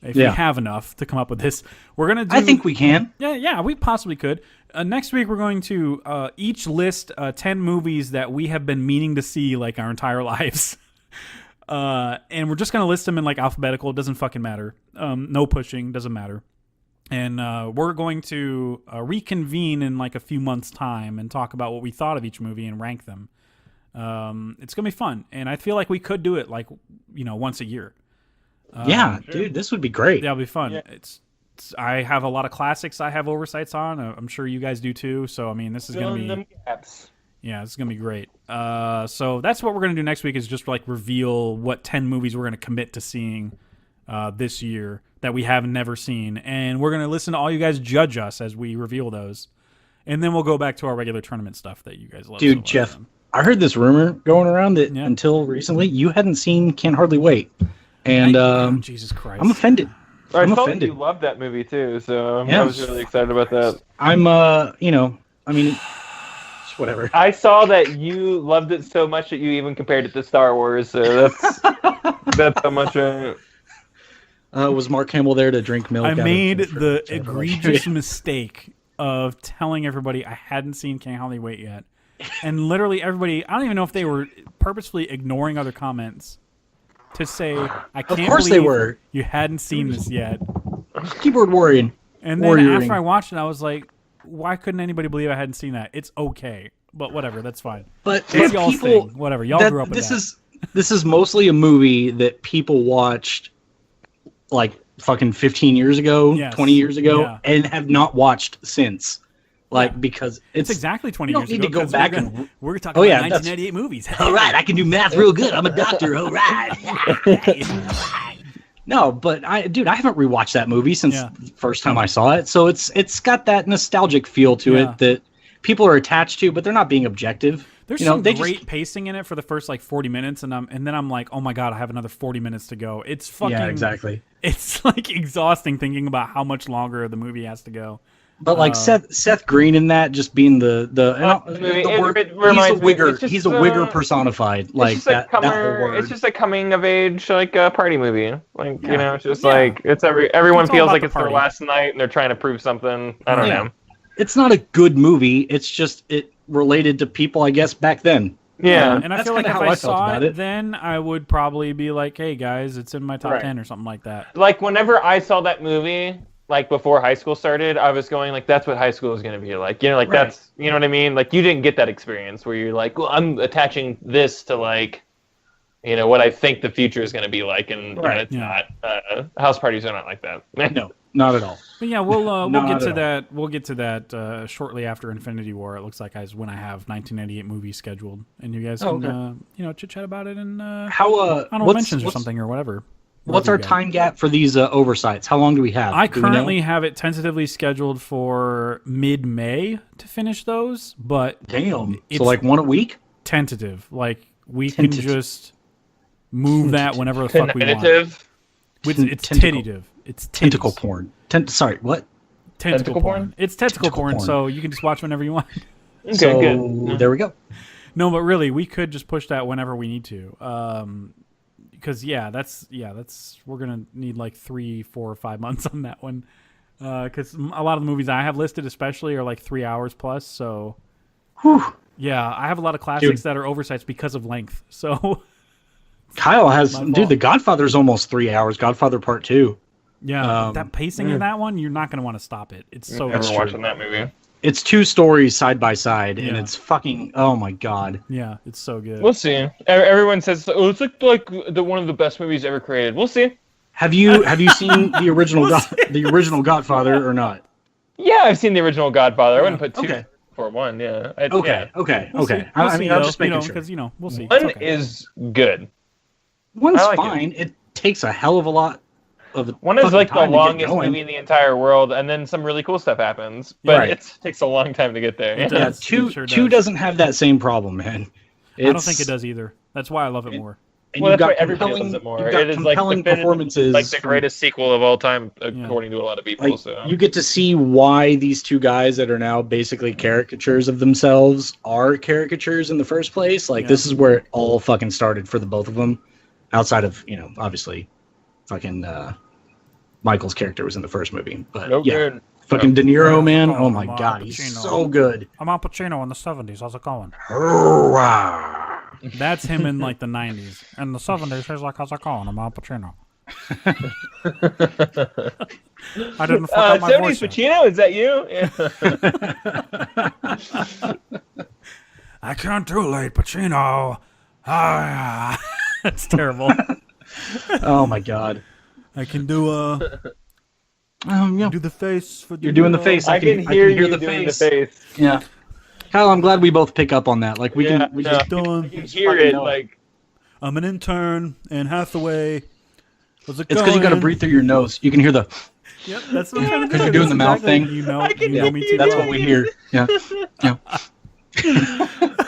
If we have enough to come up with this, we're gonna do. I think we can. Yeah, we possibly could. Next week we're going to each list 10 movies that we have been meaning to see like our entire lives. And we're just going to list them in like alphabetical. It doesn't fucking matter. No pushing. Doesn't matter. And we're going to reconvene in like a few months' time and talk about what we thought of each movie and rank them. It's going to be fun. And I feel like we could do it like, once a year. Yeah, dude, this would be great. That'll be fun. Yeah. I have a lot of classics I have oversights on. I'm sure you guys do too. So, I mean, this is going to be... Yeah, it's going to be great. So that's what we're going to do next week is just like reveal what 10 movies we're going to commit to seeing this year that we have never seen. And we're going to listen to all you guys judge us as we reveal those. And then we'll go back to our regular tournament stuff that you guys love. Dude, so much. Jeff, I heard this rumor going around that until recently you hadn't seen Can't Hardly Wait. and Jesus Christ, I'm offended. I I'm saw offended. that you loved that movie too, so Yeah. I was really excited about that. I'm I mean, whatever. I saw that you loved it so much that you even compared it to Star Wars. So that's how much. Was Mark Hamill there to drink milk? I made of the egregious mistake of telling everybody I hadn't seen Can't Hardly Wait yet, and literally everybody. I don't even know if they were purposefully ignoring other comments to say I can't. Of course believe they were. You hadn't seen this yet. Keyboard warrior. And then after I watched it, I was like, why couldn't anybody believe I hadn't seen that? It's okay, but whatever, that's fine. But it's y'all's people, thing. Whatever, y'all grew up with that. This is mostly a movie that people watched like fucking 15 years ago, 20 years ago, and have not watched since. Like, because it's exactly 20 years ago. You don't need to go back we're talking about 1998 movies. All right, I can do math real good. I'm a doctor. All right. No, but I haven't rewatched that movie since the first time I saw it. So it's got that nostalgic feel to it that people are attached to, but they're not being objective. There's some great pacing in it for the first like 40 minutes, and then I'm like, oh my god, I have another 40 minutes to go. It's fucking exactly. It's like exhausting thinking about how much longer the movie has to go. But like Seth Green in that, just being he's a wigger personified. Like that whole word. It's just a coming of age like party movie. Like you know, it's just like it's everyone feels like it's their last night and they're trying to prove something. I don't know. It's not a good movie. It's just it related to people, I guess, back then. Yeah, and I feel like if I saw it, then I would probably be like, "Hey guys, it's in my top 10 or something like that." Like whenever I saw that movie, like before high school started, I was going like, "That's what high school is going to be like." You know, like that's you know what I mean. Like you didn't get that experience where you're like, "Well, I'm attaching this to like, you know, what I think the future is going to be like," and you know, it's not. House parties are not like that. No. Not at all. But yeah, we'll get to that. We'll get to that shortly after Infinity War. It looks like when I have 1998 movies scheduled, and you guys can chit chat about it and how mentions or something or whatever. What's our time gap for these oversights? How long do we have? I currently have it tentatively scheduled for mid-May to finish those, but so like one a week. Tentative, like we can just move that whenever the fuck we want. It's tentative. It's tentacle porn. Sorry, what? Tentacle porn. It's tentacle porn, so you can just watch whenever you want. Okay, so good. There we go. No, but really, we could just push that whenever we need to. Because we're gonna need like 3, 4, or 5 months on that one. Because a lot of the movies I have listed, especially, are like 3 hours plus. So, yeah, I have a lot of classics that are oversights because of length. So. Kyle has, The Godfather's almost 3 hours. Godfather Part 2. Yeah, that pacing in that one, you're not going to want to stop it. It's so good. Watching that movie. It's 2 stories side by side, and it's fucking, oh my god. Yeah, it's so good. We'll see. Everyone says, oh, it's like one of the best movies ever created. We'll see. Have you seen the original Godfather or not? Yeah, I've seen the original Godfather. I wouldn't put 2 for 1. Yeah. Okay. I mean, I'm just making sure because we'll see. 1 is good. One's fine. It takes a hell of a lot of 1 is like the longest movie in the entire world, and then some really cool stuff happens. But it takes a long time to get there. It does. Two doesn't have that same problem, man. I don't think it does either. That's why I love it more. And well, that's why everybody loves it more. It is like performances, like the greatest sequel of all time, according to a lot of people. So you get to see why these 2 guys that are now basically caricatures of themselves are caricatures in the first place. Like this is where it all fucking started for the both of them. Outside of, obviously, fucking Michael's character was in the first movie. But fucking De Niro, man. Oh my god, he's so good. I'm Al Pacino in the 70s. How's it going? Hurrah! That's him in like the 90s. In the 70s, he's like, how's it going? I'm Al Pacino. I didn't fuck up my 70s voice. Pacino, is that you? Yeah. I can't do late, Pacino. That's terrible. Oh my god. I can do do the face. You're doing the face. I can hear you doing the face. Yeah. Kyle, I'm glad we both pick up on that. Like we can just done. You can hear it. Like I'm an intern, and Hathaway. It's because you got to breathe through your nose. You can hear the. Yep, that's what I'm trying to do. Because you're doing the mouth thing. You know me too. That's what we hear. Yeah.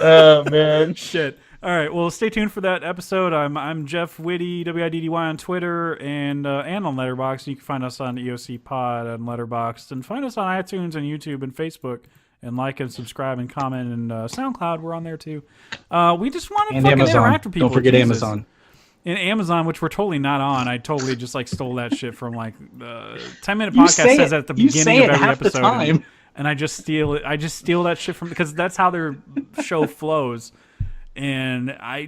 Oh man, shit. All right, well, stay tuned for that episode. I'm Jeff Whitty, WIDDY on Twitter and on Letterboxd. You can find us on EoC Pod on Letterboxd, and find us on iTunes and YouTube and Facebook, and like and subscribe and comment, and SoundCloud. We're on there too. We just want to fucking interact with people. Don't forget Amazon. And Amazon, which we're totally not on. I totally just like stole that shit from like 10-minute podcast says at the beginning of every episode. And I just steal it. I just steal that shit from, because that's how their show flows. And I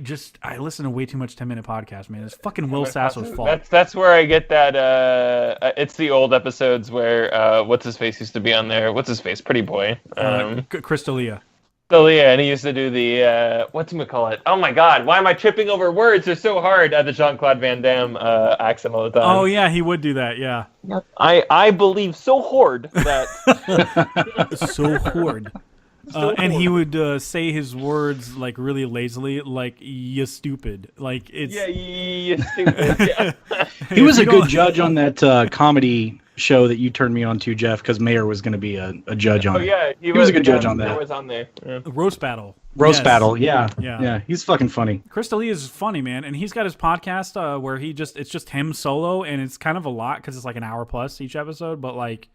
listen to way too much 10-minute podcast, man. It's fucking Will Sasso's fault. That's where I get that. It's the old episodes where what's his face used to be on there. What's his face? Pretty boy. Crystalia. Crystalia, and he used to do the whatchamacallit. Oh my God, why am I tripping over words? They're so hard. The Jean-Claude Van Damme accent all the time. Oh yeah, he would do that. Yeah. I believe so hard that so hard. And he would say his words like really lazily, like "you stupid." Like it's you stupid. Yeah. He was a good judge on that comedy show that you turned me on to, Jeff, because Mayer was going to be a judge on it. Yeah, he was a good judge on that. He was on there. Yeah. Roast battle. Battle, yeah. He's fucking funny. Crystalia is funny, man, and he's got his podcast where it's just him solo, and it's kind of a lot because it's like an hour plus each episode, but like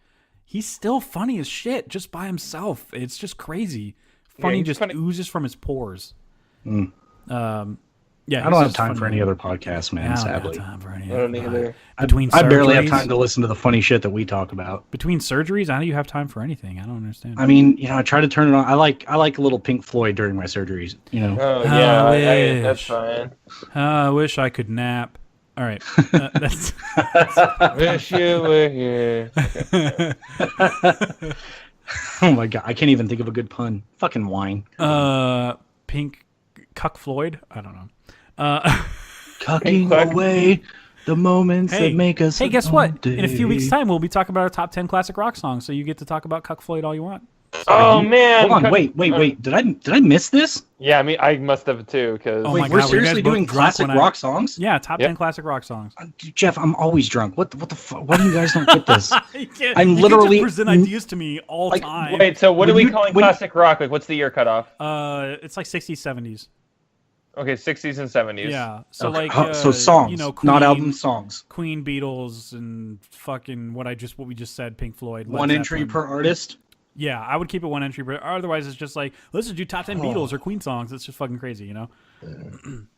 he's still funny as shit just by himself. It's just crazy. Funny oozes from his pores. Yeah, I don't have time for any other podcasts, man. Sadly, I don't have time for any I don't either. I barely have time to listen to the funny shit that we talk about. Between surgeries, how do you have time for anything? I don't understand. I mean, I try to turn it on. I like a little Pink Floyd during my surgeries. Oh yeah, that's fine. I wish I could nap. All right, that's. Wish you were here. Oh my God, I can't even think of a good pun. Fucking wine. Pink Cuck Floyd. I don't know. Cucking away the moments that make us. Hey, guess what? In a few weeks' time, we'll be talking about our top 10 classic rock songs. So you get to talk about Cuck Floyd all you want. Oh man! Hold on, wait. Did I miss this? Yeah, I mean, I must have too. Because we're seriously doing classic rock songs? Yeah, top 10 classic rock songs. Jeff, I'm always drunk. What the fuck? Why do you guys not get this? I'm you literally can't just present ideas to me all time. Wait, so what are we calling classic rock? Like, what's the year cutoff? It's like 60s, 70s. Okay, 60s and 70s. Yeah, so okay. like so songs, Queen, not album songs. Queen, Beatles, and fucking what we just said, Pink Floyd. One entry per artist. Yeah, I would keep it one entry, but otherwise it's just like let's just do top 10 Beatles or Queen songs. It's just fucking crazy,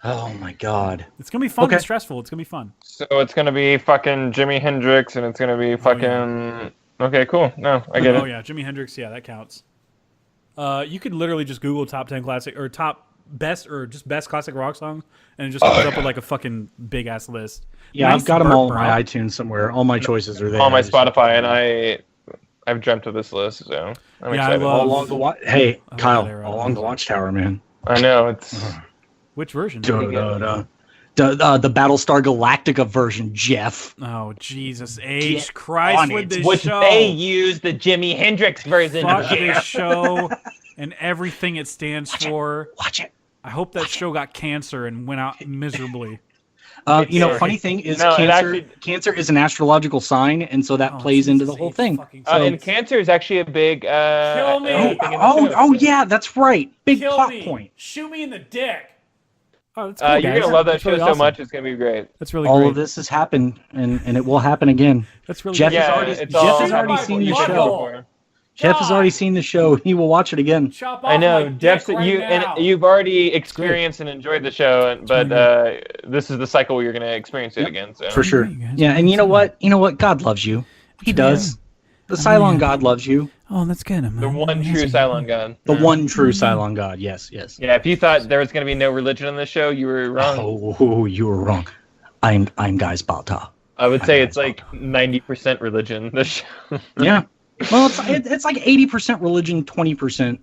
Oh my God, it's gonna be fun and stressful. It's gonna be fun. So it's gonna be fucking Jimi Hendrix, and it's gonna be fucking. Okay, cool. No, I get it. Oh yeah, Jimi Hendrix. Yeah, that counts. You could literally just Google top 10 classic or top best or just best classic rock songs, and it just comes up with like a fucking big ass list. Yeah, nice. I've got them all on my iTunes somewhere. All my choices are there. On my Spotify, and I've dreamt of this list, so I'm excited. All along the Kyle, all along the Watchtower, man. I know it's. Which version? The Battlestar Galactica version, Jeff. Oh Jesus H Christ! With this show, they use the Jimi Hendrix version. Fuck this show and everything it stands for. Watch it. I hope that show got cancer and went out miserably. Funny thing is, cancer is an astrological sign, and so that plays into the whole thing. And cancer is actually a big. Kill me! Yeah, that's right. Big plot point. Shoot me in the dick. Oh, that's cool, you're gonna love that show so much. It's gonna be great. That's really all great. Of this has happened, and it will happen again. That's really Jeff has already seen the show. Jeff has already seen the show. He will watch it again. I know. You've already experienced and enjoyed the show, but this is the cycle where you're going to experience it again. So. For sure. Yeah, and you know what? God loves you. He does. The Cylon God loves you. Oh, that's good. The one true Cylon God. The one true Cylon God. Yes. Yeah. If you thought there was going to be no religion on this show, you were wrong. Oh, you were wrong. I'm Guy's Balta. I would say it's like 90% religion. This show. Yeah. Well, it's like 80% religion, 20%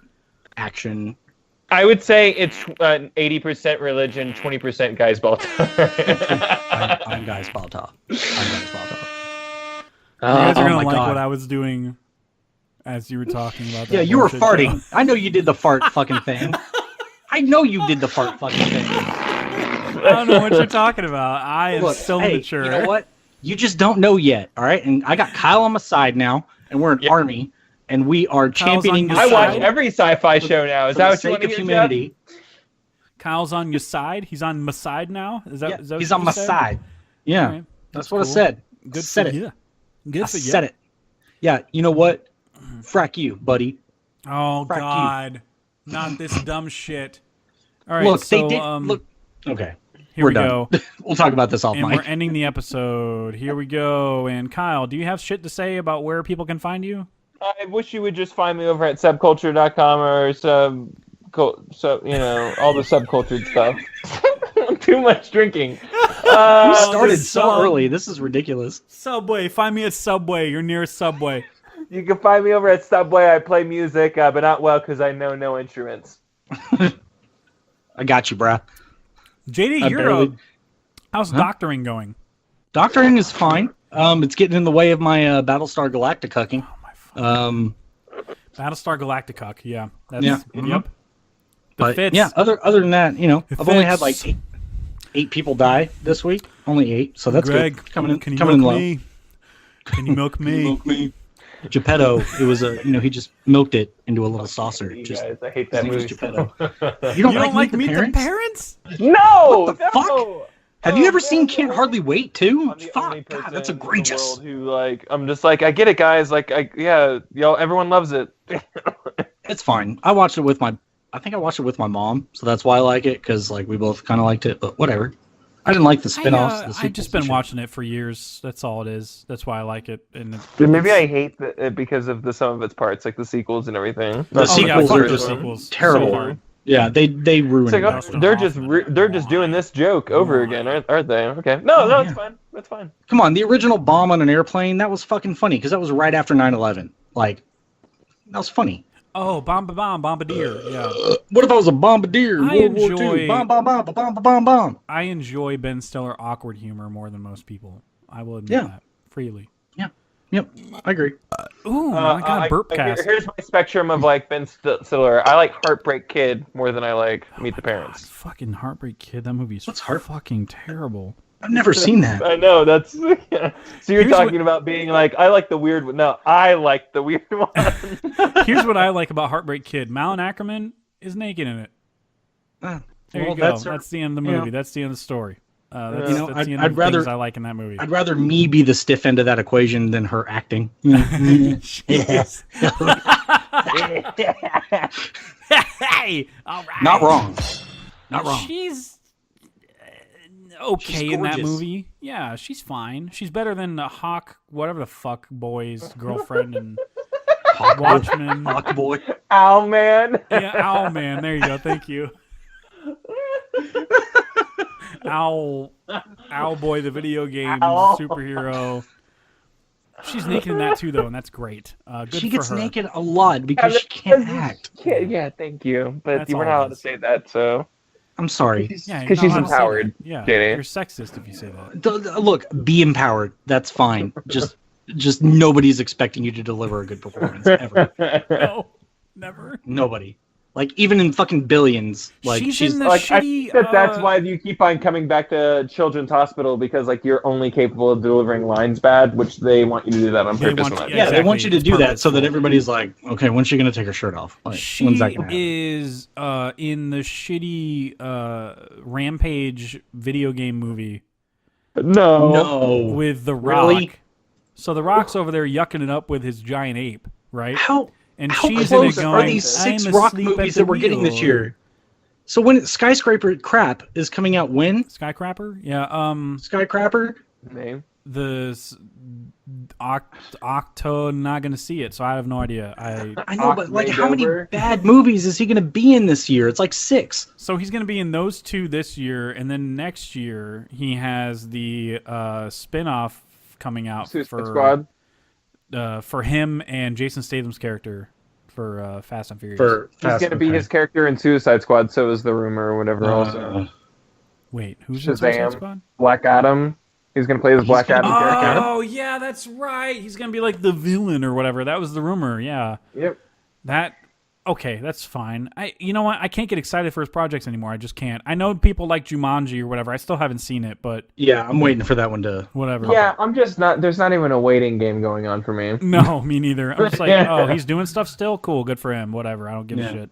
action. I would say it's 80% religion, 20% Guy's Balta. I'm Guy's Balta. You guys are gonna like what I was doing as you were talking about that. Yeah, you were farting. Show. I know you did the fart fucking thing. I know you did the fart fucking thing. I don't know what you're talking about. I am so mature. You know what? You just don't know yet, all right? And I got Kyle on my side now. And we're an army, and we are championing. I watch every sci-fi show now. Is that what you want to hear, humanity? Kyle's on your side. He's on my side now. Is that he's what on you my said? side. Yeah, Right. that's what cool. I said. Good said for it. you. Good I for you. said it. Yeah, you know what? Frack you, buddy. Oh Frack you. God, not this dumb shit. All right, Look, so they did. Look, okay, here we're we done. go. We'll talk about this off And mic. we're ending the episode. Here we go. And Kyle, do you have shit to say about where people can find you? I wish you would just find me over at subculture.com or all the subcultured stuff. Too much drinking. You started this so song. early. This is ridiculous. Subway. Find me at Subway. Your nearest Subway. You can find me over at Subway. I play music, but not well because I know no instruments. I got you, brah. JD Hero. How's doctoring going? Doctoring is fine. It's getting in the way of my Battlestar Galactica cucking. Battlestar Galactica. Yeah. That's, Yeah. Yep. But fits. yeah, other than that, I've only had like fits. eight people die this week. Only 8, so that's Greg, good. Coming in, can you coming in milk low. me? Can you milk me? Milk me. Geppetto, it was he just milked it into a little saucer. You Just guys, I hate that his name was movie. Geppetto. You don't like Meet the Parents? No! What the fuck? Have you ever seen Can't Hardly Wait too? I'm the only Fuck, God, person that's in the egregious. world who I'm just like, I get it, guys. Like, y'all, everyone loves it. It's fine. I watched it with my mom, so that's why I like it, because we both kind of liked it. But whatever. I didn't like the spin-offs. I've just been watching it for years. That's all it is. That's why I like it. And Maybe I hate it because of some of its parts, like the sequels and everything. The sequels fuck are those sequels. terrible. So hard. Yeah, they ruined It's it. like, they're just doing this joke over again, aren't they? Okay. No, it's fine. That's fine. Come on, the original bomb on an airplane, that was fucking funny, because that was right after 9/11. That was funny. Oh, bombardier. Yeah. What if I was a bombardier in I World War enjoy- II? Bomb. I enjoy Ben Stiller awkward humor more than most people. I will admit Yeah. that freely. Yep, I agree. Ooh, I got a burp cast. Here's my spectrum of Ben Stiller. I like Heartbreak Kid more than I like Meet the Parents. Fucking Heartbreak Kid. That movie is fucking terrible. I've never seen that. I know, that's... Yeah. So you're Here's talking about being like, I like the weird one. No, I like the weird one. Here's what I like about Heartbreak Kid. Malin Ackerman is naked in it. There you go. That's the end of the movie. That's the end of the story. That's the end of the things I like in that movie. I'd rather me be the stiff end of that equation than her acting. Yes. Hey, all right. Not wrong. Not wrong. She's okay She's in that gorgeous. movie. Yeah, she's fine. She's better than Hawk, whatever the fuck boy's girlfriend and Watchmen. Hawk boy. Ow, man. Yeah, Owl Man. There you go. Thank you. Owl Boy, the video game superhero. She's naked in that too, though, and that's great. Good She for gets her. naked a lot because she can't act. Yeah, thank you. But That's you weren't all it allowed to is. say that, so... I'm sorry. Yeah, Because you're she's not allowed to say empowered, that. Yeah, JD. you're sexist if you say that. Look, be empowered. That's fine. Just nobody's expecting you to deliver a good performance ever. No, never. Nobody. Even in fucking Billions. She's in the I shitty. think that's why you keep on coming back to Children's Hospital, because you're only capable of delivering lines bad, which they want you to do that on They purpose. want- yeah, they want you to It's do that purpose. so that everybody's like, okay, when's she gonna take her shirt off? She When's that gonna happen? is in the shitty Rampage video game movie No. with The Rock. Really? So The Rock's over there yucking it up with his giant ape, right? How And how she's in it close going, are these 6 "I'm Rock asleep at movies the that we're getting this wheel." year? So when Skyscraper Crap is coming out when? Skyscraper? Yeah. Skyscraper? Name. The Octo not gonna see it, so I have no idea. I know, but how many October? bad movies is he gonna be in this year? It's 6. So he's gonna be in those 2 this year, and then next year he has the spin-off coming out Suicide Squad. For him and Jason Statham's character for Fast and Furious. He's going to be his character in Suicide Squad, so is the rumor or whatever also. Wait, who's in Suicide Shazam. Squad? Black Adam. He's going to play the Black Adam character. Oh yeah, that's right. He's gonna be like the villain or whatever. That was the rumor. Yeah. Yep. Okay, that's fine. You know what? I can't get excited for his projects anymore. I just can't. I know people like Jumanji or whatever. I still haven't seen it, but Yeah, I'm waiting for that one to. whatever. Yeah, I'm just not... There's not even a waiting game going on for me. No, me neither. I'm just like, oh, he's doing stuff still? Cool, good for him. Whatever. I don't give a shit.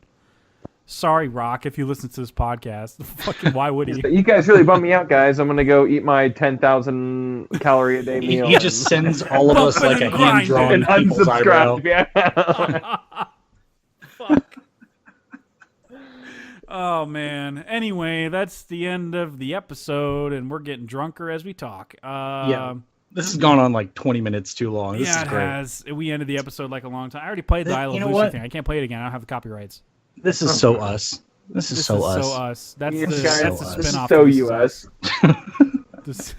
Sorry, Rock, if you listen to this podcast. Fucking why would he? You guys really bummed me out, guys. I'm gonna go eat my 10,000 calorie a day meal. He just sends all of us like a hand-drawn and people's eyebrow. unsubscribe. Yeah. Fuck. Oh, man. Anyway, that's the end of the episode, and we're getting drunker as we talk. Yeah. This has gone on like 20 minutes too long. This is great. It has. We ended the episode like a long time. I already played the I Love Lucy thing. I can't play it again. I don't have the copyrights. This is so us. This is so us. That's Yes, the, guys, that's the this is spin-off. so This- US.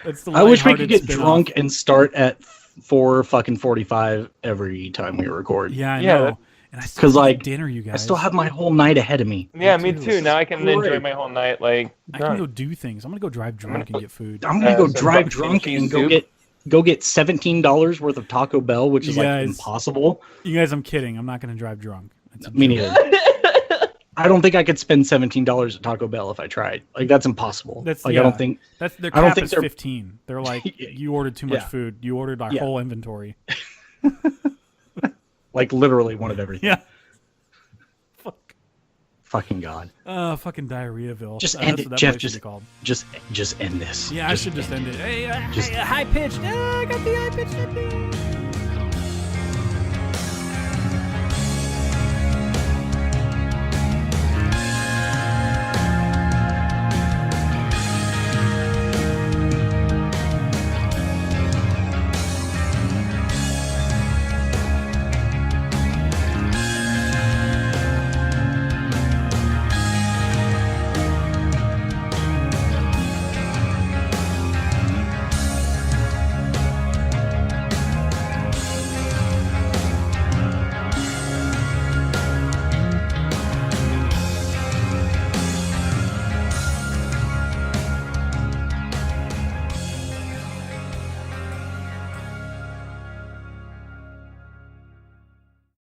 That's the I wish we could lighthearted get spin-off. drunk and start at 4:45 every time we record. Yeah, I Yeah, know. that- And I still Because have like dinner, you guys. I still have my whole night ahead of me. Yeah, me too. This Now is I can enjoy great. my whole night. Like, I can go do things. I'm gonna go drive drunk and get food. I'm gonna go some drive buffalo drunk cheese and soup. go get $17 worth of Taco Bell, which is like Guys. impossible. You guys, I'm kidding. I'm not gonna drive drunk. It's a Me joke. neither. I don't think I could spend $17 at Taco Bell if I tried. Like that's impossible. That's like yeah. I don't think. That's their I don't cap think is they're- 15. They're like, you ordered too much Yeah. food. You ordered our Yeah. whole inventory. Like literally one of everything. Yeah. Fuck. Fucking God. Fucking Diarrheaville. Just That's end what it, that Jeff. place should be called. Just end this. Yeah, I should just end it. Hey, just- high pitched. I got the high pitched ending.